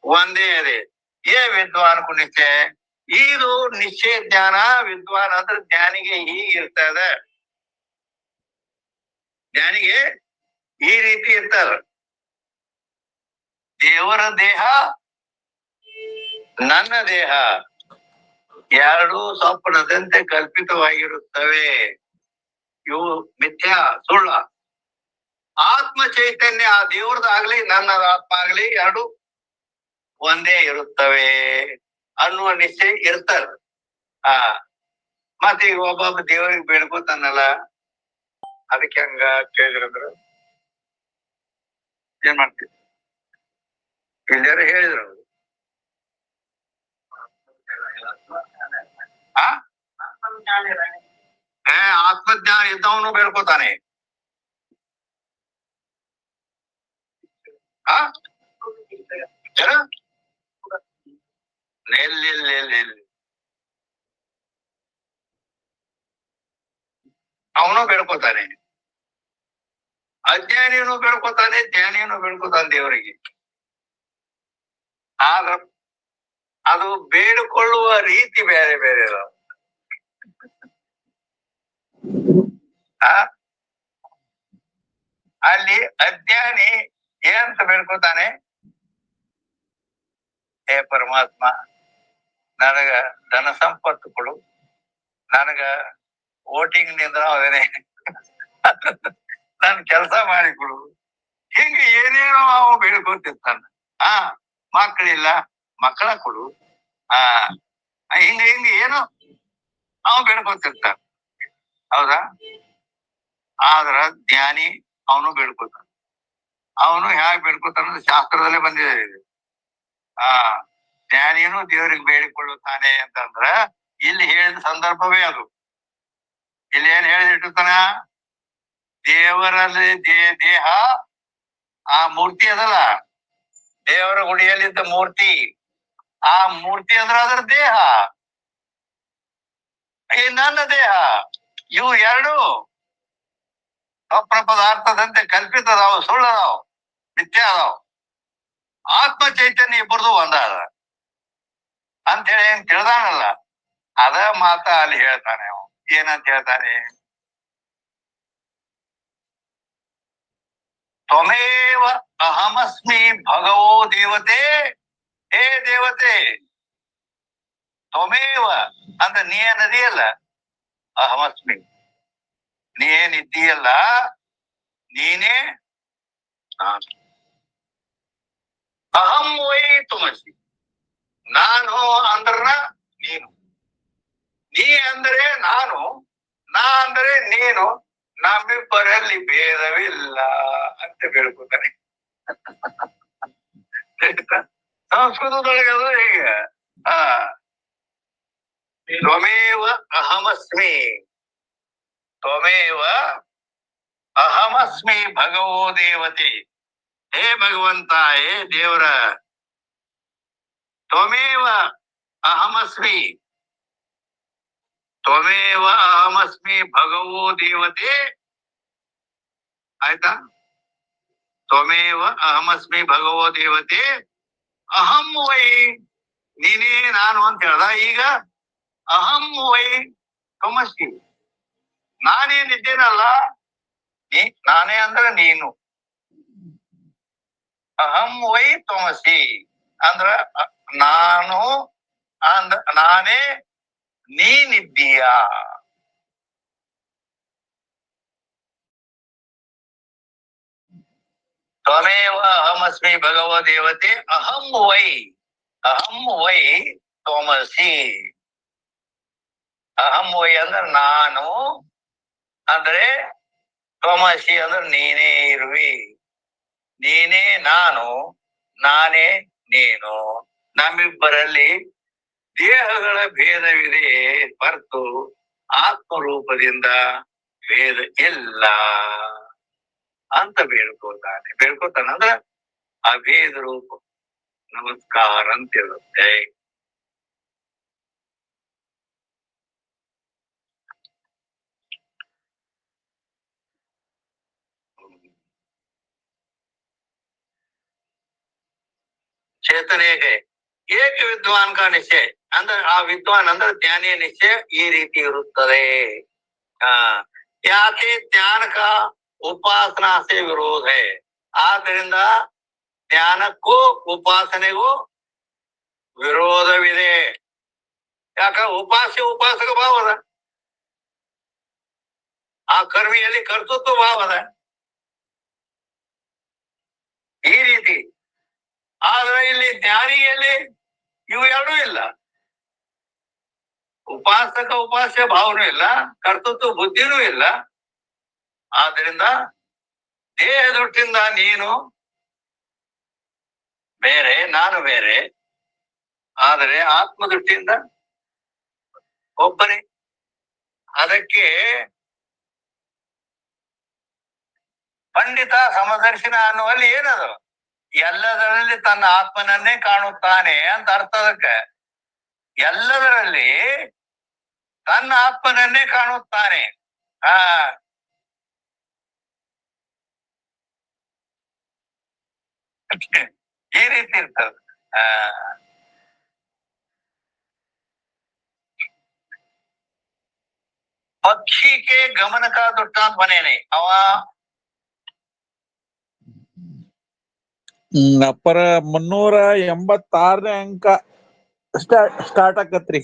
ಒಂದೇ ಅದೇ. ಏ ವಿದ್ವಾನ್ ನಿಶ್ಚಯ, ಇದು ನಿಶ್ಚಯ ಜ್ಞಾನ. ವಿದ್ವಾನ್ ಅಂದ್ರೆ ಜ್ಞಾನಿಗೆ ಹೀಗಿರ್ತದ, ಜ್ಞಾನಿಗೆ ಈ ರೀತಿ ಇರ್ತದ. ದೇವರ ದೇಹ, ನನ್ನ ದೇಹ ಎರಡು ಸ್ವಪ್ನದಂತೆ ಕಲ್ಪಿತವಾಗಿರುತ್ತವೆ. ಇವು ಮಿಥ್ಯಾ, ಸುಳ್ಳ. ಆತ್ಮ ಚೈತನ್ಯ, ಆ ದೇವ್ರದಾಗ್ಲಿ ನನ್ನ ಆತ್ಮ ಆಗ್ಲಿ ಎರಡು ಒಂದೇ ಇರುತ್ತವೆ ಅನ್ನುವ ನಿಶ್ಚಯ ಇರ್ತದ. ಮತ್ತೆ ಈಗ ಒಬ್ಬೊಬ್ಬ ದೇವರಿಗೆ ಬೇಡ್ಕೋತಾನಲ್ಲ, ಅದಕ್ಕೆ ಹಂಗ ಕೇಳಿದ್ರಂದ್ರ ಏನ್ ಮಾಡ್ತೀವಿ? ಇಲ್ಲಾರ ಹೇಳಿದ್ರು ಆತ್ಮಜ್ಞಾನ ಇದ್ದವನು ಬೇಡ್ಕೋತಾನೆ. ಅವನು ಬೇಡ್ಕೋತಾನೆ, ಅಜ್ಞಾನಿಯನು ಬೇಡ್ಕೋತಾನೆ, ಜ್ಞಾನಿಯನು ಬೇಡ್ಕೋತಾನೆ ದೇವರಿಗೆ. ಆದ್ರ ಅದು ಬೇಡಿಕೊಳ್ಳುವ ರೀತಿ ಬೇರೆ ಬೇರೆ ಇದಾವ. ಅಲ್ಲಿ ಅಜ್ಞಾನಿ ಏನಂತ ಬೇಡ್ಕೋತಾನೆ? ಹೇ ಪರಮಾತ್ಮ, ನನಗ ಧನ ಸಂಪತ್ತು ಕೊಡು, ನನಗ ವೋಟಿಂಗ್ ನಿಂದ ಅದೇನೆ ನನ್ ಕೆಲಸ ಮಾಡಿಕೊಡು. ಹಿಂಗ ಏನೇನೋ ಅವ ಬೇಡ್ಕೊತಿರ್ತಾನ. ಮಕ್ಕಳಿಲ್ಲ, ಮಕ್ಕಳ ಕೊಡು. ಹಿಂಗ ಹಿಂಗ ಏನೋ ಅವ ಬೇಡ್ಕೊತಿರ್ತಾನ. ಹೌದಾ? ಆದ್ರ ಜ್ಞಾನಿ ಅವನು ಬೇಡ್ಕೊತಾನ. ಅವನು ಹ್ಯಾಗ ಬೇಡ್ಕೊತಾನ? ಶಾಸ್ತ್ರದಲ್ಲೇ ಬಂದಿದೆ ಇದು. ಜ್ಞಾನಿಯನು ದೇವರಿಗೆ ಬೇಡಿಕೊಳ್ಳುತ್ತಾನೆ ಅಂತಂದ್ರ ಇಲ್ಲಿ ಹೇಳಿದ ಸಂದರ್ಭವೇ ಅದು. ಇಲ್ಲಿ ಏನ್ ಹೇಳಿಟ್ಟಿರ್ತಾನ? ದೇವರಲ್ಲಿ ದೇಹ, ಆ ಮೂರ್ತಿ ಅದಲ್ಲ, ದೇವರ ಗುಡಿಯಲ್ಲಿದ್ದ ಮೂರ್ತಿ, ಆ ಮೂರ್ತಿ ಅಂದ್ರ ಅದರ ದೇಹ, ಈ ನನ್ನ ದೇಹ, ಇವು ಎರಡು ಸ್ವಪ್ನ ಪದಾರ್ಥದಂತೆ ಕಲ್ಪಿತದಾವ, ಸುಳ್ಳದಾವ, ಮಿಥ್ಯಾ ಅದಾವ. ಆತ್ಮ ಚೈತನ್ಯ ಇಬ್ಬರದು ಒಂದಾದ ಅಂತೇಳಿ ಏನ್ ತಿಳ್ದಾನಲ್ಲ, ಅದ ಮಾತ ಅಲ್ಲಿ ಹೇಳ್ತಾನೆ. ಅವ ಏನಂತ ಹೇಳ್ತಾನೆ? ತ್ವಮೇವ ಅಹಮಸ್ಮಿ ಭಗವೋ ದೇವತೆ. ಹೇ ದೇವತೆ, ತ್ವಮೇವ ಅಂದ್ರೆ ನೀ ಏನದಿಯಲ್ಲ, ಅಹಮಸ್ಮಿ ನೀ ಏನಿದ್ದೀಯಲ್ಲ, ನೀನೇ ಅಹಂ ವೈ ತುಮಸಿ. ನಾನು ಅಂದ್ರ ನೀನು, ನೀ ಅಂದ್ರೆ ನಾನು, ನಾ ಅಂದ್ರೆ ನೀನು, ನಮ್ಮಿಬ್ಬರಲ್ಲಿ ಭೇದವಿಲ್ಲ ಅಂತ ಬೇಡ್ಕೊತಾನೆ. ಸಂಸ್ಕೃತದೊಳಗೆ ಅದು ಹೀಗ. ತ್ವಮೇವ ಅಹಮಸ್ಮಿ, ತ್ವಮೇವ ಅಹಮಸ್ಮಿ ಭಗವೋ ದೇವತೆ. ಹೇ ಭಗವಂತ, ಹೇ ದೇವರ, ತ್ವಮೇವ ಅಹಮಸ್ಮಿ, ತ್ವಮೇವ ಅಹಮಸ್ಮಿ ಭಗವೋ ದೇವತೆ. ಆಯ್ತಾ? ತ್ವಮೇವ ಅಹಮಸ್ಮಿ ಭಗವೋ ದೇವತೆ ಅಹಂ ವೈ, ನೀನೇ ನಾನು ಅಂತ ಹೇಳ್ದ. ಈಗ ಅಹಂ ವೈ ತ್ವಮಸ್ಮಿ, ನಾನೇನಿದ್ದೇನಲ್ಲ, ನಾನೇ ಅಂದ್ರೆ ನೀನು. ಅಹಂ ವೈ ತ್ವಮಸಿ ಅಂದ್ರ ನಾನು ಅಂದ್ರ ನಾನೇ ನೀನಿದ್ದೀಯ. ತ್ವಮೇವ ಅಹಮಸ್ಮಿ ಭಗವ ದೇವತೆ ಅಹಂ ವೈ ತ್ವಮಸಿ. ಅಹಂ ವೈ ಅಂದ್ರೆ ನಾನು, ಅಂದ್ರೆ ತ್ವಮಸಿ ಅಂದ್ರೆ ನೀನೇ ಇರುವಿ. ನೀನೇ ನಾನು, ನಾನೇ ನೀನು. ನಮ್ಮಿಬ್ಬರಲ್ಲಿ ದೇಹಗಳ ಭೇದವಿದೆ ಹೊರತು ಆತ್ಮರೂಪದಿಂದ ಭೇದ ಇಲ್ಲ ಅಂತ ಬೇಡ್ಕೋತಾನೆ ಅಂದ್ರೆ ಅಭೇದ ರೂಪ ನಮಸ್ಕಾರ ಅಂತಿರುತ್ತೆ. ಚೇತನೆ ಏಕ ವಿದ್ವಾನ್ ಕಾ ನಿಶ್ಚಯ ಅಂದ್ರೆ ಆ ವಿದ್ವಾನ್ ಅಂದ್ರೆ ಜ್ಞಾನಿಯ ನಿಶ್ಚಯ ಈ ರೀತಿ ಇರುತ್ತದೆ. ಯಾಕೆ ಜ್ಞಾನ ಕಾ ಉಪಾಸನಾ ಸೆ ವಿರೋಧ ಹೈ, ಆದ್ದರಿಂದ ಜ್ಞಾನಕ್ಕೂ ಉಪಾಸನೆಗೂ ವಿರೋಧವಿದೆ. ಯಾಕ ಉಪಾಸಕ ಭಾವ ಅದ, ಆ ಕರ್ಮಿಯಲ್ಲಿ ಕರ್ತೃತ್ವ ಭಾವ ಅದ ಈ ರೀತಿ. ಆದ್ರೆ ಇಲ್ಲಿ ಜ್ಞಾನಿಯಲ್ಲಿ ಇವು ಎರಡೂ ಇಲ್ಲ. ಉಪಾಸ್ಯ ಭಾವನೂ ಇಲ್ಲ, ಕರ್ತೃತ್ವ ಬುದ್ಧಿನೂ ಇಲ್ಲ. ಆದ್ರಿಂದ ದೇಹ ದೃಷ್ಟಿಯಿಂದ ನೀನು ಬೇರೆ, ನಾನು ಬೇರೆ. ಆದರೆ ಆತ್ಮ ದೃಷ್ಟಿಯಿಂದ ಒಬ್ಬನೇ. ಅದಕ್ಕೆ ಪಂಡಿತ ಸಮದರ್ಶನ ಅನ್ನುವಲ್ಲಿ ಏನದು, ಎಲ್ಲದರಲ್ಲಿ ತನ್ನ ಆತ್ಮನನ್ನೇ ಕಾಣುತ್ತಾನೆ ಅಂತ ಅರ್ಥ. ಅದಕ್ಕೆ ಎಲ್ಲದರಲ್ಲಿ ತನ್ನ ಆತ್ಮನನ್ನೇ ಕಾಣುತ್ತಾನೆ. ಈ ರೀತಿ ಇರ್ತದೆ. ಪಕ್ಷಿಗೆ ಗಮನಕ ದೃಷ್ಟಾಂತ ಬನೇನೆ ಅವ ಅಪ್ಪರ 386ನೇ ಅಂಕ ಸ್ಟಾರ್ಟ್ ಆಕತ್ರಿ.